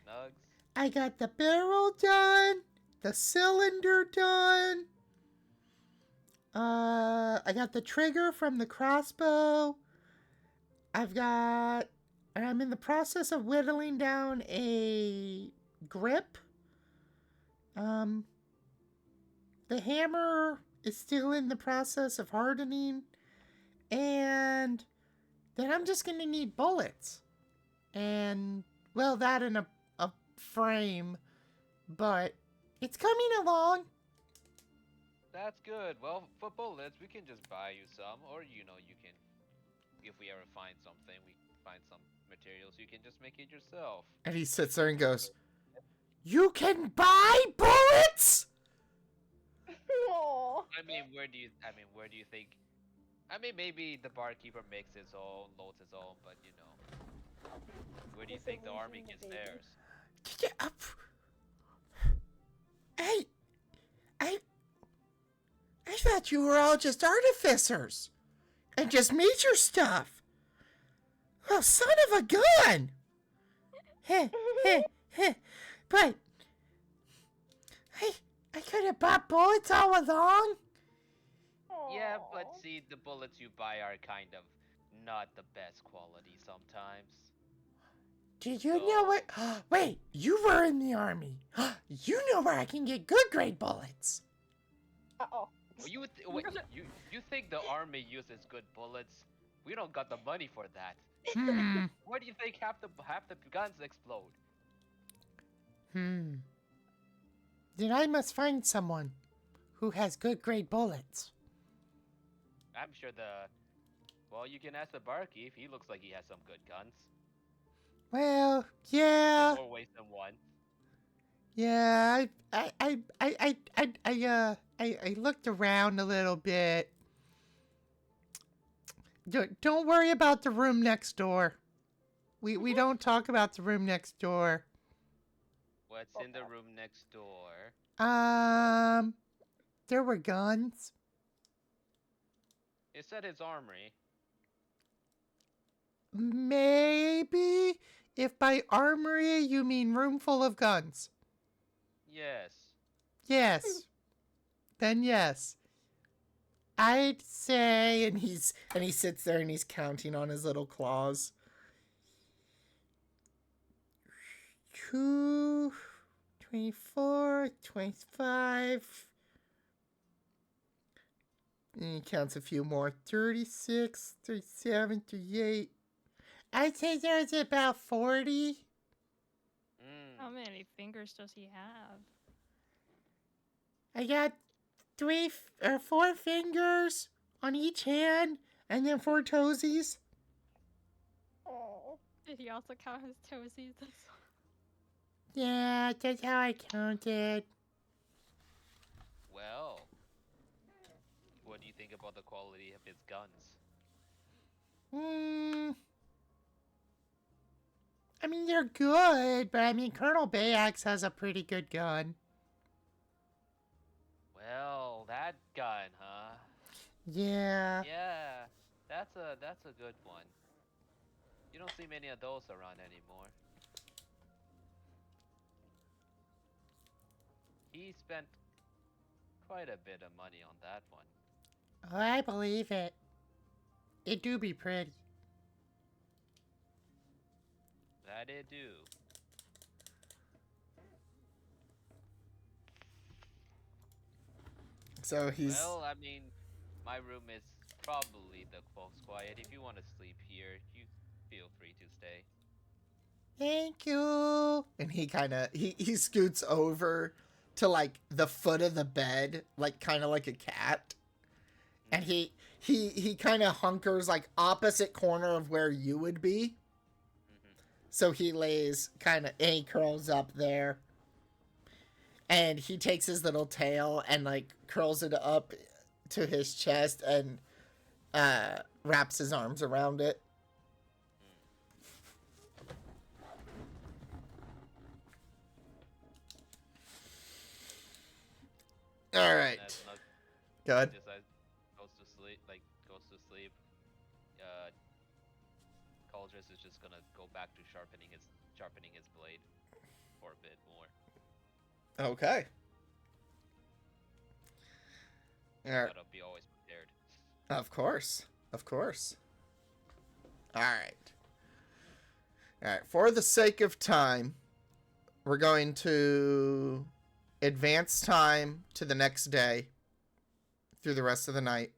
Speaker 6: Nugs?
Speaker 1: I got the barrel done, the cylinder done. I got the trigger from the crossbow. I'm in the process of whittling down a grip. The hammer is still in the process of hardening. And then I'm just gonna need bullets. And, well, that in a frame. But it's coming along.
Speaker 6: That's good. Well, for bullets, we can just buy you some, or you can, if we ever find something, we find some materials, you can just make it yourself.
Speaker 1: And he sits there and goes, "You can buy bullets?"
Speaker 4: Aww.
Speaker 6: I mean, where do you think? I mean, maybe the barkeeper makes his own, loads his own, but where do you
Speaker 4: It's a
Speaker 6: think the army
Speaker 4: reason
Speaker 6: gets
Speaker 4: to baby.
Speaker 6: theirs?
Speaker 1: I thought you were all just artificers and just made your stuff. Oh, son of a gun! Heh, heh, heh. But I could have bought bullets all along.
Speaker 6: Yeah, but
Speaker 4: Aw.
Speaker 6: see, the bullets you buy are kind of not the best quality sometimes.
Speaker 1: Did you know what? Wait, you were in the army. You know where I can get good grade bullets.
Speaker 4: Uh-oh.
Speaker 6: Well, you think the army uses good bullets? We don't got the money for that. Where do you think half the guns explode?
Speaker 1: Then I must find someone who has good grade bullets.
Speaker 6: I'm sure well, you can ask the barkeep. He looks like he has some good guns.
Speaker 1: Well, yeah.
Speaker 6: In more ways than one.
Speaker 1: Yeah, I looked around a little bit. Don't worry about the room next door. We don't talk about the room next door.
Speaker 6: What's in the room next door?
Speaker 1: There were guns.
Speaker 6: It said his armory.
Speaker 1: maybe if by armory you mean room full of guns.
Speaker 6: Yes.
Speaker 1: Yes. Then yes. I'd say, and he sits there and he's counting on his little claws. 2, 24, 25. And he counts a few more. 36, 37, 38. I'd say there's about 40.
Speaker 2: How many fingers does he have?
Speaker 1: I got 4 fingers on each hand, and then 4 toesies.
Speaker 4: Oh.
Speaker 2: Did he also count his toesies?
Speaker 1: Yeah, that's how I counted.
Speaker 6: Well, what do you think about the quality of his guns?
Speaker 1: I mean, they're good, but I mean, Colonel Bayax has a pretty good gun.
Speaker 6: Well, that gun, huh?
Speaker 1: Yeah.
Speaker 6: Yeah, that's a good one. You don't see many of those around anymore. He spent quite a bit of money on that one.
Speaker 1: Oh, I believe it. It do be pretty.
Speaker 6: That it do.
Speaker 1: So he's...
Speaker 6: Well, I mean, my room is probably the most quiet. If you want to sleep here, you feel free to stay.
Speaker 1: Thank you. And he kind of, he scoots over to, like, the foot of the bed, like, kind of like a cat. And he kind of hunkers, like, opposite corner of where you would be. So he lays kind of, and he curls up there. And he takes his little tail and, like, curls it up to his chest and wraps his arms around it. All right. Good.
Speaker 6: Decides goes to sleep. Cauldress is just gonna go back to sharpening his blade for a bit more.
Speaker 1: Okay. All right.
Speaker 6: Gotta be always prepared.
Speaker 1: Of course. Of course. All right. All right. For the sake of time, we're going to advance time to the next day through the rest of the night.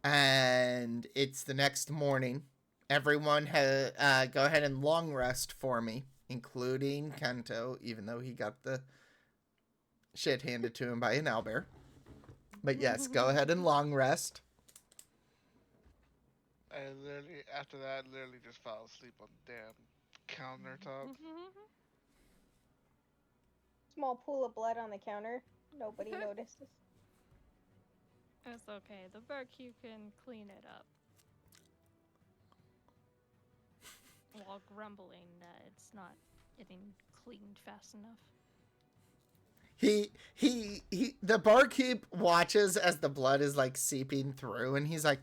Speaker 1: And it's the next morning. Everyone go ahead and long rest for me, including Kento, even though he got the shit handed to him by an owlbear. But yes, go ahead and long rest.
Speaker 5: I literally, after that, literally just fell asleep on the damn countertop.
Speaker 4: Small pool of blood on the counter. Nobody notices.
Speaker 2: It's okay. The barkeep can clean it up. While grumbling that it's not getting cleaned fast enough.
Speaker 1: The barkeep watches as the blood is like seeping through, and he's like,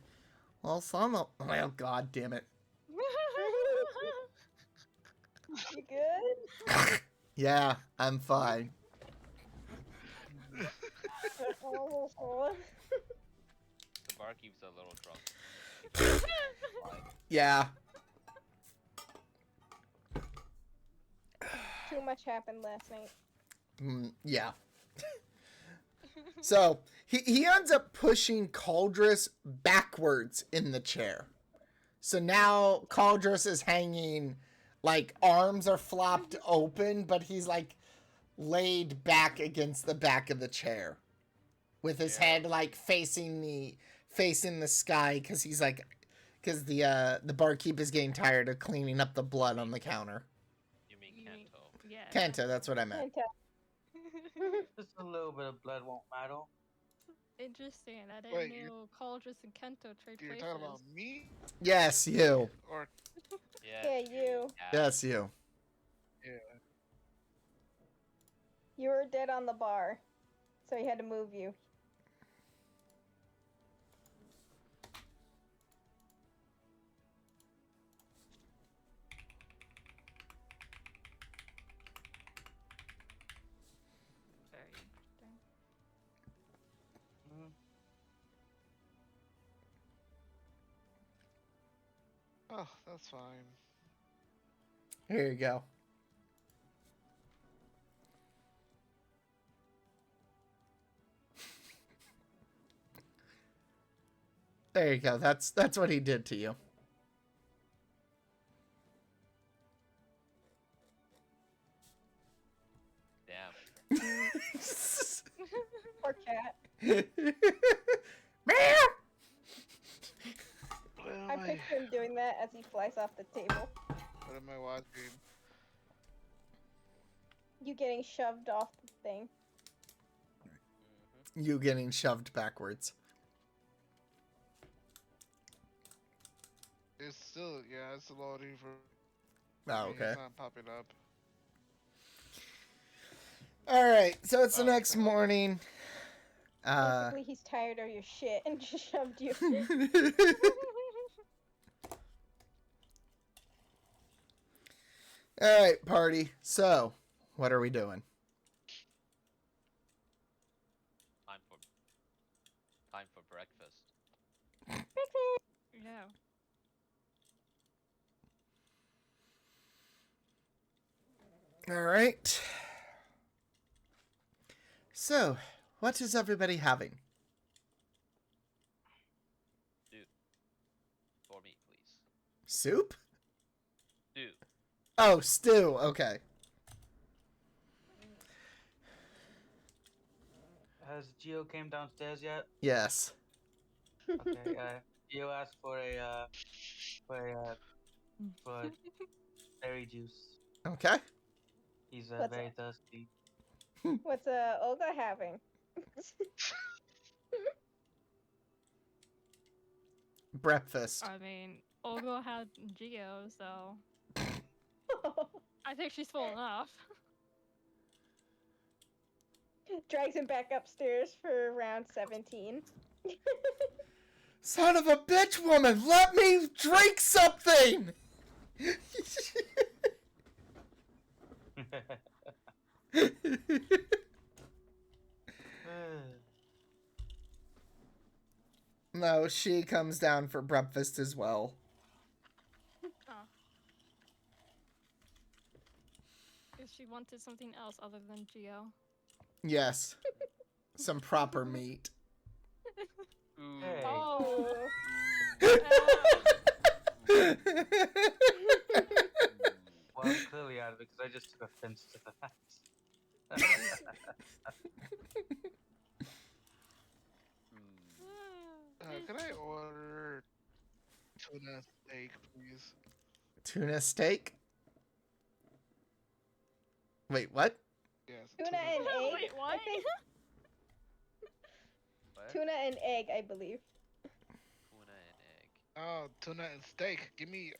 Speaker 1: well, well, god damn it.
Speaker 4: You good?
Speaker 1: Yeah, I'm fine.
Speaker 6: The barkeep's a little drunk.
Speaker 1: Yeah.
Speaker 4: Too much happened last night.
Speaker 1: Yeah. So, he ends up pushing Cauldress backwards in the chair. So now Cauldress is hanging, like, arms are flopped open, but he's, like, laid back against the back of the chair. With his head, like, facing the sky, because he's, like, because the barkeep is getting tired of cleaning up the blood on the counter.
Speaker 6: You mean Kento?
Speaker 2: Yeah.
Speaker 1: Kento, that's what I meant.
Speaker 3: Just a little bit of blood won't matter.
Speaker 2: Interesting. I didn't
Speaker 5: Wait,
Speaker 2: know Cauldress and Kento trade
Speaker 5: You're
Speaker 2: places.
Speaker 5: talking about me?
Speaker 1: Yes, you.
Speaker 5: Or,
Speaker 4: Yeah, you.
Speaker 1: Yes, you.
Speaker 5: yeah.
Speaker 4: You were dead on the bar, so he had to move you.
Speaker 5: Oh, that's fine.
Speaker 1: Here you go. There you go. That's what he did to you.
Speaker 6: Damn.
Speaker 4: Poor cat.
Speaker 1: Meow.
Speaker 5: What am
Speaker 4: I
Speaker 5: I?
Speaker 4: picture him doing that as he flies off the table.
Speaker 5: What am I watching?
Speaker 4: You getting shoved off the thing.
Speaker 6: Hmm.
Speaker 1: You getting shoved backwards.
Speaker 5: It's still, yeah, it's loading for
Speaker 1: Oh,
Speaker 5: me.
Speaker 1: okay.
Speaker 5: It's not popping up.
Speaker 1: All right. So it's the
Speaker 5: Oh,
Speaker 1: next
Speaker 5: okay.
Speaker 1: morning.
Speaker 4: Basically, he's tired of your shit and just shoved you.
Speaker 1: All right, party. So, what are we doing?
Speaker 6: Time for breakfast.
Speaker 2: Yeah.
Speaker 1: All right. So, what is everybody having?
Speaker 6: For me, please.
Speaker 1: Soup?
Speaker 6: Do.
Speaker 1: Oh, stew. Okay.
Speaker 3: Has Geo came downstairs yet?
Speaker 1: Yes.
Speaker 3: Okay. Geo asked for a berry juice.
Speaker 1: Okay.
Speaker 3: He's
Speaker 4: What's
Speaker 3: very
Speaker 4: that?
Speaker 3: thirsty.
Speaker 4: What's Olga having?
Speaker 1: Breakfast.
Speaker 2: I mean, Olga had Geo, so I think she's full enough.
Speaker 4: Drags him back upstairs for round 17.
Speaker 1: Son of a bitch woman, let me drink something! No, she comes down for breakfast as well.
Speaker 2: Oh. If she wanted something else other than Geo.
Speaker 1: Yes. Some proper meat.
Speaker 6: Ooh.
Speaker 3: Hey.
Speaker 4: Oh.
Speaker 3: Well, I'm clearly out of it because I just took offense to that.
Speaker 5: Can I order tuna steak, please?
Speaker 1: Tuna steak? Wait, what?
Speaker 5: Yes.
Speaker 4: Tuna and egg.
Speaker 2: Wait,
Speaker 4: I
Speaker 2: what?
Speaker 4: think.
Speaker 6: What?
Speaker 4: Tuna and egg, I believe.
Speaker 6: Tuna and egg.
Speaker 5: Oh, tuna and steak. Give me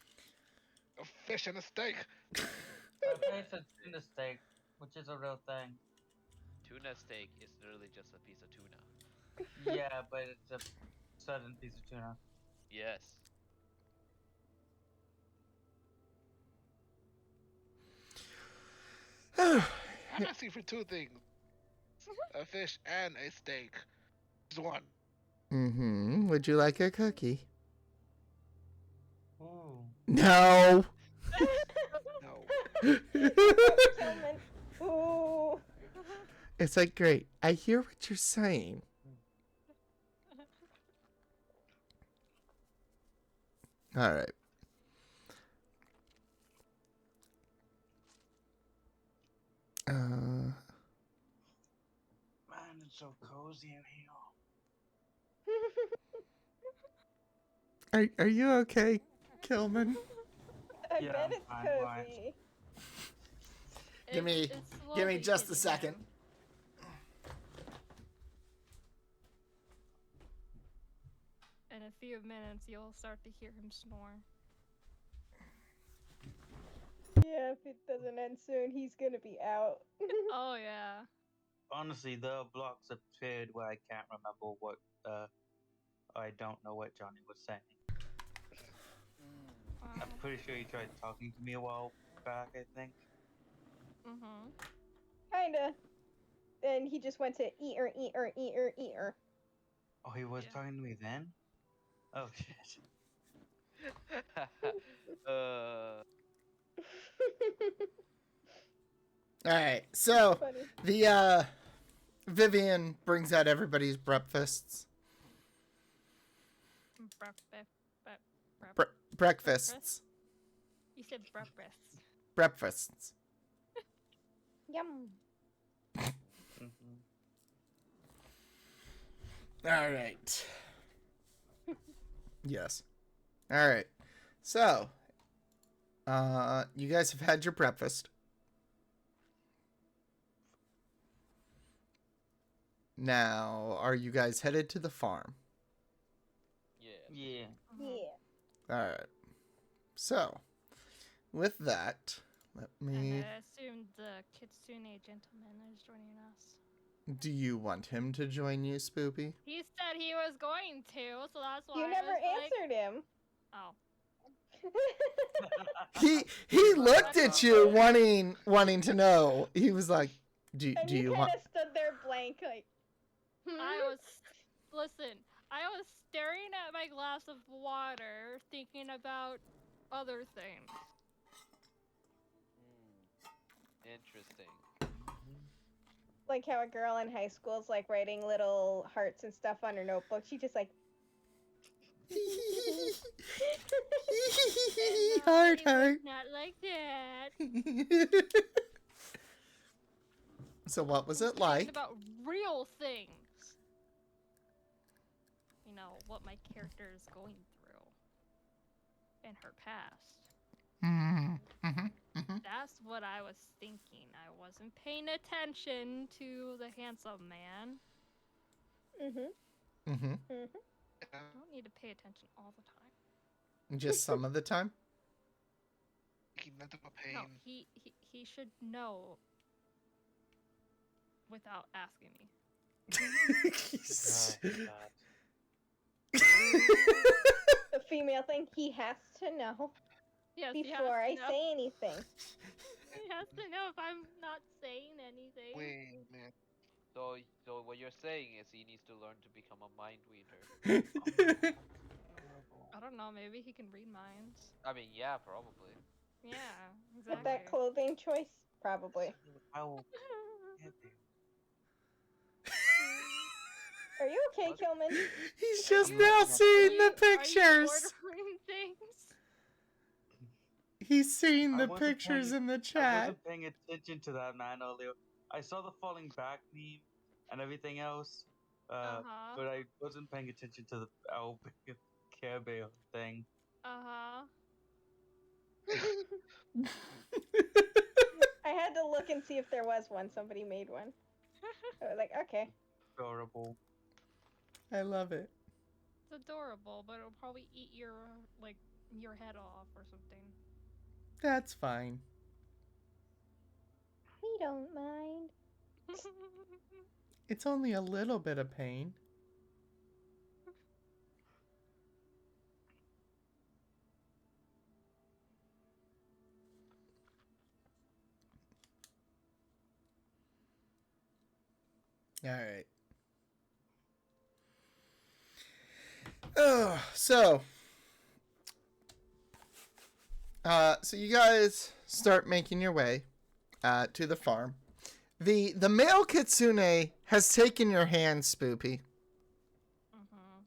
Speaker 5: a fish and a steak.
Speaker 3: Okay, so tuna steak, which is a real thing.
Speaker 6: Tuna steak is literally just a piece of tuna.
Speaker 3: Yeah, but it's a sudden piece of tuna.
Speaker 6: Yes.
Speaker 5: I'm asking for two things: a fish and a steak. Just one.
Speaker 1: Mm-hmm. Would you like a cookie?
Speaker 3: Ooh.
Speaker 1: No.
Speaker 5: No.
Speaker 4: Tillman. Ooh.
Speaker 1: It's like, great. I hear what you're saying. All right.
Speaker 3: Man, it's so cozy in here.
Speaker 1: Are you okay, Kilman?
Speaker 4: I
Speaker 3: Yeah,
Speaker 4: bet
Speaker 3: I'm
Speaker 4: it's
Speaker 3: fine,
Speaker 4: cozy.
Speaker 3: fine.
Speaker 1: Give me-
Speaker 2: It's
Speaker 1: Give me
Speaker 2: slowly
Speaker 1: just a
Speaker 2: hitting
Speaker 1: second.
Speaker 2: him. In a few minutes, you'll start to hear him snore.
Speaker 4: Yeah, if it doesn't end soon, he's gonna be out.
Speaker 2: Oh yeah.
Speaker 3: Honestly, there are blocks of period where I can't remember what, I don't know what Johnny was saying. I'm pretty sure he tried talking to me a while back, I think.
Speaker 2: Mm-hmm.
Speaker 4: Kinda. Then he just went to eater, eater, eater, eater.
Speaker 3: Oh, he was
Speaker 2: Yeah.
Speaker 3: talking to me then? Oh, shit.
Speaker 1: All right. So
Speaker 4: Funny.
Speaker 1: the Vivian brings out everybody's breakfasts. Breakfasts.
Speaker 2: You said breakfast.
Speaker 1: Breakfasts.
Speaker 4: Yum.
Speaker 3: Mhm.
Speaker 1: All right. Yes. All right. So, you guys have had your breakfast. Now, are you guys headed to the farm?
Speaker 6: Yeah.
Speaker 3: Yeah.
Speaker 4: Yeah.
Speaker 1: All right. So, with that, let
Speaker 2: And
Speaker 1: me.
Speaker 2: I assume the Kitsune gentleman is joining us.
Speaker 1: Do you want him to join you, Spoopy?
Speaker 2: He said he was going to, so that's why
Speaker 4: You
Speaker 2: I
Speaker 4: never
Speaker 2: was like,
Speaker 4: answered him.
Speaker 2: oh.
Speaker 1: He looked at you wanting to know. He was like, "Do
Speaker 4: And
Speaker 1: you
Speaker 4: you
Speaker 1: want?"
Speaker 4: kind of stood there blank, like.
Speaker 2: I was staring at my glass of water, thinking about other things.
Speaker 6: Interesting.
Speaker 4: Like how a girl in high school is like writing little hearts and stuff on her notebook. She just like.
Speaker 1: Heart,
Speaker 2: it
Speaker 1: heart.
Speaker 2: was not like that.
Speaker 1: So what was
Speaker 2: I
Speaker 1: it
Speaker 2: thinking
Speaker 1: like?
Speaker 2: about real things. You know, what my character is going through in her past. That's what I was thinking. I wasn't paying attention to the handsome man.
Speaker 1: Mm-hmm.
Speaker 2: I don't need to pay attention all the time.
Speaker 1: Just some of the time.
Speaker 5: He nothing but
Speaker 2: No,
Speaker 5: pain.
Speaker 2: he should know without asking me.
Speaker 4: The female thing. He has to know
Speaker 2: Yes, he has
Speaker 4: before
Speaker 2: to
Speaker 4: I
Speaker 2: know.
Speaker 4: say anything.
Speaker 2: He has to know if I'm not saying anything.
Speaker 5: Wait a minute.
Speaker 6: So what you're saying is he needs to learn to become a mind reader.
Speaker 2: I don't know, maybe he can read minds.
Speaker 6: I mean, yeah, probably.
Speaker 2: Yeah,
Speaker 4: With
Speaker 2: exactly.
Speaker 4: that clothing choice, probably.
Speaker 3: How?
Speaker 4: Are you okay,
Speaker 6: What?
Speaker 4: Kilman?
Speaker 1: He's just
Speaker 3: I'm
Speaker 1: now
Speaker 3: looking at
Speaker 1: seeing the
Speaker 2: Are you
Speaker 1: pictures.
Speaker 2: ordering things?
Speaker 1: He's seeing
Speaker 3: I
Speaker 1: the
Speaker 3: wasn't
Speaker 1: pictures
Speaker 3: paying-
Speaker 1: in the
Speaker 3: I
Speaker 1: chat.
Speaker 3: wasn't paying attention to that man earlier. I saw the falling back meme and everything else,
Speaker 2: Uh-huh.
Speaker 3: but I wasn't paying attention to the owl Care Bear thing.
Speaker 2: Uh-huh.
Speaker 4: I had to look and see if there was one. Somebody made one. I was like, okay.
Speaker 3: Adorable.
Speaker 1: I love it.
Speaker 2: It's adorable, but it'll probably eat your head off or something.
Speaker 1: That's fine.
Speaker 4: We don't mind.
Speaker 1: It's only a little bit of pain. All right. Oh, so you guys start making your way to the farm. The male kitsune has taken your hand, Spoopy,
Speaker 2: Mm-hmm.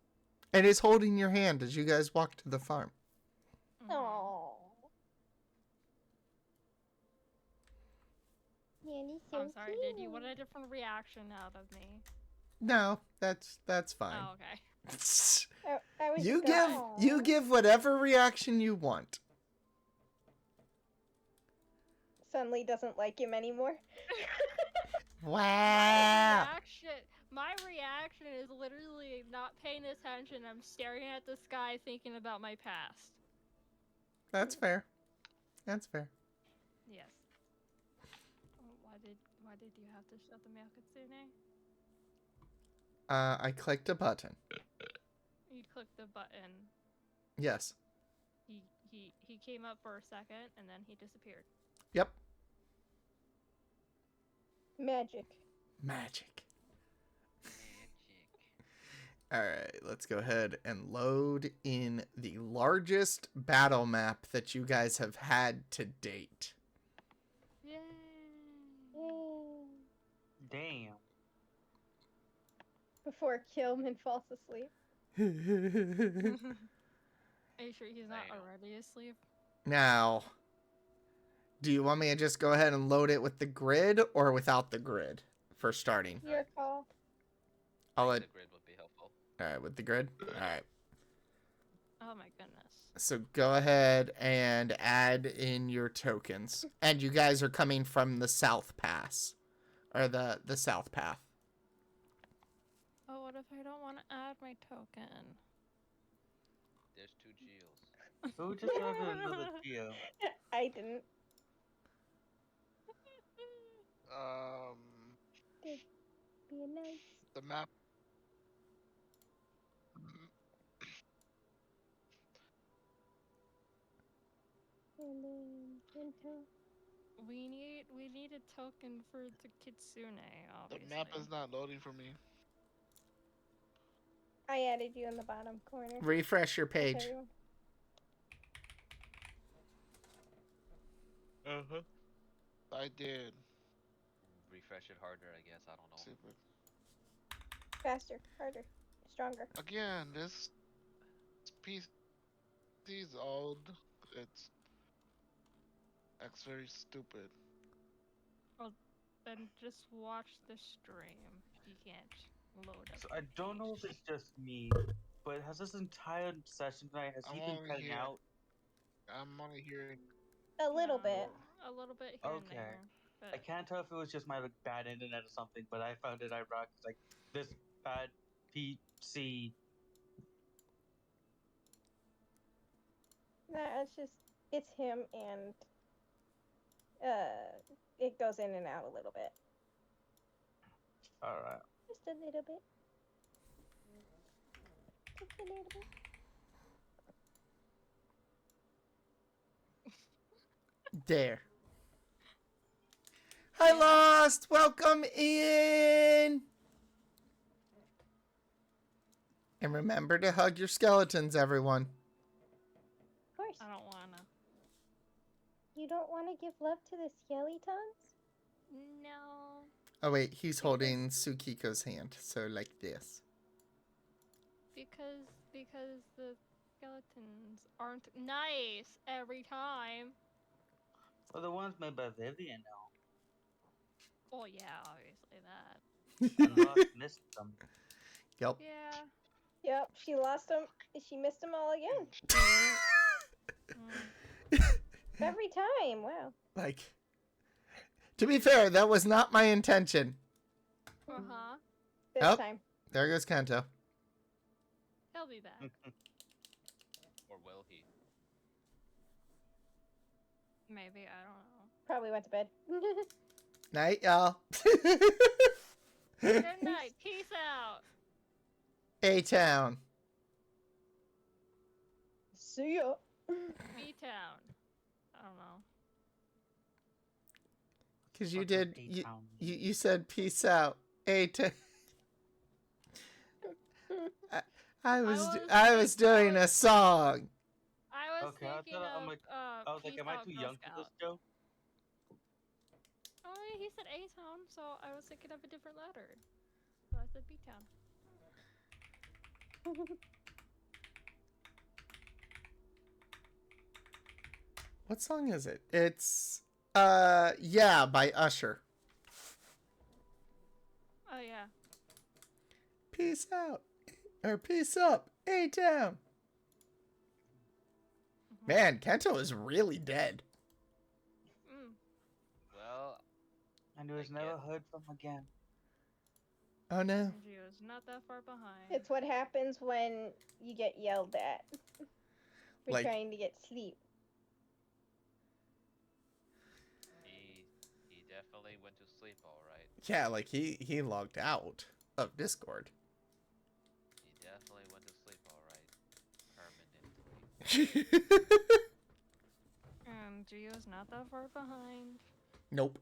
Speaker 1: and is holding your hand as you guys walk to the farm.
Speaker 4: Oh. Yanny's so
Speaker 2: I'm sorry, did you want
Speaker 4: cute.
Speaker 2: a different reaction out of me?
Speaker 1: No, that's fine.
Speaker 2: Oh, okay.
Speaker 4: I was
Speaker 1: You
Speaker 4: just
Speaker 1: give
Speaker 4: going,
Speaker 1: you
Speaker 4: "Aw."
Speaker 1: give whatever reaction you want.
Speaker 4: Suddenly doesn't like him anymore.
Speaker 1: Wow.
Speaker 2: My reaction is literally not paying attention. I'm staring at the sky thinking about my past.
Speaker 1: That's fair. That's fair.
Speaker 2: Yes. Oh, why did you have to shut the male kitsune?
Speaker 1: I clicked a button.
Speaker 2: You clicked the button.
Speaker 1: Yes.
Speaker 2: He came up for a second and then he disappeared.
Speaker 1: Yep.
Speaker 4: Magic.
Speaker 1: Magic. All right, let's go ahead and load in the largest battle map that you guys have had to date.
Speaker 2: Yay!
Speaker 4: Yay.
Speaker 3: Damn.
Speaker 4: Before Kilman falls asleep.
Speaker 2: Are you sure he's not
Speaker 6: Damn.
Speaker 2: already asleep?
Speaker 1: Now, do you want me to just go ahead and load it with the grid or without the grid for starting?
Speaker 4: Your call.
Speaker 1: I'll
Speaker 6: The
Speaker 1: let.
Speaker 6: grid would be helpful.
Speaker 1: All right, with the grid. All right.
Speaker 2: Oh my goodness.
Speaker 1: So go ahead and add in your tokens, and you guys are coming from the south pass, or the south path.
Speaker 2: Oh, what if I don't want to add my token?
Speaker 6: There's 2 Geos.
Speaker 3: Who just added another Geo?
Speaker 4: I didn't. Be nice.
Speaker 5: The map.
Speaker 4: And then Kanto.
Speaker 2: We need a token for the Kitsune,
Speaker 5: The
Speaker 2: obviously.
Speaker 5: map is not loading for me.
Speaker 4: I added you in the bottom corner.
Speaker 1: Refresh your page.
Speaker 4: Everyone.
Speaker 5: Uh-huh. I did.
Speaker 6: Refresh it harder, I guess. I don't know.
Speaker 5: Stupid.
Speaker 4: Faster, harder, stronger.
Speaker 5: Again, this piece is old. It's very stupid.
Speaker 2: Then just watch the stream. You can't load up.
Speaker 3: So I don't know if it's just me, but has this entire session tonight, has he
Speaker 5: I'm
Speaker 3: been
Speaker 5: only
Speaker 3: cutting
Speaker 5: here.
Speaker 3: out?
Speaker 5: I'm only hearing.
Speaker 4: A little
Speaker 2: No,
Speaker 4: bit.
Speaker 2: A little bit here and
Speaker 3: Okay.
Speaker 2: there. But
Speaker 3: I can't tell if it was just my like, bad internet or something, but I found it ironic. It's like this bad PC.
Speaker 4: No, it's him and it goes in and out a little bit.
Speaker 3: Alright.
Speaker 4: Just a little bit. Just a little bit.
Speaker 1: There. Hi, Lost! Welcome in! And remember to hug your skeletons, everyone.
Speaker 4: Of course.
Speaker 2: I don't wanna.
Speaker 4: You don't want to give love to the skeletons?
Speaker 2: No.
Speaker 1: Oh, wait, he's holding Tsukiko's hand, so like this.
Speaker 2: Because the skeletons aren't nice every time.
Speaker 3: Well, the ones made by Vivian now.
Speaker 2: Oh yeah, obviously that.
Speaker 3: And Lost missed them.
Speaker 1: Yep.
Speaker 2: Yeah.
Speaker 4: Yep, she lost them. She missed them all again.
Speaker 2: Mm.
Speaker 4: Every time. Wow.
Speaker 1: Like, to be fair, that was not my intention.
Speaker 2: Uh-huh.
Speaker 4: This
Speaker 1: Yep.
Speaker 4: time.
Speaker 1: There goes Kanto.
Speaker 2: He'll be back.
Speaker 6: Or will he?
Speaker 2: Maybe, I don't know.
Speaker 4: Probably went to bed.
Speaker 1: Night, y'all.
Speaker 2: Good night. Peace out.
Speaker 1: A-Town.
Speaker 4: See ya.
Speaker 2: B-Town. I don't know.
Speaker 1: Because you
Speaker 3: What's up,
Speaker 1: did,
Speaker 3: A-Town?
Speaker 1: you said peace out. A-Town. I was doing a song.
Speaker 2: I was
Speaker 3: Okay, I
Speaker 2: thinking
Speaker 3: thought- I'm
Speaker 2: of,
Speaker 3: like- I was like,
Speaker 2: Peace
Speaker 3: am I
Speaker 2: Out
Speaker 3: too
Speaker 2: Girl
Speaker 3: young for this
Speaker 2: Scout.
Speaker 3: joke?
Speaker 2: Oh, yeah, he said A-Town, so I was thinking of a different letter. So I said B-Town.
Speaker 1: What song is it? It's, yeah, by Usher.
Speaker 2: Oh, yeah.
Speaker 1: Peace out. Or peace up. A-Town.
Speaker 2: Mhm.
Speaker 1: Man, Kento is really dead.
Speaker 2: Mm.
Speaker 6: Well,
Speaker 3: And he was
Speaker 6: I
Speaker 3: never
Speaker 6: get-
Speaker 3: heard from again.
Speaker 1: Oh, no.
Speaker 2: Gio's not that far behind.
Speaker 4: It's what happens when you get yelled at for
Speaker 1: Like-
Speaker 4: trying to get sleep.
Speaker 6: he definitely went to sleep, all right.
Speaker 1: Yeah, like, he logged out of Discord.
Speaker 6: He definitely went to sleep, all right. Permanently.
Speaker 2: Gio's not that far behind.
Speaker 1: Nope.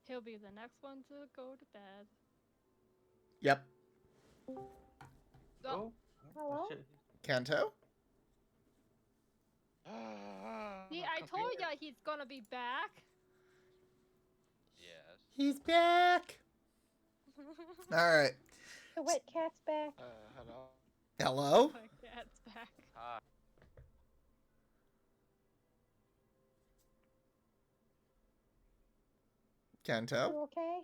Speaker 2: He'll be the next one to go to bed.
Speaker 1: Yep.
Speaker 3: Oh.
Speaker 4: Hello?
Speaker 3: Shit.
Speaker 1: Kanto?
Speaker 9: See, I told ya he's gonna be back.
Speaker 6: Yes.
Speaker 1: He's back. All right.
Speaker 4: The wet cat's back.
Speaker 5: Hello.
Speaker 1: Hello?
Speaker 9: My cat's back.
Speaker 6: Hi.
Speaker 1: Kanto?
Speaker 4: You okay?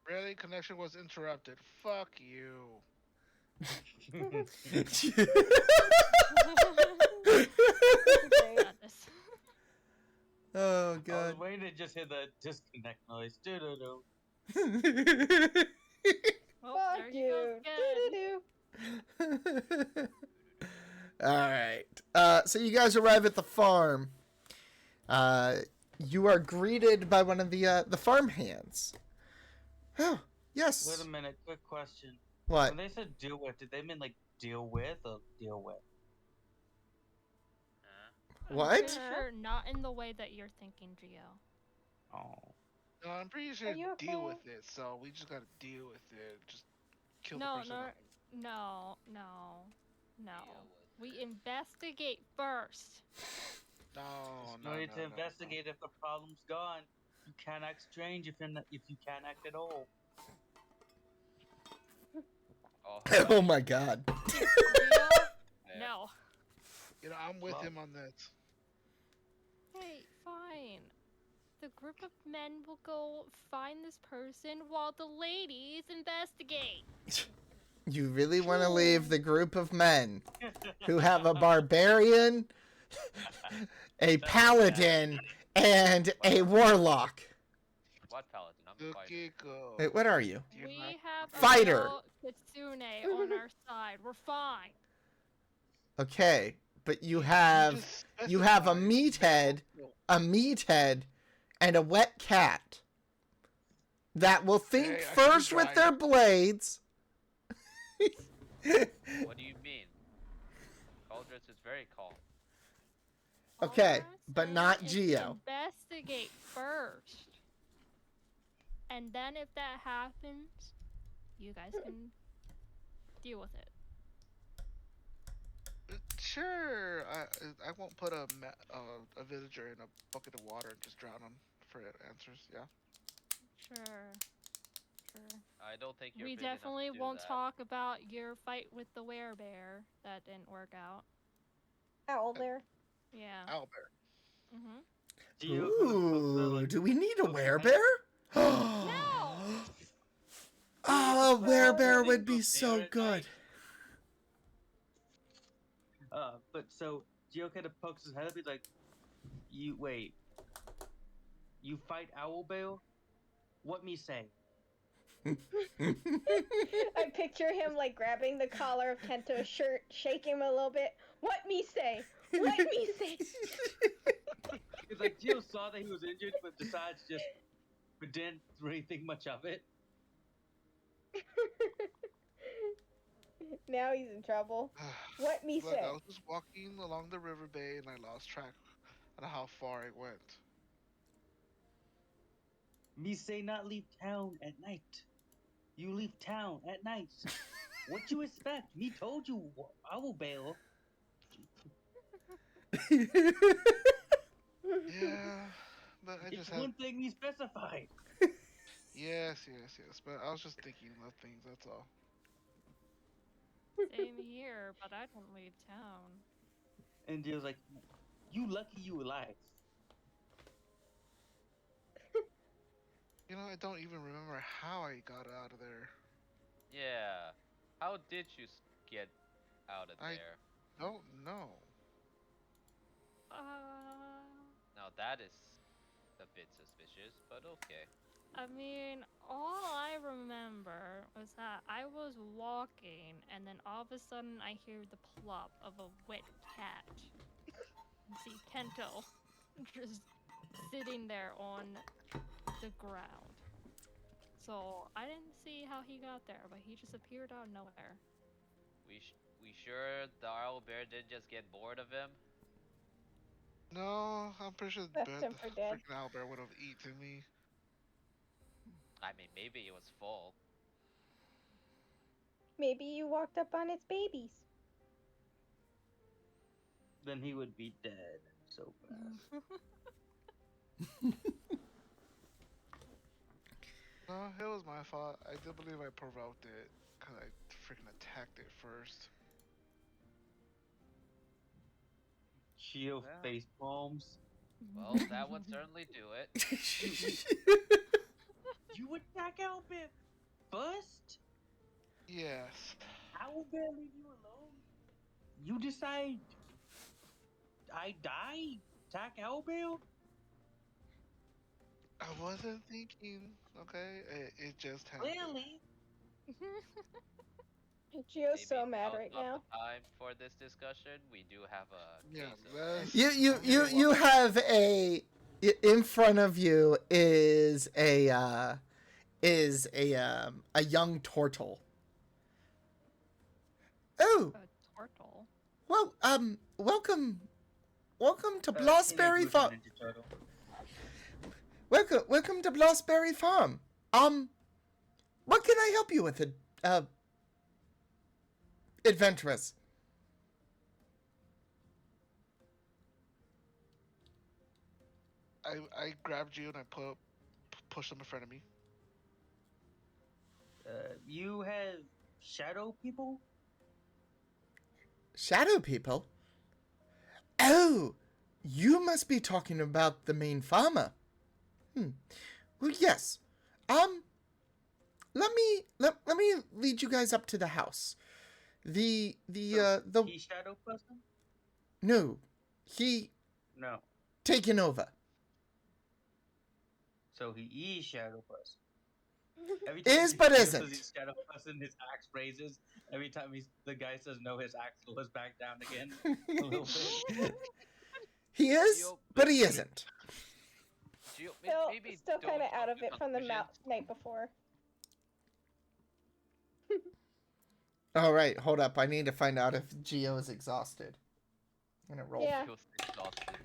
Speaker 5: Really? Connection was interrupted. Fuck you.
Speaker 9: Madness.
Speaker 1: Oh,
Speaker 3: I was
Speaker 1: God.
Speaker 3: waiting to just hear the disconnect noise. Doo-doo-doo.
Speaker 9: Oh, there
Speaker 4: Fuck
Speaker 9: he goes
Speaker 4: you.
Speaker 9: again.
Speaker 4: Doo-doo-doo.
Speaker 1: All right. So you guys arrive at the farm. You are greeted by one of the farm hands. Oh, yes.
Speaker 3: Wait a minute, quick question.
Speaker 1: What?
Speaker 3: When they said deal with, did they mean like deal with or deal with?
Speaker 9: I'm
Speaker 1: What?
Speaker 9: pretty sure not in the way that you're thinking, Gio.
Speaker 3: Oh.
Speaker 5: No, I'm pretty sure
Speaker 4: you
Speaker 5: deal
Speaker 4: okay?
Speaker 5: with it. So we just gotta deal with it. Just kill
Speaker 9: No,
Speaker 5: the person.
Speaker 9: no.
Speaker 6: Deal with
Speaker 9: We
Speaker 6: it.
Speaker 9: investigate first.
Speaker 5: No,
Speaker 3: No need to investigate if the problem's gone. You can't act strange if you can't act at all.
Speaker 6: Oh,
Speaker 1: Oh my God.
Speaker 9: Gio?
Speaker 6: there.
Speaker 9: No.
Speaker 5: You know, I'm with
Speaker 3: Well-
Speaker 5: him on that.
Speaker 9: Hey, fine. The group of men will go find this person while the ladies investigate.
Speaker 1: You really want to leave the group of men who have a barbarian, a paladin, and a warlock.
Speaker 6: What paladin? I'm fighting.
Speaker 5: Yukiko.
Speaker 1: Wait, what are you?
Speaker 5: You're
Speaker 9: We
Speaker 5: not-
Speaker 9: have a
Speaker 1: Fighter.
Speaker 9: little Kitsune on our side. We're fine.
Speaker 1: Okay, but you
Speaker 5: You
Speaker 1: have
Speaker 5: just
Speaker 1: a
Speaker 5: specified.
Speaker 1: meathead, and a wet cat that will think
Speaker 5: Hey, I should
Speaker 1: first
Speaker 5: be
Speaker 1: with
Speaker 5: dry.
Speaker 1: their blades.
Speaker 6: What do you mean? Cauldrons is very calm.
Speaker 1: Okay,
Speaker 9: All I'm
Speaker 1: but
Speaker 9: saying
Speaker 1: not
Speaker 9: is
Speaker 1: Geo.
Speaker 9: Investigate first. And then if that happens, you guys can deal with it.
Speaker 5: Sure. I won't put a villager in a bucket of water and just drown him for answers. Yeah.
Speaker 9: Sure.
Speaker 6: I don't think you're
Speaker 9: We
Speaker 6: big enough
Speaker 9: definitely
Speaker 6: to do
Speaker 9: won't
Speaker 6: that.
Speaker 9: talk about your fight with the werebear. That didn't work out.
Speaker 4: Owl there.
Speaker 9: Yeah.
Speaker 5: Owlbear.
Speaker 9: Mm-hmm.
Speaker 3: Geo kind of pokes the,
Speaker 1: Ooh,
Speaker 3: like,
Speaker 1: do we need a
Speaker 3: pokes the head-
Speaker 1: werebear?
Speaker 9: No!
Speaker 1: Oh, a
Speaker 3: Well,
Speaker 1: werebear
Speaker 3: they
Speaker 1: would
Speaker 3: go
Speaker 1: be
Speaker 3: there
Speaker 1: so
Speaker 3: at
Speaker 1: good.
Speaker 3: night. But so Geo kind of pokes his head up. He's like, "You wait. You fight Owlbear? What me say?"
Speaker 4: I picture him like grabbing the collar of Kento's shirt, shaking him a little bit. What me say? What me say?
Speaker 3: It's like Geo saw that he was injured, but decides but didn't really think much of it.
Speaker 4: Now he's in trouble. What me
Speaker 5: Look,
Speaker 4: say?
Speaker 5: I was just walking along the river bay and I lost track of how far I went.
Speaker 3: Me say not leave town at night. You leave town at night. What you expect? Me told you, Owlbear.
Speaker 5: Yeah, but I
Speaker 3: It's
Speaker 5: just had.
Speaker 3: one thing me specified.
Speaker 5: Yes. But I was just thinking of things. That's all.
Speaker 9: Same here, but I don't leave town.
Speaker 3: And Geo's like, "You lucky you alive."
Speaker 5: You know, I don't even remember how I got out of there.
Speaker 6: Yeah. How did you get out of
Speaker 5: I-
Speaker 6: there?
Speaker 5: Don't know.
Speaker 6: Now that is a bit suspicious, but okay.
Speaker 9: I mean, all I remember was that I was walking, and then all of a sudden I hear the plop of a wet cat. And see Kento just sitting there on the ground. So I didn't see how he got there, but he just appeared out of nowhere.
Speaker 6: We sure the Owlbear didn't just get bored of him?
Speaker 5: No, I'm pretty sure
Speaker 4: Left
Speaker 5: the
Speaker 4: him for dead.
Speaker 5: freaking owlbear would have eaten me.
Speaker 6: I mean, maybe it was full.
Speaker 4: Maybe you walked up on its babies.
Speaker 3: Then he would be dead so fast.
Speaker 5: No, it was my fault. I do believe I provoked it because I freaking attacked it first.
Speaker 3: Shield
Speaker 6: Yeah.
Speaker 3: face palms.
Speaker 6: Well, that would certainly do it.
Speaker 3: You attack Owlbear first?
Speaker 5: Yes.
Speaker 3: Owlbear leave you alone? You decide I die? Attack Owlbear?
Speaker 5: I wasn't thinking. Okay, it just happened.
Speaker 3: Clearly.
Speaker 4: Gio's so
Speaker 6: Maybe
Speaker 4: mad
Speaker 6: now's
Speaker 4: right
Speaker 6: not
Speaker 4: now.
Speaker 6: the time for this discussion. We do have a
Speaker 5: Yeah,
Speaker 6: case of
Speaker 5: let's-
Speaker 1: You have in front of you is a young turtle. Oh,
Speaker 9: A turtle.
Speaker 1: well, welcome to
Speaker 3: Teenage
Speaker 1: Blossberry
Speaker 3: Mutant
Speaker 1: Farm.
Speaker 3: Ninja Turtle.
Speaker 1: Welcome to Blossberry Farm. What can I help you with, adventurous?
Speaker 5: I grabbed you and I pushed him in front of me.
Speaker 3: You have shadow people?
Speaker 1: Shadow people? Oh, you must be talking about the main farmer. Well, yes. Let me lead you guys up to the house. The
Speaker 3: He shadow person?
Speaker 1: no, he
Speaker 3: No.
Speaker 1: taken over.
Speaker 3: So he is shadow person. Every
Speaker 1: Is,
Speaker 3: he
Speaker 1: but
Speaker 3: says
Speaker 1: isn't.
Speaker 3: He's shadow person, his axe raises. Every time the guy says no, his axe goes back down again a little bit.
Speaker 1: He is,
Speaker 6: Yo,
Speaker 1: but he isn't.
Speaker 6: Gio, maybe
Speaker 4: Still
Speaker 6: don't
Speaker 4: kind of out
Speaker 6: jump
Speaker 4: of
Speaker 6: to
Speaker 4: it from the
Speaker 6: conclusions.
Speaker 4: night before.
Speaker 1: All right, hold up. I need to find out if Geo is exhausted. I'm gonna roll.
Speaker 4: Yeah.
Speaker 6: Feels exhausted.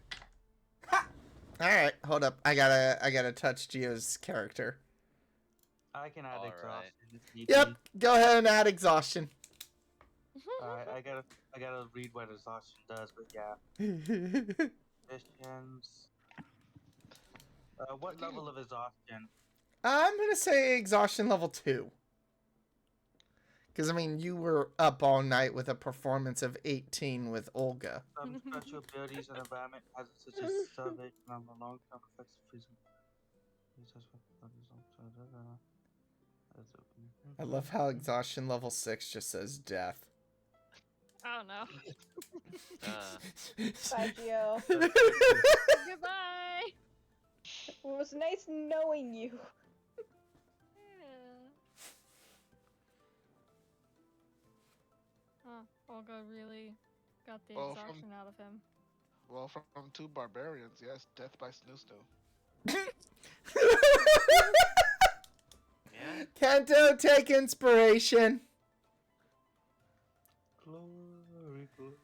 Speaker 1: All right, hold up. I gotta touch Geo's character.
Speaker 3: I can add
Speaker 6: Alright.
Speaker 3: exhaustion. if need
Speaker 1: Yep,
Speaker 3: be.
Speaker 1: go ahead and add exhaustion.
Speaker 3: Alright, I gotta read what exhaustion does, but yeah. Missions. What level of exhaustion?
Speaker 1: I'm gonna say exhaustion level 2. Because I mean, you were up all night with a performance of 18 with Olga.
Speaker 3: Some special abilities and environment hazards such as salvation and the long-term effects of freezing.
Speaker 1: I love how exhaustion level 6 just says death.
Speaker 9: Oh no.
Speaker 4: Bye, Gio.
Speaker 9: Goodbye.
Speaker 4: It was nice knowing you.
Speaker 9: Yeah. Huh. Olga really got the
Speaker 5: Well, from-
Speaker 9: exhaustion out of him.
Speaker 5: Well, from two barbarians, yes, death by Snoo Snoo.
Speaker 6: Yeah.
Speaker 1: Kanto, take inspiration.
Speaker 3: Glory, glory,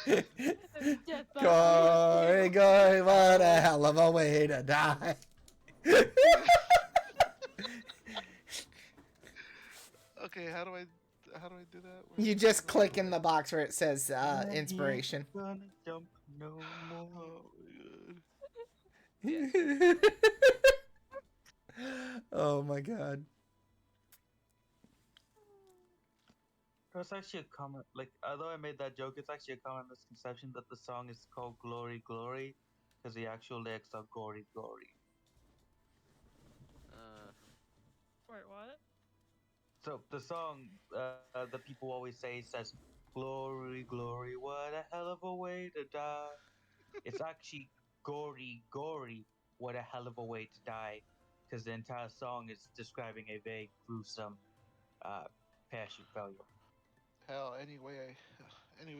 Speaker 9: Death by
Speaker 1: Glory, glory, what a hell of a way to die.
Speaker 5: Okay, how do I do that? Where-
Speaker 1: You just click in the box where it says inspiration.
Speaker 3: Gonna jump no more.
Speaker 5: Oh my god.
Speaker 1: Oh my god.
Speaker 3: It's actually a common, like, although I made that joke, it's actually a common misconception that the song is called Glory, Glory, because the actual lyrics are Gory, Glory.
Speaker 9: Wait, what?
Speaker 3: So the song, the people always say says, Glory, Glory, what a hell of a way to die. It's actually Gory, Gory, what a hell of a way to die, because the entire song is describing a very gruesome parachute failure.
Speaker 5: Hell, anyway,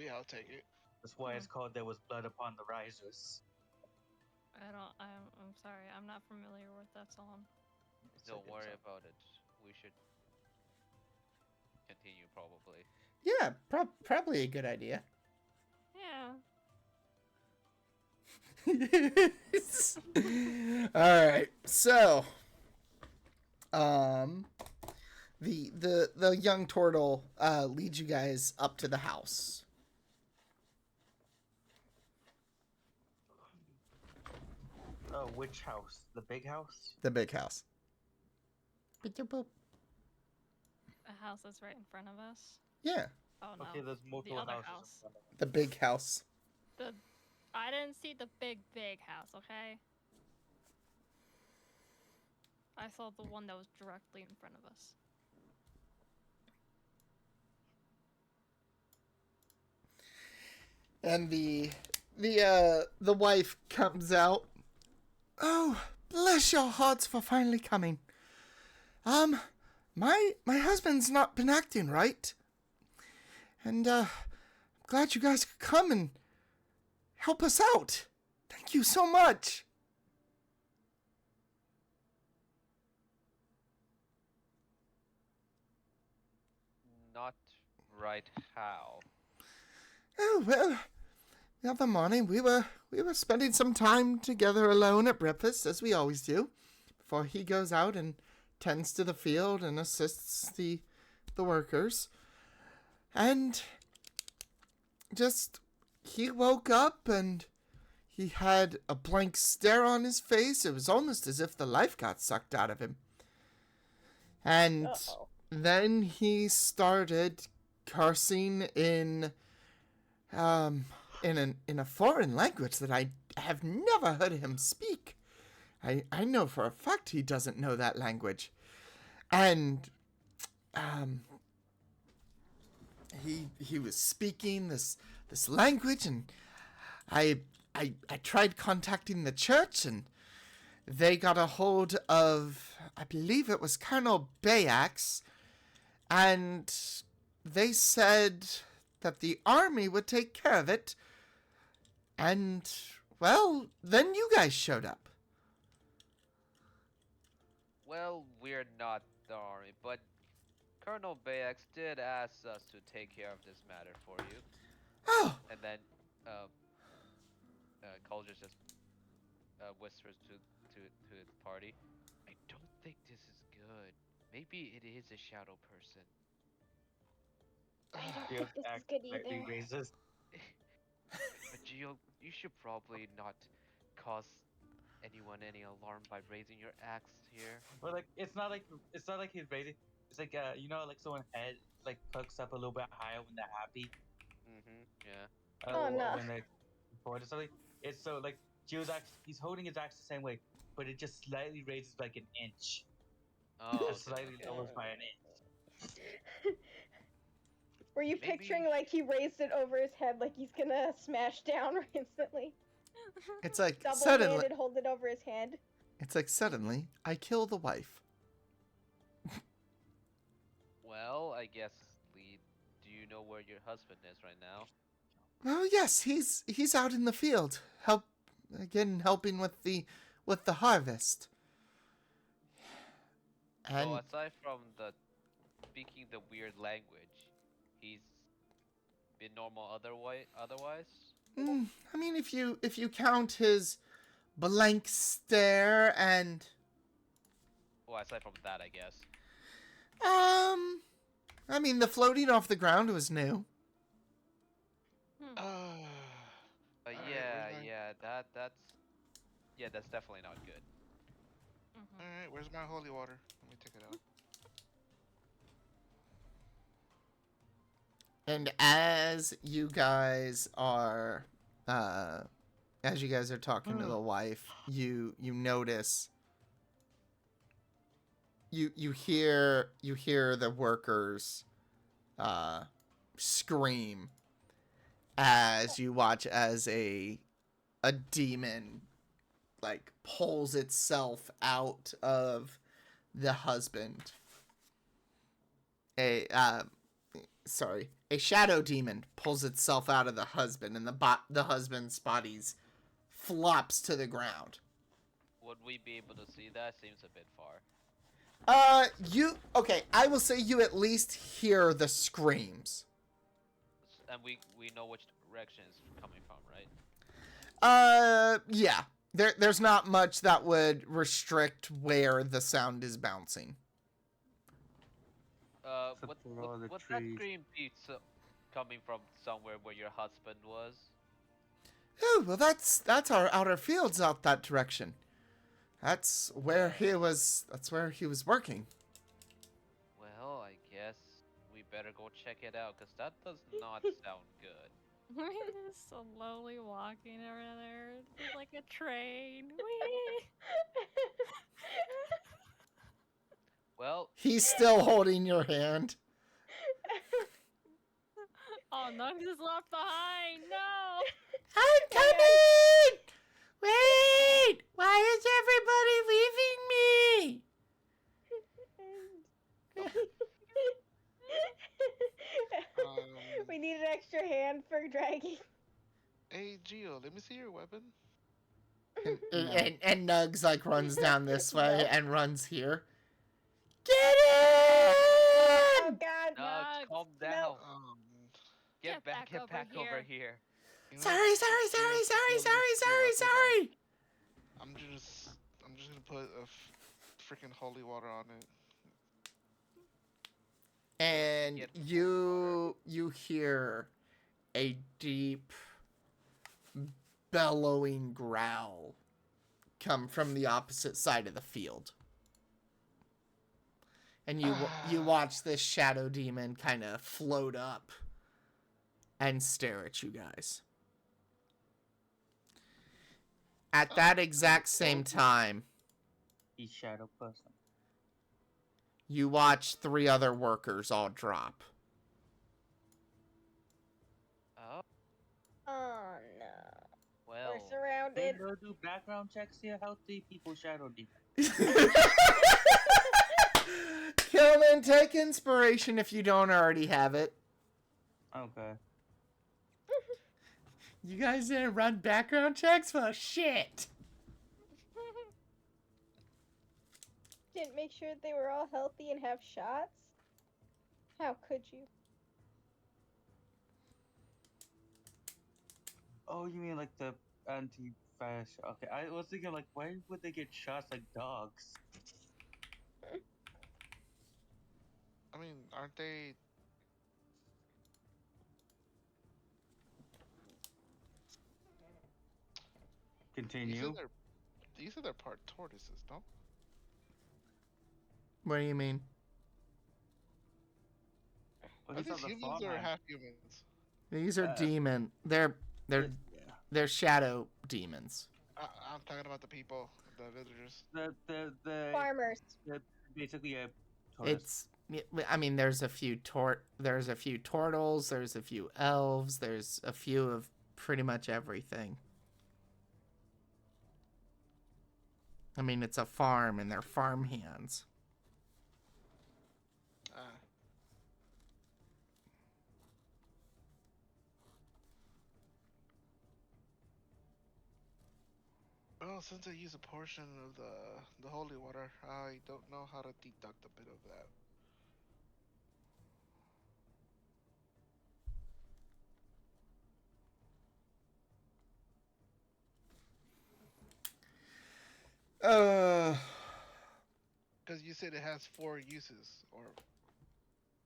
Speaker 5: I'll take it.
Speaker 3: That's why it's called There Was Blood Upon the Risers.
Speaker 9: I'm sorry. I'm not familiar with that song.
Speaker 6: Don't worry about it. We should continue probably.
Speaker 1: Yeah, probably a good idea.
Speaker 9: Yeah.
Speaker 1: All right, so the young turtle leads you guys up to the house.
Speaker 3: Oh, which house? The big house?
Speaker 1: The big house.
Speaker 9: A house that's right in front of us.
Speaker 1: Yeah,
Speaker 9: Oh no.
Speaker 3: Okay, there's multiple
Speaker 9: other
Speaker 3: houses.
Speaker 9: house.
Speaker 3: in front of us.
Speaker 1: the big house.
Speaker 9: I didn't see the big house, okay? I saw the one that was directly in front of us.
Speaker 1: And the wife comes out. Oh, bless your hearts for finally coming. My husband's not been acting right. And I'm glad you guys could come and help us out. Thank you so much.
Speaker 6: Not right how.
Speaker 1: Oh, well, the other morning we were spending some time together alone at breakfast, as we always do, before he goes out and tends to the field and assists the workers. And just, he woke up and he had a blank stare on his face. It was almost as if the life got sucked out of him. And
Speaker 4: Uh-oh.
Speaker 1: then he started cursing in a foreign language that I have never heard him speak. I know for a fact he doesn't know that language. And he was speaking this language, and I tried contacting the church, and they got a hold of, I believe it was Colonel Bayax, and they said that the army would take care of it. And, well, then you guys showed up.
Speaker 6: Well, we're not the army, but Colonel Bayax did ask us to take care of this matter for you.
Speaker 1: Oh,
Speaker 6: And then, Culture just whispers to the party, I don't think this is good. Maybe it is a shadow person.
Speaker 4: I don't
Speaker 3: Geo
Speaker 4: think this is
Speaker 3: act
Speaker 4: good
Speaker 3: slightly
Speaker 4: either.
Speaker 3: raises.
Speaker 6: But Gio, you should probably not cause anyone any alarm by raising your axe here.
Speaker 3: But like, it's not like he's raising. It's like you know, like someone's head like cooks up a little bit higher when they're happy.
Speaker 6: Yeah.
Speaker 4: Oh,
Speaker 3: Or
Speaker 4: no.
Speaker 3: when they're bored or something. It's so like Gio's axe. He's holding his axe the same way, but it just slightly raises like an inch.
Speaker 6: Oh, okay,
Speaker 3: Slightly
Speaker 6: okay.
Speaker 3: lowers by an inch.
Speaker 4: Were you
Speaker 6: Maybe-
Speaker 4: picturing like he raised it over his head like he's gonna smash down instantly?
Speaker 1: it's like
Speaker 4: Double-handed,
Speaker 1: suddenly,
Speaker 4: hold it over his head.
Speaker 1: I kill the wife.
Speaker 6: Well, I guess, Lee, do you know where your husband is right now?
Speaker 1: Oh yes, he's out in the field, helping with the harvest. And
Speaker 6: So aside from the speaking the weird language, he's been normal otherwise?
Speaker 1: I mean, if you count his blank stare and
Speaker 6: Well, aside from that, I guess.
Speaker 1: I mean, the floating off the ground was new.
Speaker 6: But
Speaker 5: Alright,
Speaker 6: yeah, that's definitely not good.
Speaker 5: Alright, where's my holy water? Let me take it out.
Speaker 1: And as you guys are talking to the wife, you notice you hear the workers scream as you watch as a demon like pulls itself out of the husband. A shadow demon pulls itself out of the husband, and the husband's bodies flops to the ground.
Speaker 6: Would we be able to see that? Seems a bit far.
Speaker 1: I will say you at least hear the screams.
Speaker 6: And we know which direction it's coming from, right?
Speaker 1: Yeah. There's not much that would restrict where the sound is bouncing.
Speaker 3: Except for all the
Speaker 6: What's that
Speaker 3: trees.
Speaker 6: green pizza coming from somewhere where your husband was?
Speaker 1: Oh, well, that's our outer fields out that direction. That's where he was. That's where he was working.
Speaker 6: Well, I guess we better go check it out, cause that does not sound good.
Speaker 9: We're just slowly walking over there. It's like a train. Whee!
Speaker 6: Well,
Speaker 1: He's still holding your hand.
Speaker 9: Oh, Nugs is left behind. No.
Speaker 1: I'm coming! Wait! Why is everybody leaving me?
Speaker 4: We need an extra hand for dragging.
Speaker 5: Hey, Geo, let me see your weapon.
Speaker 1: And Nugs like runs down this way
Speaker 4: No.
Speaker 1: and runs here. Get
Speaker 4: Oh
Speaker 1: in!
Speaker 4: God.
Speaker 6: Nugs, calm
Speaker 4: No.
Speaker 6: down.
Speaker 9: Get
Speaker 6: Get
Speaker 9: back
Speaker 6: back over
Speaker 9: here.
Speaker 6: here.
Speaker 5: You know,
Speaker 1: Sorry.
Speaker 5: I'm just gonna put a freaking holy water on it.
Speaker 1: And
Speaker 6: Get
Speaker 1: you hear a deep bellowing growl come from the opposite side of the field. And you watch this shadow demon kind of float up and stare at you guys. At that exact same time,
Speaker 3: He's shadow person.
Speaker 1: you watch 3 other workers all drop.
Speaker 6: Oh,
Speaker 4: Oh no.
Speaker 6: well.
Speaker 4: We're
Speaker 3: They
Speaker 4: surrounded.
Speaker 3: go do background checks here. How do people shadow demon?
Speaker 1: Kilman, take inspiration if you don't already have it.
Speaker 3: Okay.
Speaker 1: You guys didn't run background checks? Well, shit.
Speaker 4: Didn't make sure they were all healthy and have shots. How could you?
Speaker 3: Oh, you mean like the anti-fascist? Okay, I was thinking like, why would they get shots like dogs?
Speaker 5: I mean, aren't they?
Speaker 3: Continue.
Speaker 5: These are part tortoises, no?
Speaker 1: What do you mean?
Speaker 3: Well,
Speaker 5: Are
Speaker 3: he's not
Speaker 5: these
Speaker 3: the
Speaker 5: humans or
Speaker 3: farmhand.
Speaker 5: half humans?
Speaker 1: These are demon.
Speaker 3: Yeah.
Speaker 1: They're shadow demons.
Speaker 5: I'm talking about the people, the villagers.
Speaker 3: The
Speaker 4: Farmers.
Speaker 3: basically a tortoise.
Speaker 1: I mean, there's a few turtles, there's a few elves, there's a few of pretty much everything. I mean, it's a farm and they're farm hands.
Speaker 5: Well, since I use a portion of the holy water, I don't know how to deduct a bit of that. Because you said it has 4 uses, or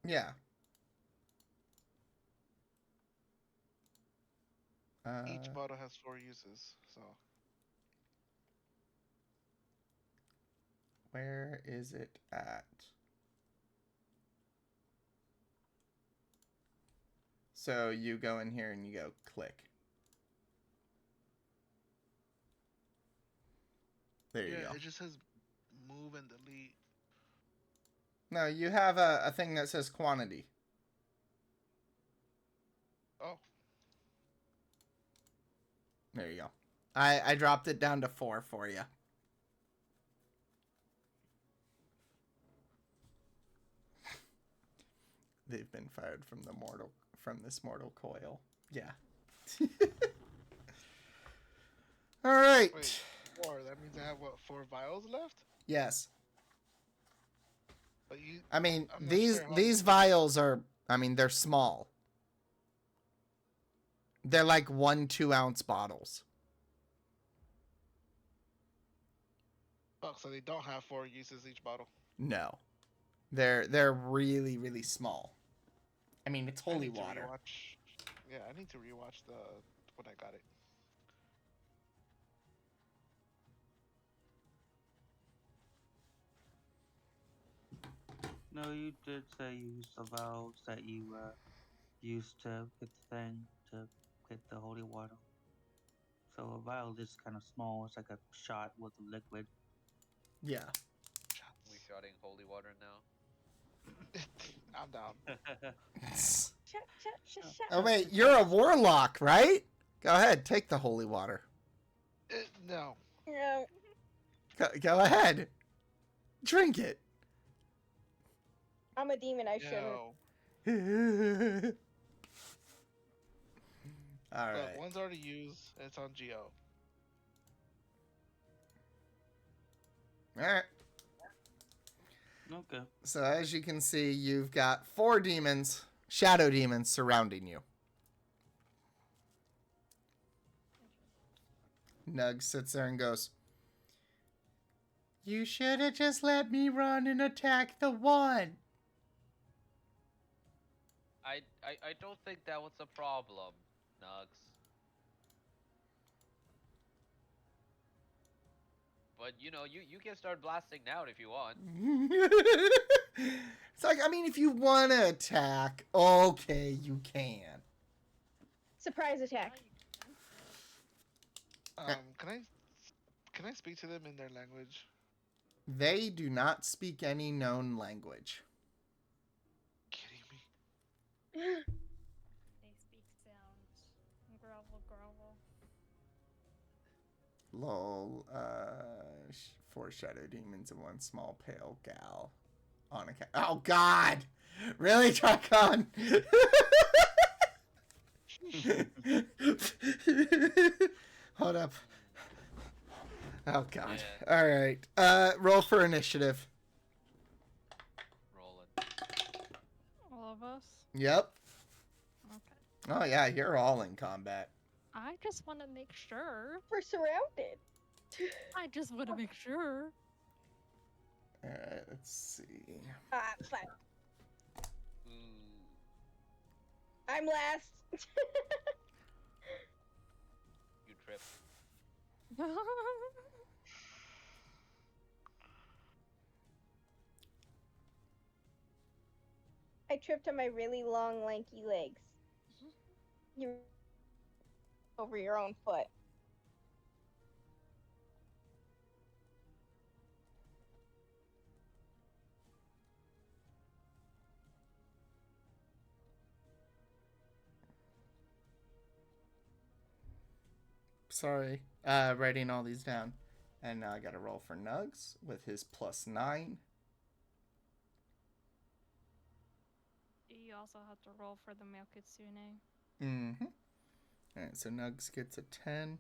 Speaker 1: Yeah.
Speaker 5: each bottle has 4 uses, so.
Speaker 1: Where is it at? So you go in here and you go click. There you
Speaker 5: Yeah,
Speaker 1: go.
Speaker 5: it just says move and delete.
Speaker 1: No, you have a thing that says quantity.
Speaker 5: Oh,
Speaker 1: There you go. I dropped it down to 4 for you. They've been fired from this mortal coil. Yeah. All right.
Speaker 5: wait, 4. That means I have, what, 4 vials left?
Speaker 1: Yes.
Speaker 5: But you,
Speaker 1: I mean,
Speaker 5: I'm not
Speaker 1: these
Speaker 5: sure how
Speaker 1: these
Speaker 5: many-
Speaker 1: vials are, I mean, they're small. They're like 1-2 ounce bottles.
Speaker 5: Oh, so they don't have 4 uses each bottle.
Speaker 1: No. They're really, really small. I mean, it's
Speaker 5: I
Speaker 1: holy
Speaker 5: need to
Speaker 1: water.
Speaker 5: Yeah, I need to rewatch when I got it.
Speaker 3: No, you did say you used the valves that you used to get the thing to get the holy water. So a vial is kind of small. It's like a shot with a liquid.
Speaker 1: Yeah.
Speaker 6: We shotting holy water now.
Speaker 5: I'm down.
Speaker 4: Shut.
Speaker 1: Oh wait, you're a warlock, right? Go ahead, take the holy water.
Speaker 5: No.
Speaker 4: No.
Speaker 1: Go ahead. Drink it.
Speaker 4: I'm a demon. I shouldn't.
Speaker 5: No.
Speaker 1: All
Speaker 5: Look,
Speaker 1: right.
Speaker 5: one's already used. And it's on Geo.
Speaker 1: All right.
Speaker 3: Okay.
Speaker 1: So as you can see, you've got 4 demons, shadow demons, surrounding you. Nug sits there and goes, "You should have just let me run and attack the one."
Speaker 6: I don't think that was a problem, Nugs. But you know, you can start blasting now if you want.
Speaker 1: It's like, I mean, if you want to attack, okay, you can.
Speaker 4: Surprise attack.
Speaker 5: Can I speak to them in their language?
Speaker 1: They do not speak any known language.
Speaker 5: Kidding me?
Speaker 9: They speak sounds. Grovel, grovel.
Speaker 1: Lol, 4 shadow demons and 1 small pale gal on a cat. Oh God! Really, Tricon? Hold up. Oh God.
Speaker 6: Yeah.
Speaker 1: All right. Roll for initiative.
Speaker 6: Rolling.
Speaker 9: All of us?
Speaker 1: Yep.
Speaker 9: Okay.
Speaker 1: Oh yeah, you're all in combat.
Speaker 9: I just want to make sure.
Speaker 4: We're surrounded.
Speaker 9: I just want to make sure.
Speaker 1: All right. Let's see.
Speaker 4: Ah, fuck.
Speaker 6: Ooh.
Speaker 4: I'm last.
Speaker 6: You tripped.
Speaker 4: I tripped on my really long, lanky legs. You over your own foot.
Speaker 1: Sorry. Writing all these down. And now I got to roll for Nugs with his +9.
Speaker 9: You also have to roll for the male kitsune.
Speaker 1: Mm-hmm. All right, so Nugs gets a 10.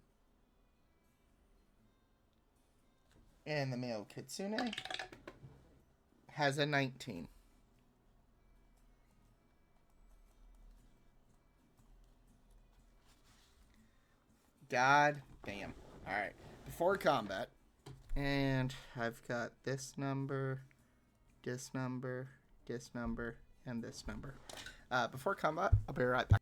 Speaker 1: And the male kitsune has a 19. God damn. All right. Before combat, and I've got this number, this number, this number, and this number. Before combat, I'll be right back.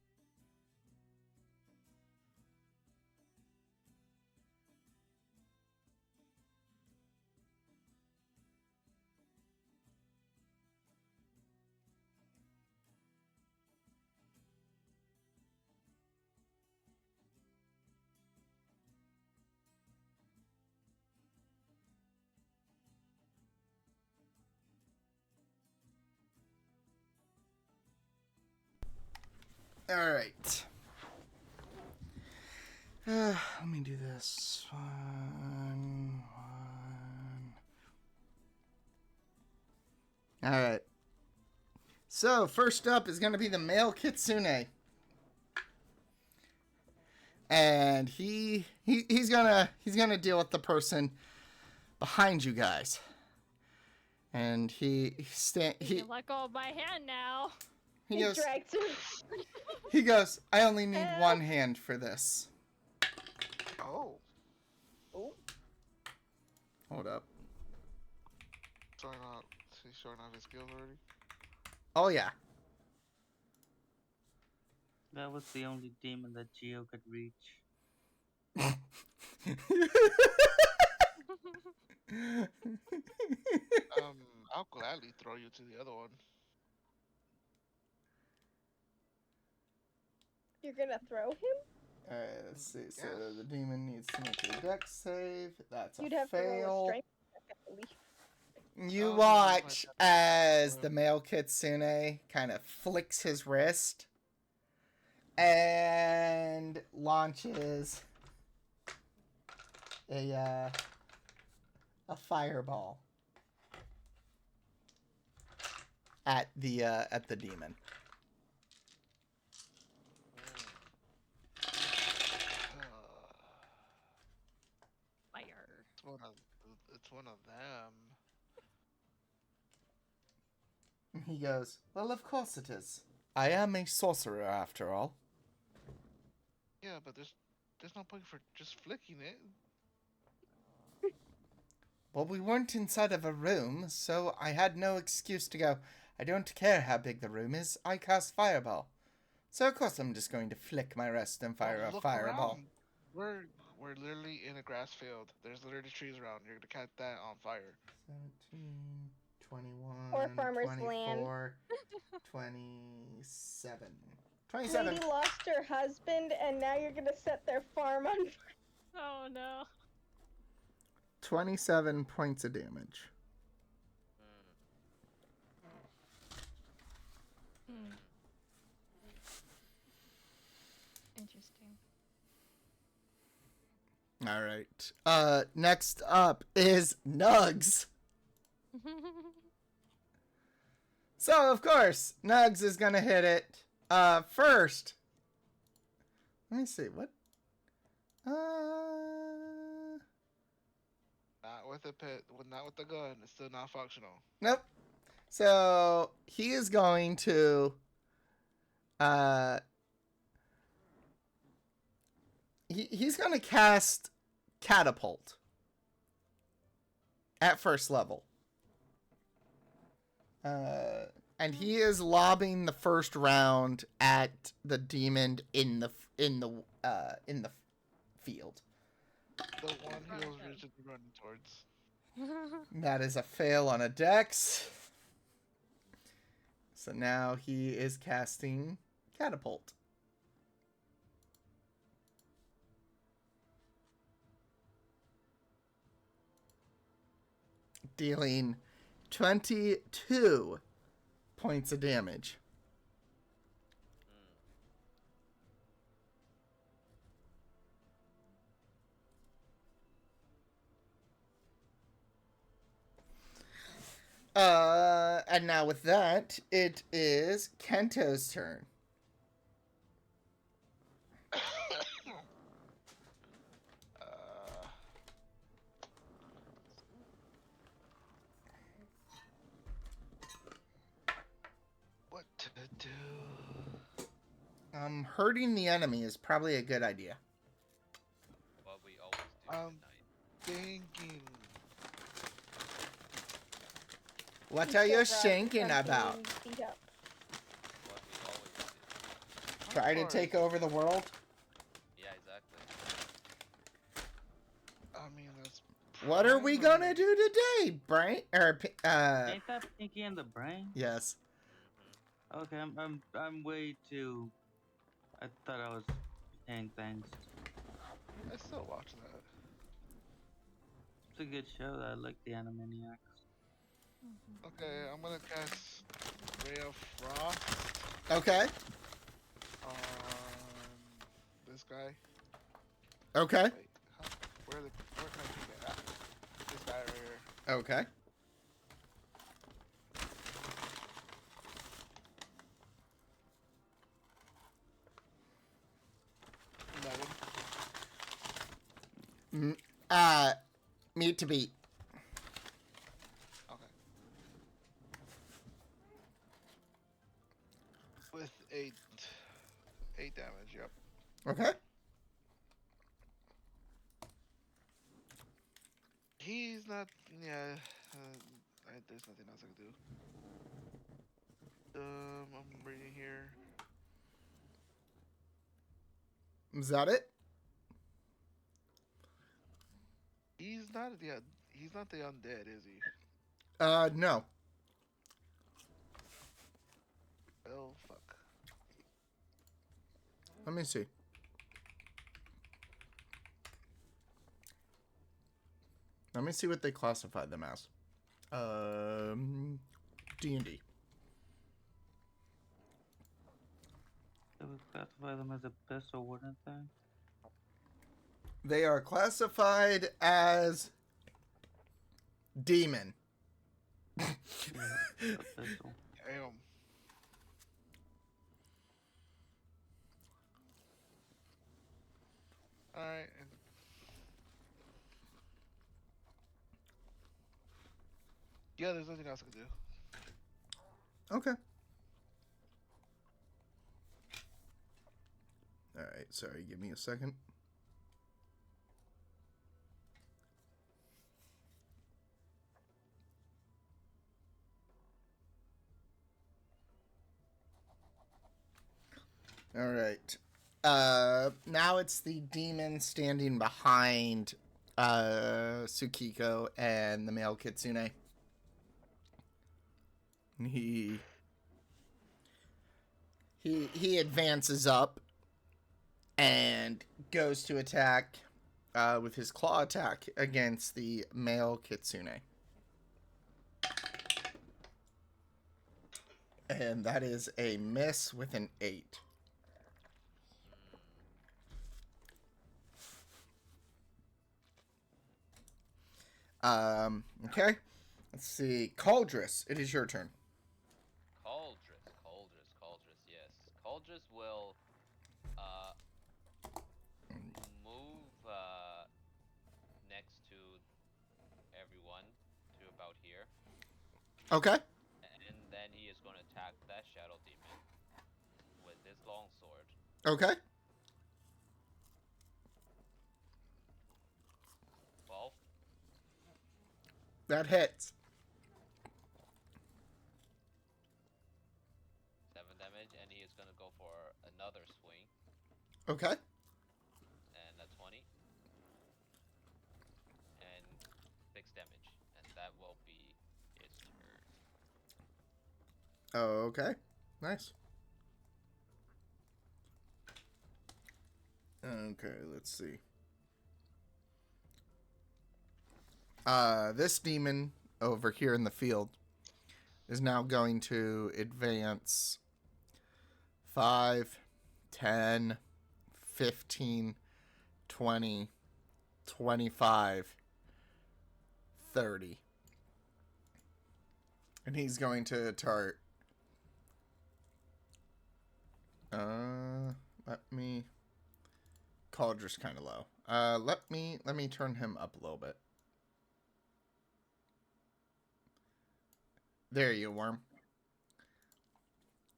Speaker 1: All right. Let me do this. One. All right. So first up is going to be the male kitsune, and he's gonna deal with the person behind you guys, and he
Speaker 9: You let go of my hand now.
Speaker 1: he goes.
Speaker 4: dragged him.
Speaker 1: He goes, "I only need one hand for this."
Speaker 5: Oh.
Speaker 1: Hold up.
Speaker 5: Sorry, not. showing off his skills already?
Speaker 1: Oh yeah.
Speaker 3: That was the only demon that Geo could reach.
Speaker 5: I'll gladly throw you to the other one.
Speaker 4: You're gonna throw him?
Speaker 1: Alright, let's see. So
Speaker 5: Yes.
Speaker 1: the demon needs to make a dex save. That's
Speaker 4: You'd
Speaker 1: a
Speaker 4: have to roll a
Speaker 1: fail.
Speaker 4: strength check, I believe.
Speaker 1: You
Speaker 5: Oh,
Speaker 1: watch
Speaker 5: my God.
Speaker 1: as the male kitsune kind of flicks his wrist and launches a fireball at the demon.
Speaker 9: Fire.
Speaker 5: It's one of them.
Speaker 1: He goes, "Well, of course it is. I am a sorcerer after all."
Speaker 5: Yeah, but there's no point for just flicking it.
Speaker 1: Well, we weren't inside of a room, so I had no excuse to go, "I don't care how big the room is, I cast fireball." So of course I'm just going to flick my wrist and fire
Speaker 5: Well,
Speaker 1: a
Speaker 5: look
Speaker 1: fireball.
Speaker 5: around. We're literally in a grass field. There's literally trees around. You're gonna catch that on fire.
Speaker 1: 17, 21,
Speaker 4: Or farmer's
Speaker 1: 24, 27. 27.
Speaker 4: Lady lost her husband, and now you're gonna set their farm on fire.
Speaker 9: Oh no.
Speaker 1: 27 points of damage.
Speaker 2: Hmm. Interesting.
Speaker 1: All right. Next up is Nugs. So, of course, Nugs is going to hit it. First. Let me see. What?
Speaker 5: Not with the pit. Not with the gun. It's still not functional.
Speaker 1: Nope. So, he is going to he's going to cast Catapult at first level. And he is lobbing the first round at the demon in the field.
Speaker 5: The one he was rigidly running towards.
Speaker 1: That is a fail on a dex. So now he is casting Catapult. Dealing 22 points of damage. And now with that, it is Kento's turn.
Speaker 5: What to do?
Speaker 1: Hurting the enemy is probably a good idea.
Speaker 6: What we always do at night.
Speaker 5: Thinking.
Speaker 1: What
Speaker 4: He's
Speaker 1: are you
Speaker 4: so proud of
Speaker 1: thinking
Speaker 4: something
Speaker 1: about?
Speaker 4: beat up.
Speaker 6: What we always do.
Speaker 1: Try to take over the world?
Speaker 6: Yeah, exactly.
Speaker 5: I mean, that's.
Speaker 1: What are we gonna do today, Brain?
Speaker 3: Ain't that Pinky and the Brain?
Speaker 1: Yes.
Speaker 3: Okay, I'm way too. I thought I was paying things.
Speaker 5: I still watch that.
Speaker 3: It's a good show. I like the Animaniacs.
Speaker 5: Okay, I'm gonna cast Ray of Frost
Speaker 1: Okay.
Speaker 5: on this guy.
Speaker 1: Okay.
Speaker 5: Wait, huh? Where can I do that? This guy right here.
Speaker 1: Okay. Meet to beat.
Speaker 5: Okay. With 8 damage, yep.
Speaker 1: Okay.
Speaker 5: He's not, yeah, There's nothing else I can do. I'm reading here.
Speaker 1: Is that it?
Speaker 5: He's not the undead, is he?
Speaker 1: No.
Speaker 5: Oh fuck.
Speaker 1: Let me see. Let me see what they classified them as. D&D.
Speaker 3: They would classify them as a pistol, wouldn't they?
Speaker 1: They are classified as demon.
Speaker 3: A pistol.
Speaker 5: Damn. Alright. Yeah, there's nothing else I can do.
Speaker 1: Okay. Alright, sorry, give me a second. Alright. Now it's the demon standing behind Tsukiko and the male kitsune. He advances up and goes to attack with his claw attack against the male kitsune. And that is a miss with an 8. Okay. Let's see. Cauldrus, it is your turn.
Speaker 6: Cauldrus, yes. Cauldrus will move next to everyone to about here.
Speaker 1: Okay.
Speaker 6: And then he is going to attack that shadow demon with his longsword.
Speaker 1: Okay.
Speaker 6: 12.
Speaker 1: That hits.
Speaker 6: 7 damage, and he is going to go for another swing.
Speaker 1: Okay.
Speaker 6: And a 20. And 6 damage. And that will be his turn.
Speaker 1: Okay. Nice. Okay, let's see. This demon over here in the field is now going to advance 5, 10, 15, 20, 25, 30. And he's going to target. Let me. Cauldrus kind of low. Let me turn him up a little bit. There you worm.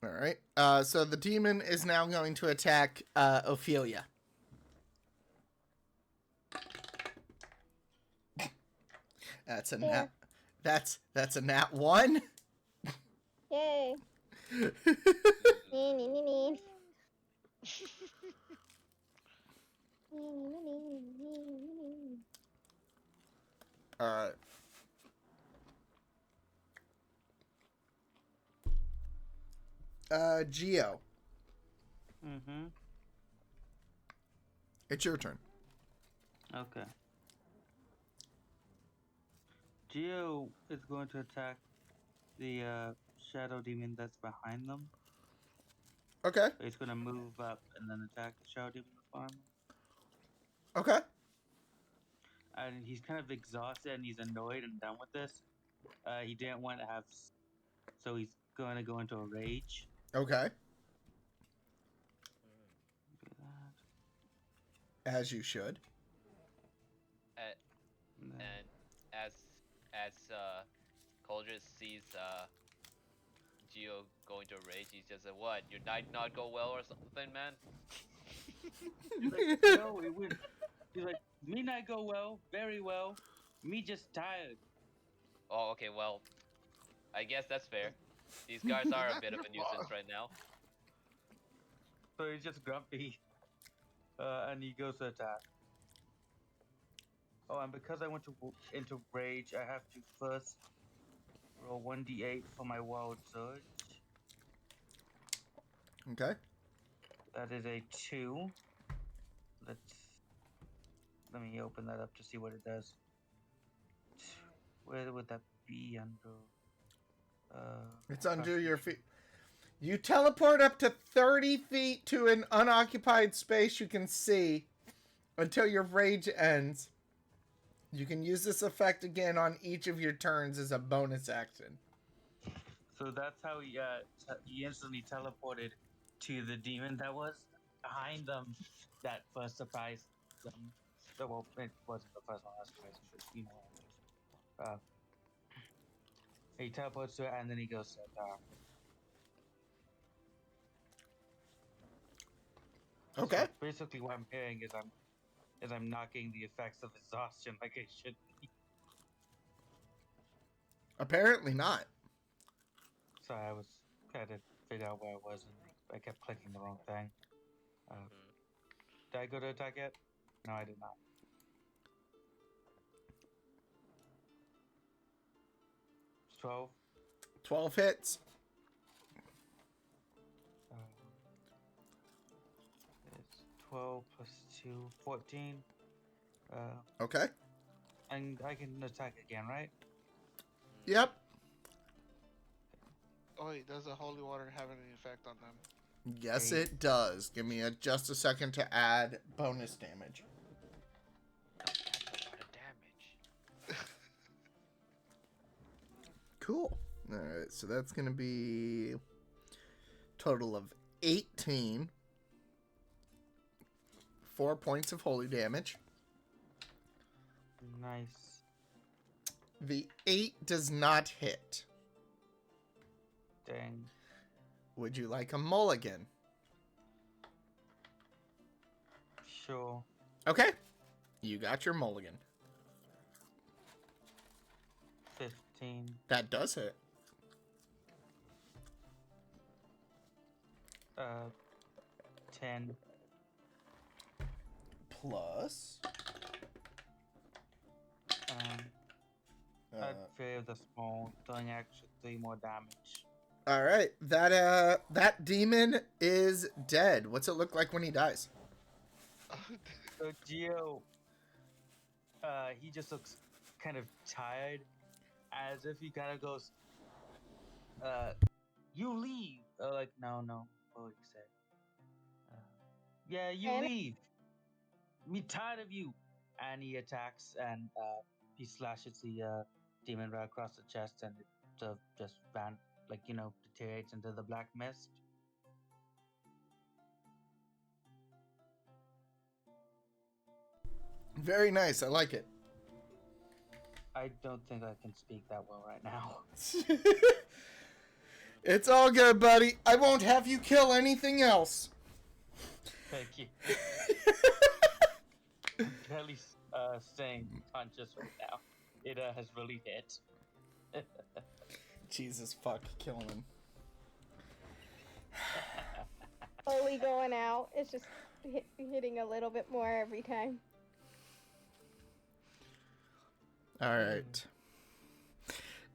Speaker 1: All right. So the demon is now going to attack Ophelia. That's a nat. That's a nat 1.
Speaker 4: Yay. Nee, nee, nee, nee.
Speaker 1: All right. Geo,
Speaker 3: Mm-hmm.
Speaker 1: it's your turn.
Speaker 3: Okay. Geo is going to attack the shadow demon that's behind them.
Speaker 1: Okay.
Speaker 3: He's going to move up and then attack the shadow demon that's behind them.
Speaker 1: Okay.
Speaker 3: And he's kind of exhausted and he's annoyed and done with this. He didn't want to have, so he's going to go into a rage.
Speaker 1: Okay.
Speaker 3: Do that.
Speaker 1: As you should.
Speaker 3: And then-
Speaker 6: And as Cauldrus sees Geo going to rage, he's just like, "What? Your night not go well or something, man?"
Speaker 3: He's like, no, it would. He's like, me not go well, very well. Me just tired.
Speaker 6: Oh, okay, well, I guess that's fair. These guards are a bit of a nuisance right now.
Speaker 3: So he's just grumpy. And he goes to attack. Oh, and because I went into rage, I have to first roll 1d8 for my wild surge.
Speaker 1: Okay.
Speaker 3: That is a 2. Let me open that up to see what it does. Where would that be under?
Speaker 1: It's under your feet. You teleport up to 30 feet to an unoccupied space you can see until your rage ends. You can use this effect again on each of your turns as a bonus action.
Speaker 3: So that's how he instantly teleported to the demon that was behind them that first surprised them. Well, it wasn't the first one that surprised them, but you know. He teleports to it and then he goes to attack.
Speaker 1: Okay.
Speaker 3: So basically, what I'm hearing is I'm knocking the effects of exhaustion like I should be.
Speaker 1: Apparently not.
Speaker 3: So I was trying to figure out where I was and I kept clicking the wrong thing. Did I go to attack yet? No, I did not. 12.
Speaker 1: 12 hits.
Speaker 3: It's 12 plus 2, 14.
Speaker 1: Okay.
Speaker 3: And I can attack again, right?
Speaker 1: Yep.
Speaker 5: Oh wait, does the holy water have any effect on them?
Speaker 1: Yes, it does. Give me just a second to add bonus damage.
Speaker 6: That's a lot of damage.
Speaker 1: Cool. All right, so that's going to be total of 18. 4 points of holy damage.
Speaker 3: Nice.
Speaker 1: The 8 does not hit.
Speaker 3: Dang.
Speaker 1: Would you like a mulligan?
Speaker 3: Sure.
Speaker 1: Okay. You got your mulligan.
Speaker 3: 15.
Speaker 1: That does hit.
Speaker 3: 10.
Speaker 1: Plus.
Speaker 3: I'd fear the small, doing actually 3 more damage.
Speaker 1: All right. That demon is dead. What's it look like when he dies?
Speaker 3: So Geo, he just looks kind of tired, as if he kind of goes, you leave. Like, no, what would he say? Yeah, you leave. Me tired of you. And he attacks and he slashes the demon right across the chest, and it sort of just deteriorates into the black mist.
Speaker 1: Very nice. I like it.
Speaker 3: I don't think I can speak that well right now.
Speaker 1: It's all good, buddy. I won't have you kill anything else.
Speaker 3: Thank you. I'm barely staying conscious right now. It has really hit.
Speaker 1: Jesus fuck, killing him.
Speaker 4: Slowly going out. It's just hitting a little bit more every time.
Speaker 1: All right.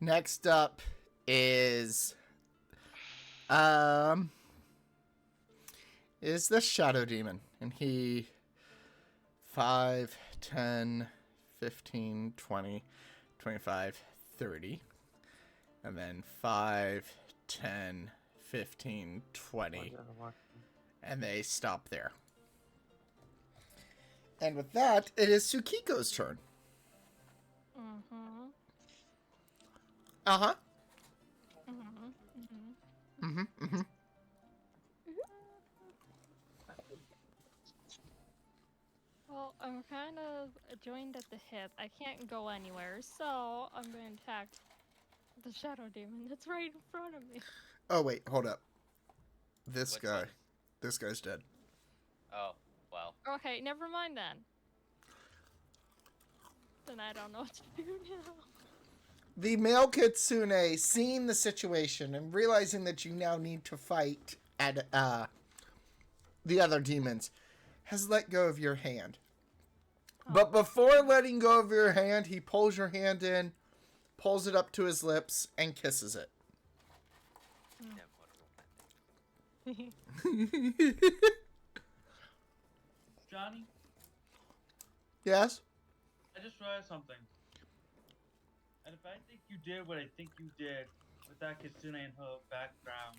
Speaker 1: Next up is the Shadow Demon, and he 5, 10, 15, 20, 25, 30. And then 5, 10, 15, 20. And they stop there. And with that, it is Tsukiko's turn.
Speaker 9: Mm-hmm.
Speaker 1: Uh-huh.
Speaker 9: Mm-hmm. Mm-hmm.
Speaker 1: Mm-hmm. Mm-hmm.
Speaker 9: Well, I'm kind of joined at the hip. I can't go anywhere, so I'm going to attack the Shadow Demon that's right in front of me.
Speaker 1: Oh, wait. Hold up. This
Speaker 6: Which
Speaker 1: guy.
Speaker 6: one?
Speaker 1: This guy's dead.
Speaker 6: Oh, well.
Speaker 9: Okay, never mind then. Then I don't know what to do now.
Speaker 1: The male kitsune, seeing the situation and realizing that you now need to fight at the other demons, has let go of your hand. But before letting go of your hand, he pulls your hand in, pulls it up to his lips, and kisses it.
Speaker 6: Damn, what romantic.
Speaker 3: Johnny,
Speaker 1: Yes?
Speaker 3: I just realized something. And if I think you did what I think you did with that Kitsune and her background,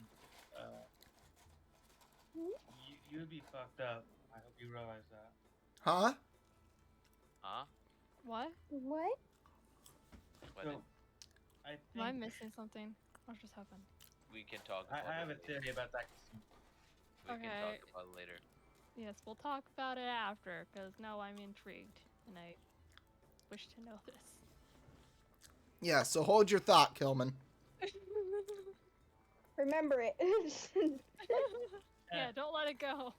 Speaker 3: you'd be fucked up. I hope you realize that.
Speaker 1: Huh?
Speaker 6: Huh?
Speaker 9: What?
Speaker 4: What?
Speaker 6: What
Speaker 3: So,
Speaker 6: did-
Speaker 3: I
Speaker 9: Am I
Speaker 3: think
Speaker 9: missing something? What just happened?
Speaker 6: we can talk
Speaker 3: I
Speaker 6: about
Speaker 3: have a
Speaker 6: it later.
Speaker 3: theory about that Kitsune.
Speaker 6: We can
Speaker 9: Okay.
Speaker 6: talk about it later.
Speaker 9: Yes, we'll talk about it after, because now I'm intrigued, and I wish to know this.
Speaker 1: Yeah, so hold your thought, Kilman.
Speaker 4: Remember it.
Speaker 9: Yeah, don't let it go.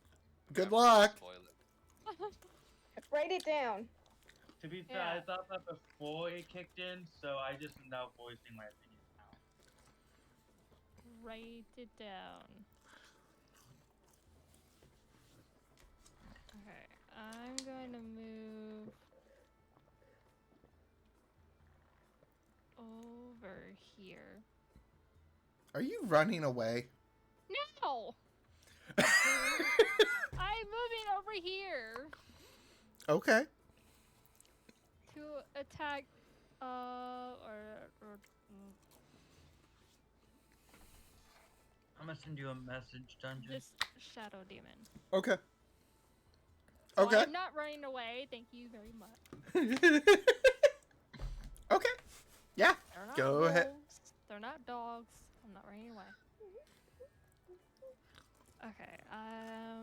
Speaker 1: Good
Speaker 6: Remember to
Speaker 1: luck.
Speaker 6: spoil it.
Speaker 4: Write it down.
Speaker 3: To be fair,
Speaker 9: Yeah.
Speaker 3: I thought that before it kicked in, so I just am now voicing my opinion now.
Speaker 9: Write it down. Okay, I'm going to move over here.
Speaker 1: Are you running away?
Speaker 9: No! I'm moving over here
Speaker 1: Okay.
Speaker 9: to attack,
Speaker 3: I'm gonna send you a message, Dungeon.
Speaker 9: this shadow demon.
Speaker 1: Okay.
Speaker 9: So
Speaker 1: Okay.
Speaker 9: I'm not running away, thank you very much.
Speaker 1: Okay. Yeah.
Speaker 9: They're not
Speaker 1: Go ahead.
Speaker 9: wolves, they're not dogs. I'm not running away. Okay, I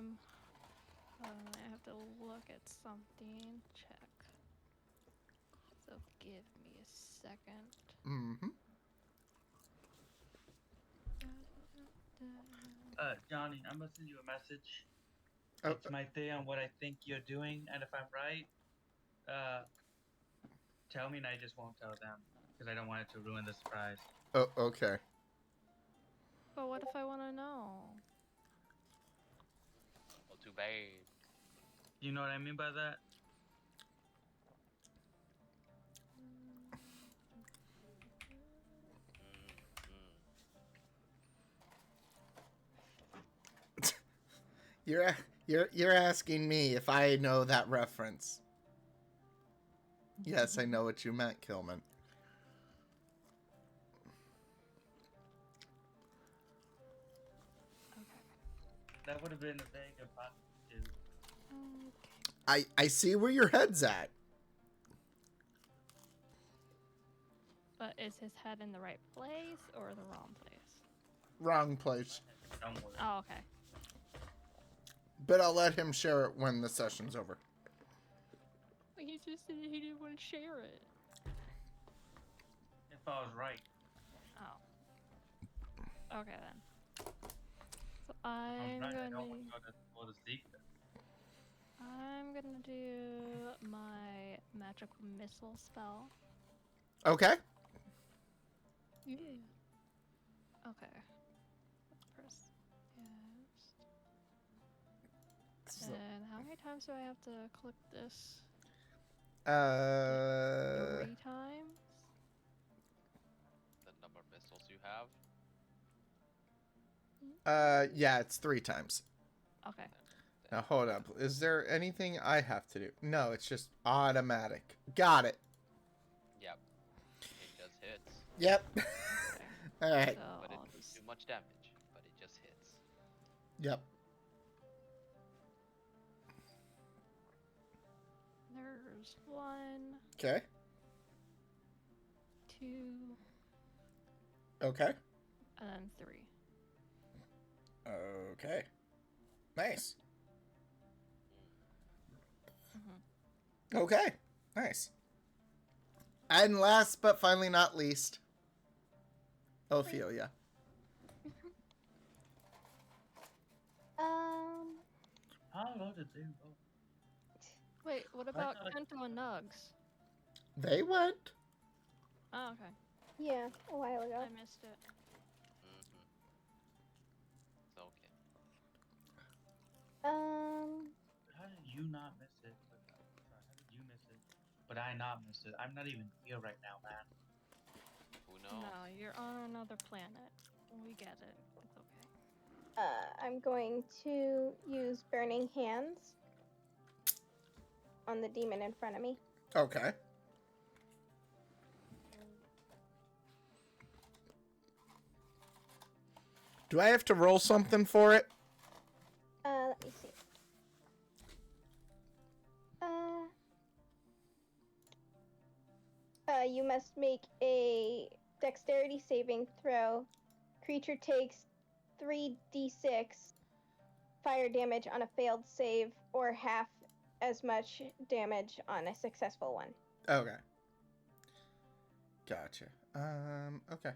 Speaker 9: have to look at something. Check. So give me a second.
Speaker 1: Mm-hmm.
Speaker 3: Johnny, I'm gonna send you a message.
Speaker 1: Oh,
Speaker 3: It's my theory on what I think you're doing, and if I'm right, tell me and I just won't tell them, because I don't want it to ruin the surprise.
Speaker 1: oh, okay.
Speaker 9: But what if I want to know?
Speaker 6: Well, too bad.
Speaker 3: You know what I mean by that?
Speaker 1: You're asking me if I know that reference. Yes, I know what you meant, Kilman.
Speaker 3: That would have been a very good part to do.
Speaker 9: Okay.
Speaker 1: I see where your head's at.
Speaker 9: But is his head in the right place or the wrong place?
Speaker 1: Wrong place.
Speaker 3: Don't worry.
Speaker 9: Oh, okay.
Speaker 1: But I'll let him share it when the session's over.
Speaker 9: But he just said he didn't want to share it.
Speaker 3: If I was right.
Speaker 9: Oh. Okay then. So
Speaker 3: I'm
Speaker 9: I'm
Speaker 3: right. I
Speaker 9: gonna
Speaker 3: don't want to go to for the secret.
Speaker 9: I'm gonna do my magical missile spell.
Speaker 1: Okay.
Speaker 9: Yeah. Okay. Press yes. And how many times do I have to click this? 3 times?
Speaker 6: The number of missiles you have.
Speaker 1: Yeah, it's 3 times.
Speaker 9: Okay.
Speaker 1: Now hold up. Is there anything I have to do? No, it's just automatic. Got it.
Speaker 6: Yep. It just hits.
Speaker 1: Yep. All right.
Speaker 9: So
Speaker 6: But it
Speaker 9: I'll
Speaker 6: does
Speaker 9: just
Speaker 6: too much damage. But it just hits.
Speaker 1: Yep.
Speaker 9: there's 1,
Speaker 1: Okay.
Speaker 9: 2,
Speaker 1: Okay.
Speaker 9: and then 3.
Speaker 1: Okay. Nice. Okay. Nice. And last but finally not least, Ophelia.
Speaker 3: How low did they go?
Speaker 9: Wait, what about
Speaker 3: thought-
Speaker 9: Kento and Nugs?
Speaker 1: They went.
Speaker 9: Oh, okay.
Speaker 4: Yeah, a while ago.
Speaker 9: I missed it.
Speaker 6: It's okay.
Speaker 3: How did you not miss it? How did you miss it? But I not miss it. I'm not even here right now, man.
Speaker 6: Who knows?
Speaker 9: No, you're on another planet. We get it. It's okay.
Speaker 4: I'm going to use Burning Hands on the demon in front of me.
Speaker 1: Okay. Do I have to roll something for it?
Speaker 4: Let me see. You must make a dexterity saving throw. Creature takes 3d6 fire damage on a failed save, or half as much damage on a successful one.
Speaker 1: Okay. Gotcha. Okay.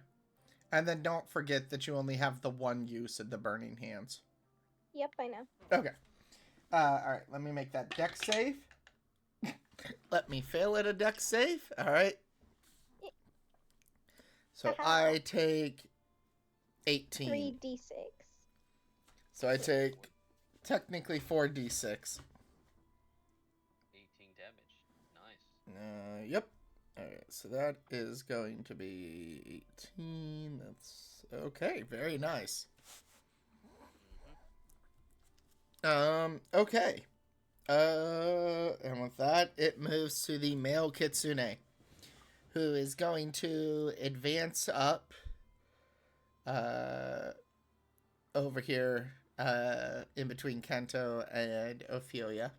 Speaker 1: And then don't forget that you only have the one use of the Burning Hands.
Speaker 4: Yep, I know.
Speaker 1: Okay. Alright, let me make that dex save. Let me fail at a dex save. Alright. So I take 18.
Speaker 4: 3d6.
Speaker 1: So I take technically 4d6.
Speaker 6: 18 damage. Nice.
Speaker 1: Yep. Alright, so that is going to be 18. That's okay. Very nice. Okay. And with that, it moves to the male kitsune, who is going to advance up over here in between Kento and Ophelia.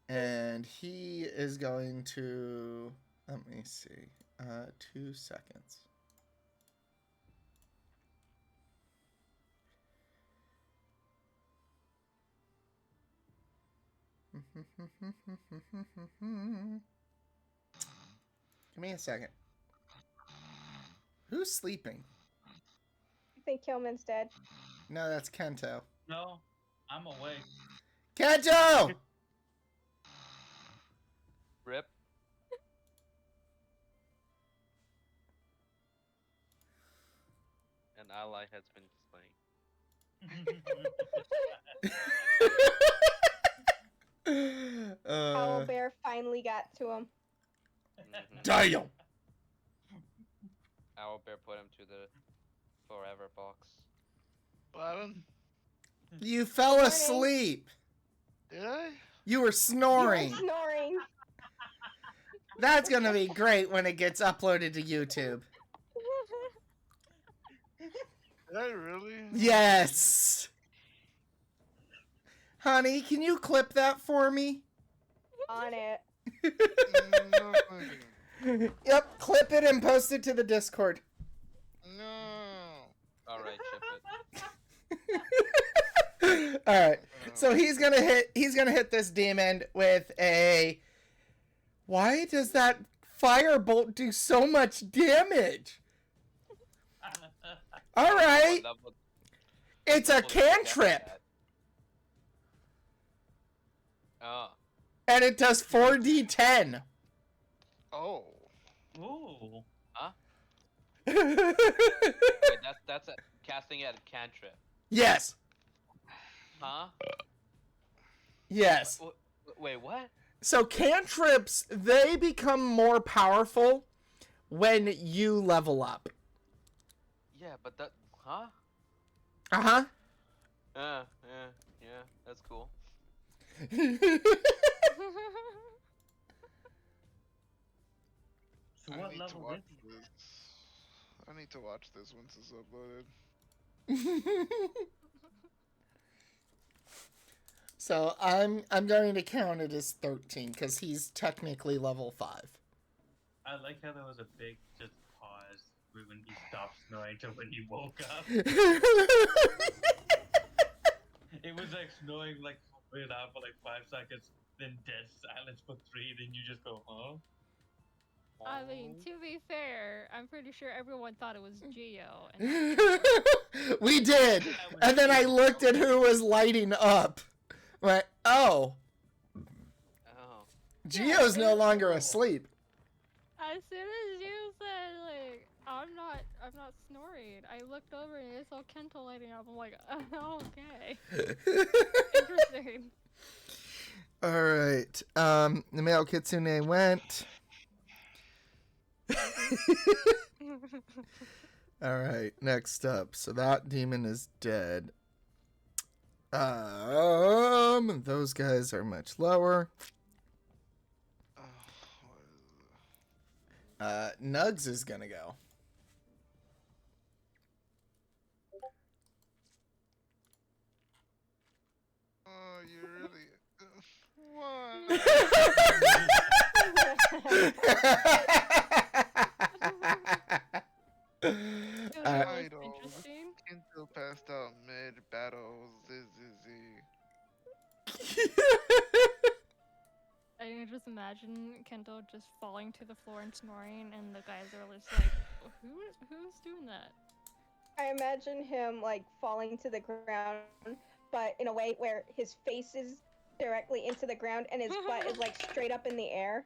Speaker 1: And he is going to, let me see, 2 seconds. Give me a second. Who's sleeping?
Speaker 4: I think Kilman's dead.
Speaker 1: No, that's Kento.
Speaker 3: No, I'm awake.
Speaker 1: Kento!
Speaker 6: Rip. An ally has been slain.
Speaker 4: Owlbear finally got to him.
Speaker 1: Damn!
Speaker 6: Owlbear put him to the forever box.
Speaker 5: Bottom?
Speaker 1: You fell asleep.
Speaker 5: Did I?
Speaker 1: You were snoring.
Speaker 4: You were snoring.
Speaker 1: That's gonna be great when it gets uploaded to YouTube.
Speaker 5: Did I really?
Speaker 1: Yes. Honey, can you clip that for me?
Speaker 4: On it.
Speaker 5: No,
Speaker 1: Yep, clip it and post it to the Discord.
Speaker 5: no.
Speaker 6: Alright, ship it.
Speaker 1: Alright. So he's gonna hit this demon with a. Why does that firebolt do so much damage? Alright. It's a cantrip.
Speaker 6: Oh.
Speaker 1: And it does 4d10.
Speaker 5: Oh.
Speaker 3: Ooh.
Speaker 6: Huh?
Speaker 1: Yes.
Speaker 6: Wait, that's a casting at a cantrip. Huh?
Speaker 1: Yes.
Speaker 6: Wait, what?
Speaker 1: So cantrips, they become more powerful when you level up.
Speaker 6: Yeah, but that, huh?
Speaker 1: Uh-huh.
Speaker 6: Yeah, that's cool.
Speaker 3: So
Speaker 5: I
Speaker 3: what
Speaker 5: need to
Speaker 3: level
Speaker 5: watch
Speaker 3: is he?
Speaker 5: this. I need to watch this once it's uploaded.
Speaker 1: So I'm going to count it as 13 because he's technically level 5.
Speaker 3: I like how there was a big just pause when he stopped snoring to when he woke up. It was like snoring like it out for like 5 seconds, then dead silence for 3, then you just go, huh?
Speaker 9: I mean, to be fair, I'm pretty sure everyone thought it was Geo. And
Speaker 1: We did. And then I looked at who was lighting up. Went, oh,
Speaker 6: Oh.
Speaker 1: Geo's no longer asleep.
Speaker 9: As soon as you said like I'm not snoring, I looked over and I saw Kento lighting up. I'm like, oh, okay, interesting.
Speaker 1: All right. The male kitsune went. All right. Next up. So that demon is dead. Those guys are much lower. Nugs is gonna go.
Speaker 5: Oh, you really. What?
Speaker 9: It was
Speaker 1: Uh,
Speaker 9: really
Speaker 5: Idol.
Speaker 9: interesting.
Speaker 5: Kinto passed out mid battle.
Speaker 9: I can just imagine Kento just falling to the floor and snoring, and the guys are just like, who's doing that?
Speaker 4: I imagine him like falling to the ground, but in a way where his face is directly into the ground and his butt is like straight up in the air.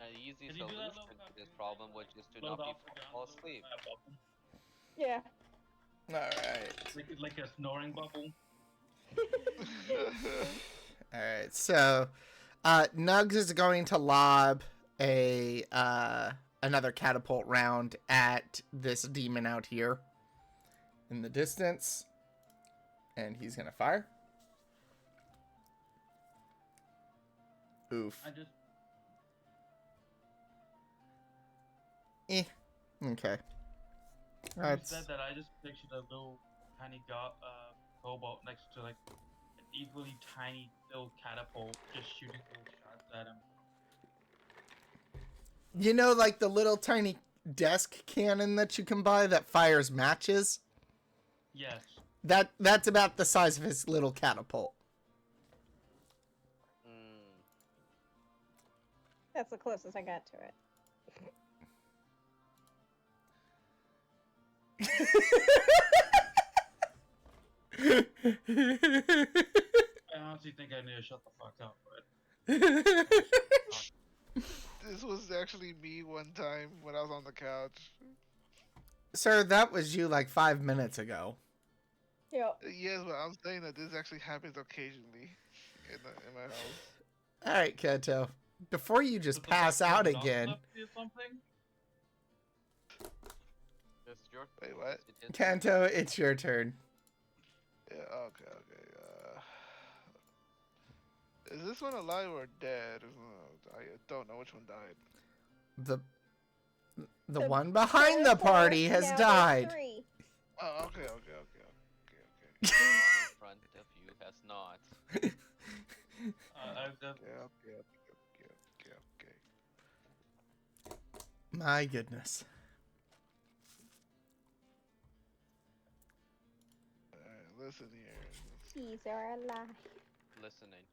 Speaker 6: An easy
Speaker 3: Did you do that
Speaker 6: solution
Speaker 3: little
Speaker 6: to this problem was just to not fall asleep.
Speaker 4: Yeah.
Speaker 1: All right.
Speaker 3: Like a snoring bubble.
Speaker 1: All right. So, Nugs is going to lob a another catapult round at this demon out here in the distance, and he's gonna fire. Oof.
Speaker 3: I just
Speaker 1: Okay.
Speaker 3: when you
Speaker 1: That's
Speaker 3: said that, I just pictured a little tiny cobalt next to like an equally tiny little catapult, just shooting little shots at him.
Speaker 1: you know, like the little tiny desk cannon that you can buy that fires matches.
Speaker 3: Yes.
Speaker 1: That's about the size of his little catapult.
Speaker 6: Mm.
Speaker 4: That's the closest I got to it.
Speaker 3: I honestly think I need to shut the fuck up, but
Speaker 5: This was actually me one time when I was on the couch.
Speaker 1: Sir, that was you like 5 minutes ago.
Speaker 4: Yep.
Speaker 5: Yes, but I'm saying that this actually happens occasionally in my house.
Speaker 1: All right, Kento. Before you just
Speaker 3: does the
Speaker 1: pass
Speaker 3: fuck
Speaker 1: out
Speaker 3: goes off
Speaker 1: again,
Speaker 3: left or something?
Speaker 6: It's your
Speaker 5: Wait, what?
Speaker 6: it is-
Speaker 1: Kanto, it's your turn.
Speaker 5: Yeah, okay. Is this one alive or dead? I don't know which one died.
Speaker 1: The
Speaker 4: The
Speaker 1: one behind the
Speaker 4: Teleport,
Speaker 1: party has
Speaker 4: now there's
Speaker 1: died.
Speaker 4: 3.
Speaker 5: Oh, okay.
Speaker 6: The one in front of you has not.
Speaker 3: I've got
Speaker 5: Okay.
Speaker 1: My goodness.
Speaker 5: Alright, listen here.
Speaker 4: These are a lie.
Speaker 6: Listening.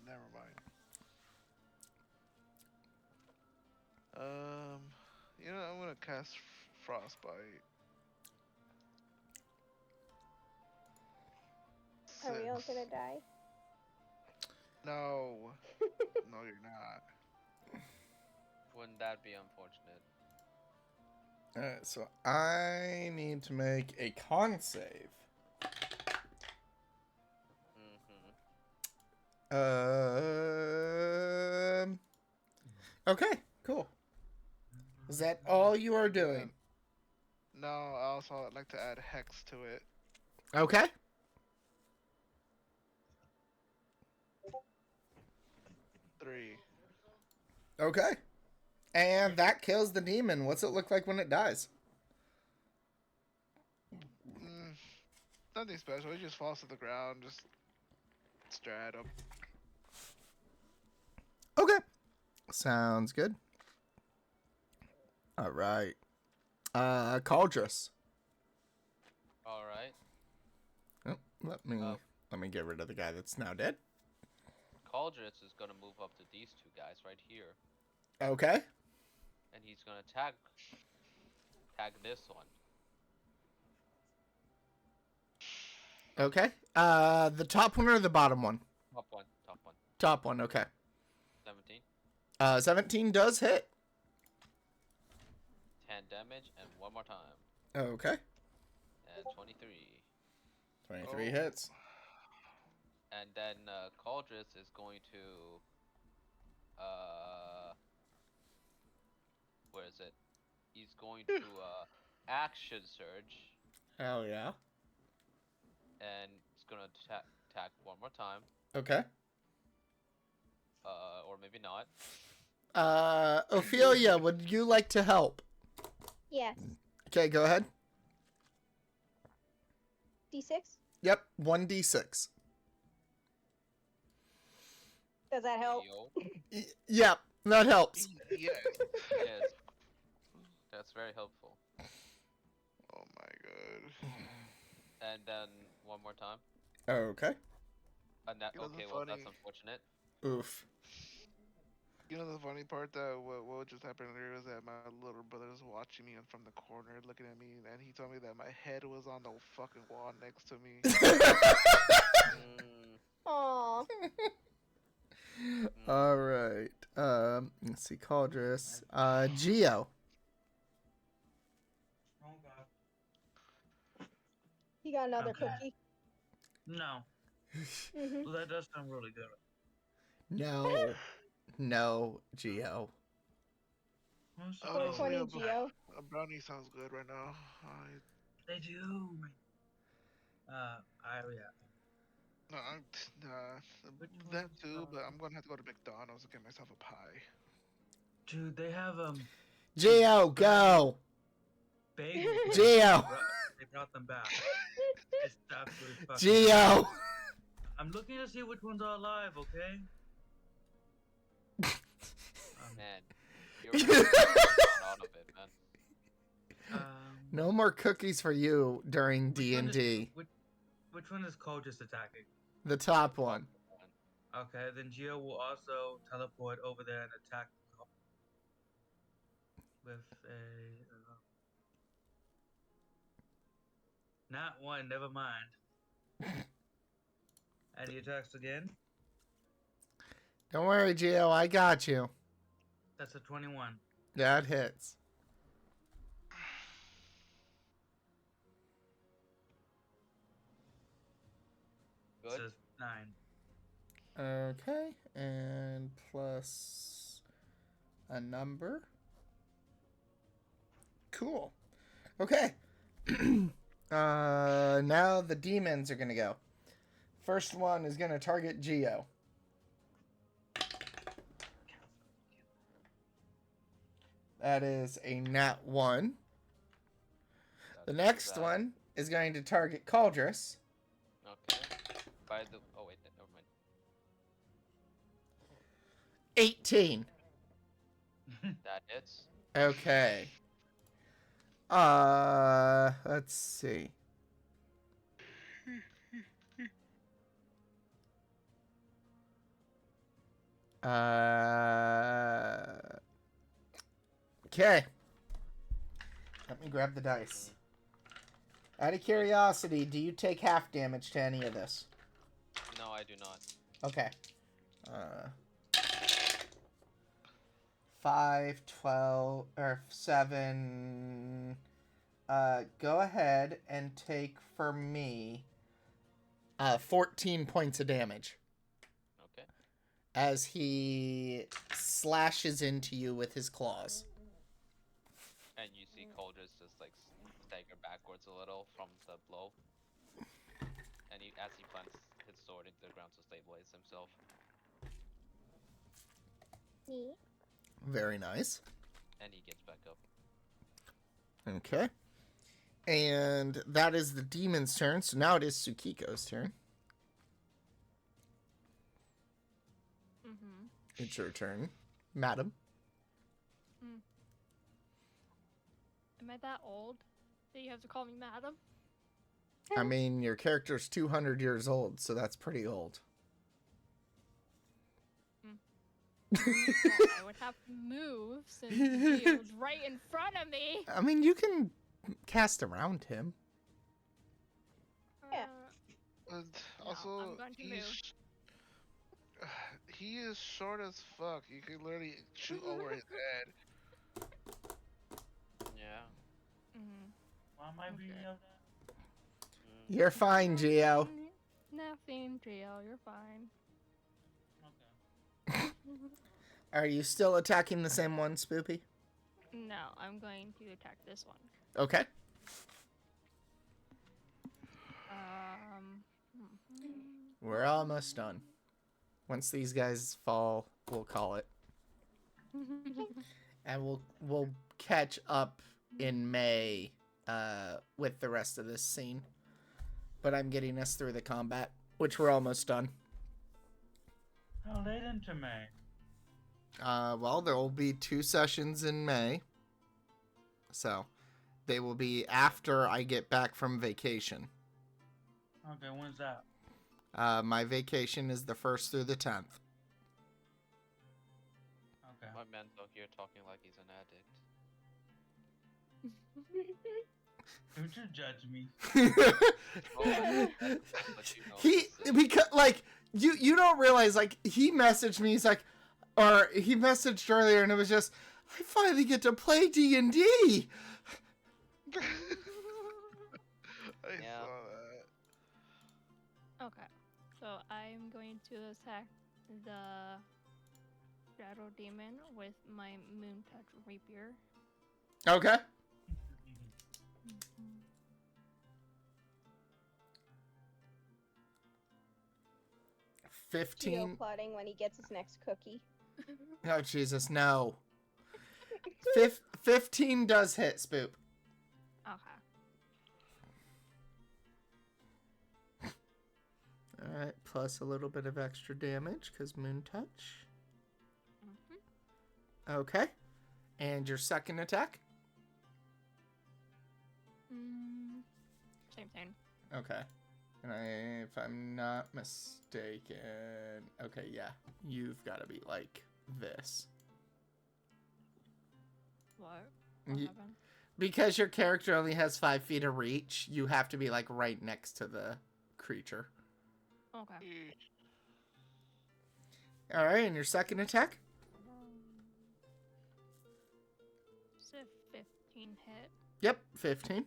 Speaker 5: Never mind. You know, I'm gonna cast Frostbite.
Speaker 4: Are we all
Speaker 5: Since-
Speaker 4: gonna die?
Speaker 5: No. No, you're not.
Speaker 6: Wouldn't that be unfortunate?
Speaker 1: Alright, so I need to make a con save.
Speaker 6: Mm-hmm.
Speaker 1: Okay, cool. Is that all you are doing?
Speaker 5: No, I also would like to add Hex to it.
Speaker 1: Okay.
Speaker 5: Three.
Speaker 1: Okay. And that kills the demon. What's it look like when it dies?
Speaker 5: Nothing special. It just falls to the ground. Just stare at him.
Speaker 1: Okay. Sounds good. All right. Cauldrus.
Speaker 6: All right.
Speaker 1: Oh, let me get rid of the guy that's now dead.
Speaker 6: Cauldrus is gonna move up to these two guys right here,
Speaker 1: Okay.
Speaker 6: and he's gonna tag this one.
Speaker 1: Okay. The top one or the bottom one?
Speaker 6: Top one. Top one.
Speaker 1: Top one, okay.
Speaker 6: 17.
Speaker 1: 17 does hit.
Speaker 6: 10 damage, and one more time.
Speaker 1: Okay.
Speaker 6: And 23.
Speaker 1: 23 hits.
Speaker 6: And then Cauldress is going to where is it? He's going to action surge,
Speaker 1: Hell yeah.
Speaker 6: and he's gonna attack one more time.
Speaker 1: Okay.
Speaker 6: Or maybe not.
Speaker 1: Ophelia, would you like to help?
Speaker 4: Yes.
Speaker 1: Okay, go ahead.
Speaker 4: D6?
Speaker 1: Yep, 1d6.
Speaker 4: Does that help?
Speaker 6: Yo.
Speaker 1: Yep, that helps.
Speaker 5: Yeah.
Speaker 6: Yes. That's very helpful.
Speaker 5: Oh my god.
Speaker 6: And then one more time.
Speaker 1: Okay.
Speaker 6: Okay,
Speaker 5: You know the
Speaker 6: well that's
Speaker 5: funny-
Speaker 6: unfortunate.
Speaker 1: Oof.
Speaker 5: You know the funny part that what just happened earlier was that my little brother was watching me from the corner, looking at me, and he told me that my head was on the fucking wall next to me.
Speaker 4: Aww.
Speaker 1: All right. Let's see, Cauldress. Geo.
Speaker 3: Oh god.
Speaker 4: You got another
Speaker 3: Okay.
Speaker 4: cookie?
Speaker 3: No.
Speaker 4: Mm-hmm.
Speaker 3: Well, that does sound really good.
Speaker 1: No. No, Geo.
Speaker 3: I'm so
Speaker 5: Oh,
Speaker 3: sorry.
Speaker 4: 420 Geo.
Speaker 5: A brownie sounds good right now.
Speaker 3: They do. Yeah.
Speaker 5: No, that too, but I'm gonna have to go to McDonald's to get myself a pie.
Speaker 3: Dude, they have
Speaker 1: Geo, go.
Speaker 3: bagels.
Speaker 1: Geo.
Speaker 3: They brought them back. It's absolutely fucking.
Speaker 1: Geo.
Speaker 3: I'm looking to see which ones are alive. Okay.
Speaker 6: Man, you're really out of it, man.
Speaker 1: No more cookies for you during
Speaker 3: which one is-
Speaker 1: D&D.
Speaker 3: Which one is Cole just attacking?
Speaker 1: The top one.
Speaker 3: Okay, then Geo will also teleport over there and attack with a. Not one, never mind. And he attacks again.
Speaker 1: Don't worry, Geo, I got you.
Speaker 3: That's a 21.
Speaker 1: That hits.
Speaker 6: Good.
Speaker 3: Says 9.
Speaker 1: Okay, and plus a number. Cool. Okay. Now the demons are gonna go. First one is gonna target Geo. That is a nat 1. The next
Speaker 6: That-
Speaker 1: one is going to target Cauldress.
Speaker 6: Okay. Oh wait, never mind.
Speaker 1: 18.
Speaker 6: That hits.
Speaker 1: Okay. Let's see. Okay. Let me grab the dice. Out of curiosity, do you take half damage to any of this?
Speaker 6: No, I do not.
Speaker 1: Okay. 5, 12, or 7. Go ahead and take for me 14 points of damage
Speaker 6: Okay.
Speaker 1: as he slashes into you with his claws.
Speaker 6: And you see Cauldress just like stagger backwards a little from the blow. And as he plants his sword into the ground to stabilize himself.
Speaker 4: Neat.
Speaker 1: Very nice.
Speaker 6: And he gets back up.
Speaker 1: Okay. And that is the demon's turn. So now it is Tsukiko's turn.
Speaker 9: Mm-hmm.
Speaker 1: It's your turn, madam.
Speaker 9: Am I that old that you have to call me madam?
Speaker 1: I mean, your character's 200 years old, so that's pretty old.
Speaker 9: Well, I would have to move since he was right in front of me.
Speaker 1: I mean, you can cast around him.
Speaker 4: Yeah.
Speaker 5: And
Speaker 9: No,
Speaker 5: also,
Speaker 9: I'm going to move.
Speaker 5: He is short as fuck. You can literally shoot over his head.
Speaker 6: Yeah.
Speaker 9: Mm,
Speaker 3: Why am I being
Speaker 9: Okay.
Speaker 3: yelled
Speaker 6: Mm.
Speaker 1: You're fine, Geo.
Speaker 9: Nothing, Gio. You're fine.
Speaker 3: at? Okay.
Speaker 1: Are you still attacking the same one, Spoopy?
Speaker 9: No, I'm going to attack this one.
Speaker 1: Okay. We're almost done. Once these guys fall, we'll call it. And we'll catch up in May with the rest of this scene. But I'm getting us through the combat, which we're almost done.
Speaker 3: How late into May?
Speaker 1: Well, there will be 2 sessions in May. So, they will be after I get back from vacation.
Speaker 3: Okay, when's that?
Speaker 1: My vacation is the 1st through the 10th.
Speaker 3: Okay.
Speaker 6: My man's out here talking like he's an addict.
Speaker 3: Don't you judge me.
Speaker 6: Oh, but you know
Speaker 1: He
Speaker 6: this is-
Speaker 1: because like you don't realize, like, he messaged me, he's like, or he messaged earlier and it was just, I finally get to play D&D.
Speaker 5: I
Speaker 6: Yeah.
Speaker 5: saw that.
Speaker 9: Okay, so I'm going to attack the Shadow Demon with my Moon Touch Rapier.
Speaker 1: Okay. 15.
Speaker 4: Plotting when he gets his next cookie.
Speaker 1: Oh Jesus, no. 15 does hit, Spoop.
Speaker 9: Okay.
Speaker 1: Alright, plus a little bit of extra damage, because Moon Touch. Okay. And your second attack?
Speaker 9: Same thing.
Speaker 1: Okay. And if I'm not mistaken... Okay, yeah. You've got to be like this.
Speaker 9: What?
Speaker 1: Ye-
Speaker 9: What happened?
Speaker 1: Because your character only has 5 feet of reach, you have to be like right next to the creature.
Speaker 9: Okay.
Speaker 1: Alright, and your second attack?
Speaker 9: It's a 15 hit.
Speaker 1: Yep, 15.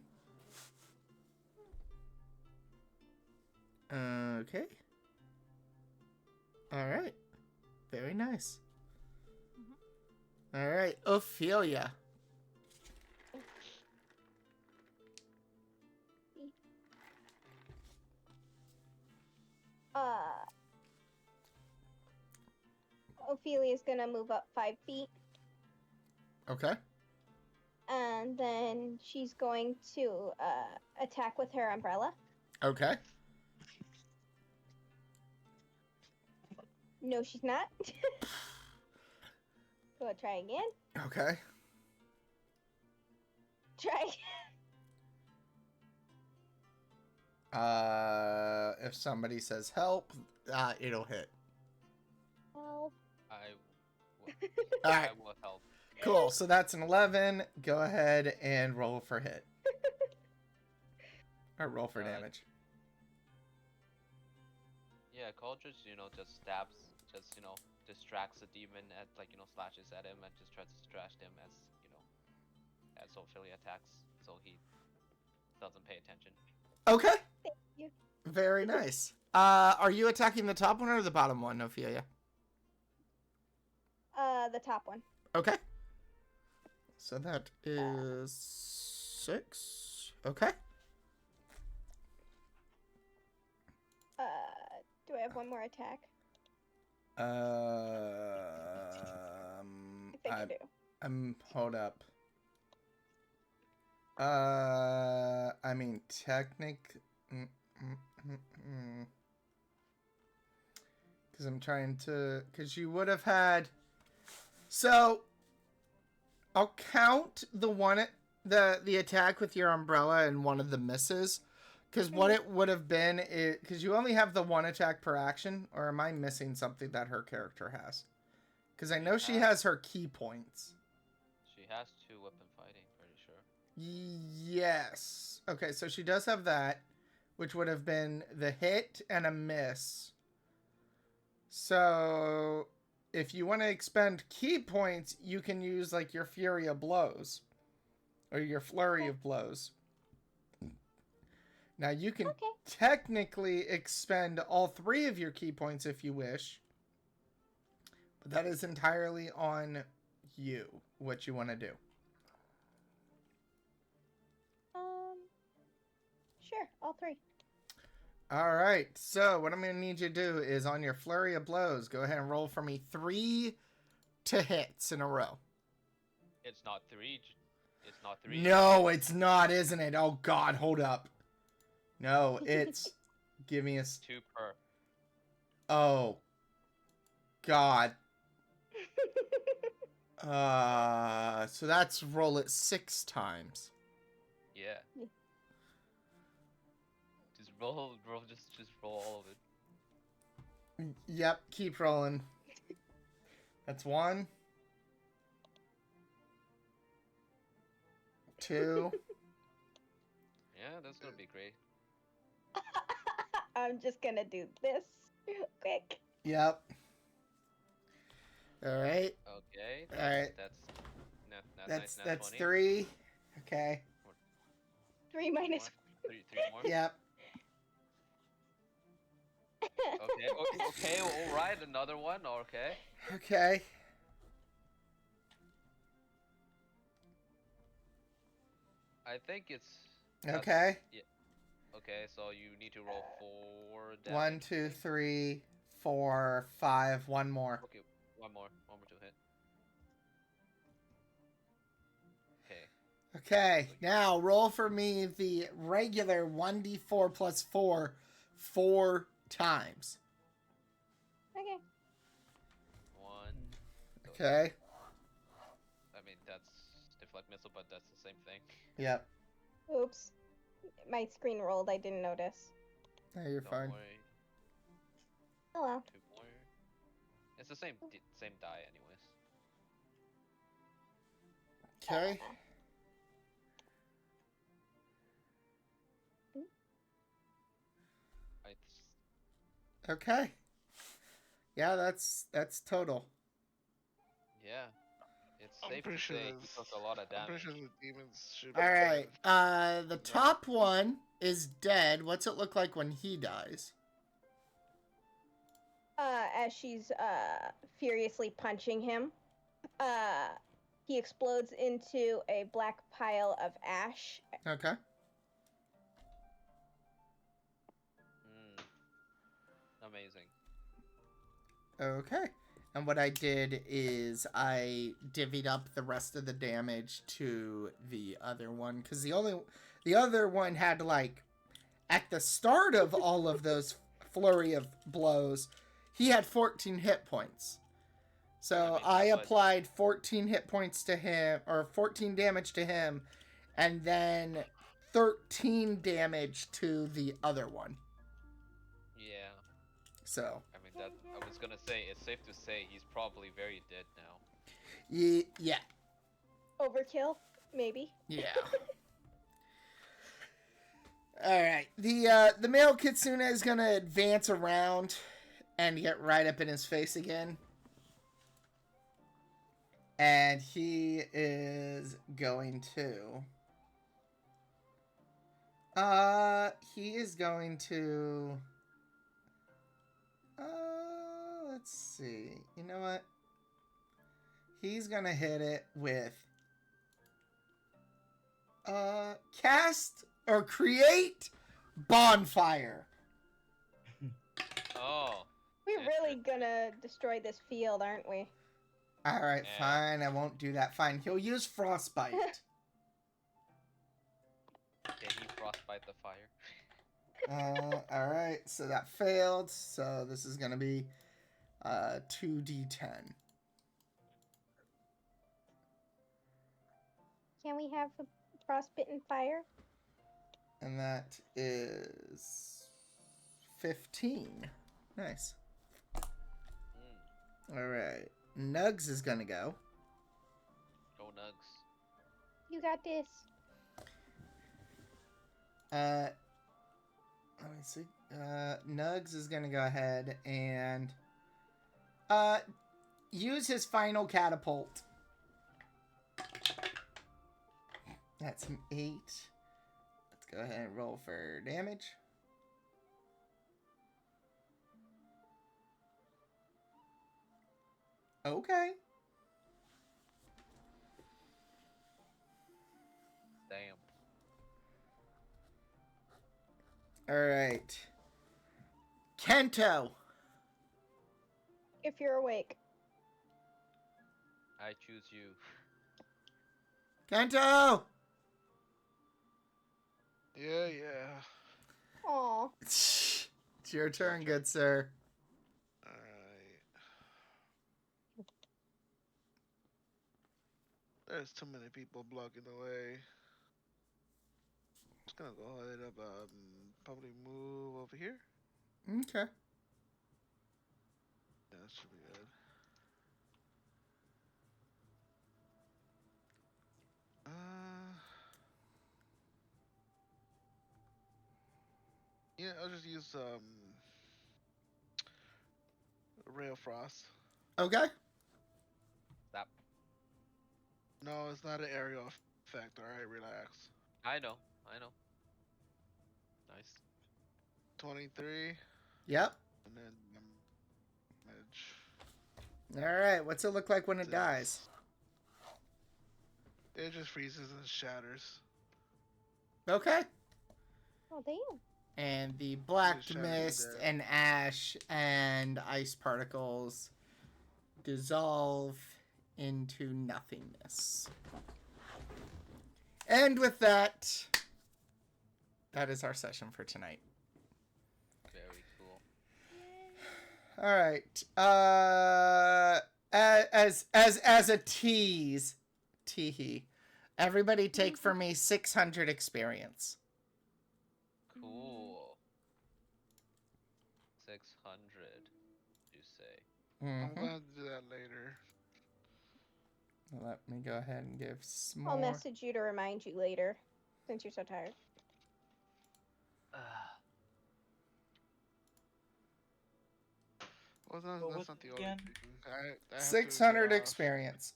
Speaker 1: Okay. Alright. Very nice. Alright, Ophelia.
Speaker 4: Ophelia's gonna move up 5 feet,
Speaker 1: Okay.
Speaker 4: and then she's going to attack with her umbrella.
Speaker 1: Okay.
Speaker 4: No, she's not. Go try again.
Speaker 1: Okay.
Speaker 4: Try.
Speaker 1: If somebody says help, it'll hit.
Speaker 4: Help.
Speaker 1: Alright,
Speaker 6: I will help.
Speaker 1: cool. So that's an 11. Go ahead and roll for hit. Or roll for damage.
Speaker 6: Yeah, Cole just, just stabs, distracts the demon at, slashes at him and just tries to distract him as Ophelia attacks, so he doesn't pay attention.
Speaker 1: Okay.
Speaker 4: Thank you.
Speaker 1: Very nice. Are you attacking the top one or the bottom one, Ophelia?
Speaker 4: The top one.
Speaker 1: Okay. So that is 6. Okay.
Speaker 4: Do I have one more attack? I think I do.
Speaker 1: Hold up. I mean, because I'm trying to, because you would have had, so I'll count the attack with your umbrella and one of the misses, because what it would have been is, because you only have the 1 attack per action, or am I missing something that her character has? Because I know she has her key points.
Speaker 6: She has 2 weapon fighting, pretty sure.
Speaker 1: Yes. Okay, so she does have that, which would have been the hit and a miss. So, if you want to expend key points, you can use like your Fury of Blows or your Flurry of Blows. Now, you can
Speaker 4: Okay.
Speaker 1: technically expend all 3 of your key points if you wish, but that is entirely on you, what you want to do.
Speaker 4: Sure, all 3.
Speaker 1: All right, so what I'm going to need you to do is on your Flurry of Blows, go ahead and roll for me 3 to hits in a row.
Speaker 6: It's not 3. It's not 3.
Speaker 1: No, it's not, isn't it? Oh, God, hold up. No, it's... Give me a...
Speaker 6: 2 per.
Speaker 1: Oh. God. So that's roll it 6 times.
Speaker 6: Yeah. Just roll, just roll all of it.
Speaker 1: Yep, keep rolling. That's 1. 2.
Speaker 6: Yeah, that's gonna be great.
Speaker 4: I'm just gonna do this real quick.
Speaker 1: Yep. All right.
Speaker 6: Okay.
Speaker 1: All right.
Speaker 6: That's
Speaker 1: That's
Speaker 6: 20.
Speaker 1: 3. Okay.
Speaker 4: 3 minus.
Speaker 6: 3 more.
Speaker 1: Yep.
Speaker 6: Okay. All right. Another one. Okay.
Speaker 1: Okay.
Speaker 6: I think it's.
Speaker 1: Okay.
Speaker 6: Yeah. Okay, so you need to roll 4 damage.
Speaker 1: 1, 2, 3, 4, 5. One more.
Speaker 6: Okay, one more to hit. Okay.
Speaker 1: Okay. Now roll for me the regular 1d4 plus 4 4 times.
Speaker 4: Okay.
Speaker 6: 1.
Speaker 1: Okay.
Speaker 6: I mean that's deflect missile, but that's the same thing.
Speaker 1: Yep.
Speaker 4: Oops. My screen rolled. I didn't notice.
Speaker 1: No, you're
Speaker 6: Don't
Speaker 1: fine.
Speaker 6: worry.
Speaker 4: Oh well.
Speaker 6: 2 more. It's the same same die, anyways.
Speaker 1: Okay. Okay. Yeah, that's total.
Speaker 6: Yeah. It's
Speaker 5: I'm
Speaker 6: safe
Speaker 5: pretty
Speaker 6: to
Speaker 5: sure
Speaker 6: say he
Speaker 5: this-
Speaker 6: took a lot of
Speaker 5: I'm
Speaker 6: damage.
Speaker 5: pretty sure the demons should be
Speaker 1: All right.
Speaker 5: dead.
Speaker 1: The top one is dead. What's it look like when he dies?
Speaker 4: As she's furiously punching him, he explodes into a black pile of ash.
Speaker 1: Okay.
Speaker 6: Amazing.
Speaker 1: Okay. And what I did is I divvied up the rest of the damage to the other one because the other one had like at the start of all of those flurry of blows, he had 14 hit points. So I applied 14 hit points to him, or 14 damage to him, and then 13 damage to the other one.
Speaker 6: Yeah.
Speaker 1: So.
Speaker 6: I mean, that I was gonna say it's safe to say he's probably very dead now.
Speaker 1: Yeah.
Speaker 4: Overkill, maybe.
Speaker 1: Yeah. All right. The male kitsune is gonna advance around and get right up in his face again. And he is going to let's see. You know what? He's gonna hit it with cast or create bonfire.
Speaker 6: Oh.
Speaker 4: We're really gonna destroy this field, aren't we?
Speaker 1: All right,
Speaker 6: Yeah.
Speaker 1: fine. I won't do that. Fine. He'll use frostbite.
Speaker 6: Can he frostbite the fire?
Speaker 1: All right. So that failed. So this is gonna be 2d10.
Speaker 4: Can we have a frostbitten fire?
Speaker 1: And that is 15. Nice. All right. Nugs is gonna go.
Speaker 6: Go Nugs.
Speaker 4: You got this.
Speaker 1: Let me see. Nugs is gonna go ahead and use his final catapult. That's an 8. Let's go ahead and roll for damage. Okay.
Speaker 6: Damn.
Speaker 1: All right. Kento.
Speaker 4: If you're awake.
Speaker 6: I choose you.
Speaker 1: Kento!
Speaker 5: Yeah.
Speaker 4: Aw.
Speaker 1: It's your turn, good sir.
Speaker 5: Alright. There's too many people blocking the way. Just gonna go ahead and probably move over here.
Speaker 1: Okay.
Speaker 5: Yeah, that should be good. Yeah, I'll just use Ray of Frost.
Speaker 1: Okay.
Speaker 6: Stop.
Speaker 5: No, it's not an aerial effect. All right, relax.
Speaker 6: I know. Nice.
Speaker 5: 23,
Speaker 1: Yep.
Speaker 5: and then damage.
Speaker 1: All right. What's it look like when it dies?
Speaker 5: It just freezes and shatters.
Speaker 1: Okay.
Speaker 4: Oh, damn.
Speaker 1: And the black
Speaker 5: Just shatters
Speaker 1: mist
Speaker 5: there.
Speaker 1: and ash and ice particles dissolve into nothingness. And with that, that is our session for tonight.
Speaker 6: Very cool.
Speaker 1: All right. As a tease, teehee. Everybody take for me 600 experience.
Speaker 6: Cool. 600, you say?
Speaker 5: I'm
Speaker 1: Mhm.
Speaker 5: gonna do that later.
Speaker 1: Let me go ahead and give some
Speaker 4: I'll
Speaker 1: more.
Speaker 4: message you to remind you later, since you're so tired.
Speaker 5: Well,
Speaker 3: Well,
Speaker 5: that's
Speaker 3: what's
Speaker 5: not the
Speaker 3: it
Speaker 5: only
Speaker 3: again?
Speaker 5: thing. I have to
Speaker 1: 600
Speaker 5: get off
Speaker 1: experience.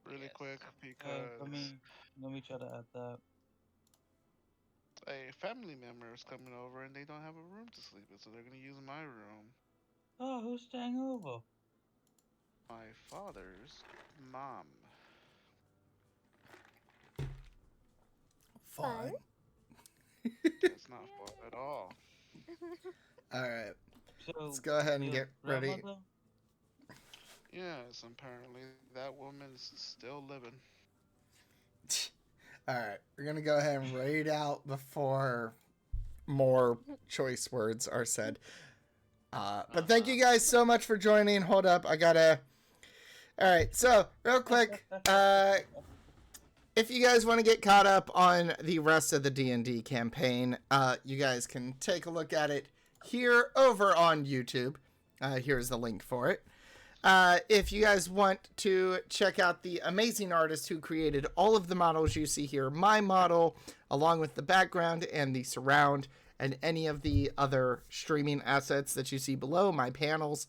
Speaker 5: really
Speaker 6: Yes.
Speaker 5: quick because
Speaker 3: Let me try to add that.
Speaker 5: a family member is coming over and they don't have a room to sleep in, so they're gonna use my room.
Speaker 3: Oh, who's staying over?
Speaker 5: My father's mom.
Speaker 1: Fun.
Speaker 5: It's not fun at all.
Speaker 1: All right.
Speaker 3: So
Speaker 1: Let's go ahead and
Speaker 3: your
Speaker 1: get ready.
Speaker 3: grandmother?
Speaker 5: Yes, apparently that woman is still living.
Speaker 1: All right. We're going to go ahead and raid out before more choice words are said. But thank you guys so much for joining. Hold up. I got to... All right. So, real quick, if you guys want to get caught up on the rest of the D&D campaign, you guys can take a look at it here over on YouTube. Here's the link for it. If you guys want to check out the amazing artist who created all of the models you see here, my model, along with the background and the surround, and any of the other streaming assets that you see below, my panels,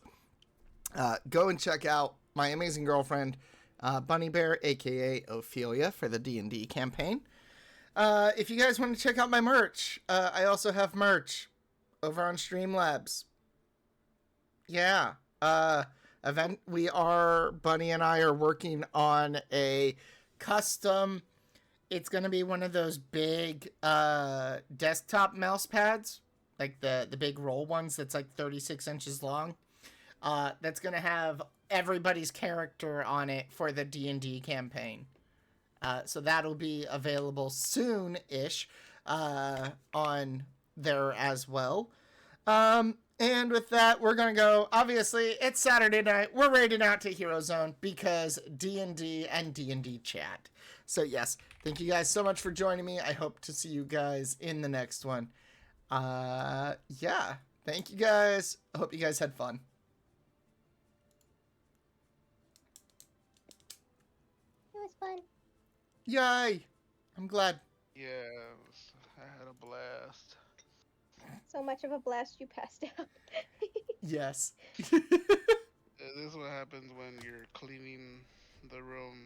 Speaker 1: go and check out my amazing girlfriend, Bunny Bear, aka Ophelia, for the D&D campaign. If you guys want to check out my merch, I also have merch over on Streamlabs. Yeah. Bunny and I are working on a custom, it's going to be one of those big desktop mouse pads, like the big roll ones that's like 36 inches long. That's going to have everybody's character on it for the D&D campaign. So that'll be available soon-ish on there as well. And with that, we're going to go, obviously, it's Saturday night. We're raiding out to Hero Zone because D&D and D&D chat. So yes, thank you guys so much for joining me. I hope to see you guys in the next one. Yeah, thank you guys. I hope you guys had fun.
Speaker 8: It was fun.
Speaker 1: Yay! I'm glad.
Speaker 5: Yes, I had a blast.
Speaker 4: So much of a blast you passed out.
Speaker 1: Yes.
Speaker 5: It This is what happens when you're cleaning the room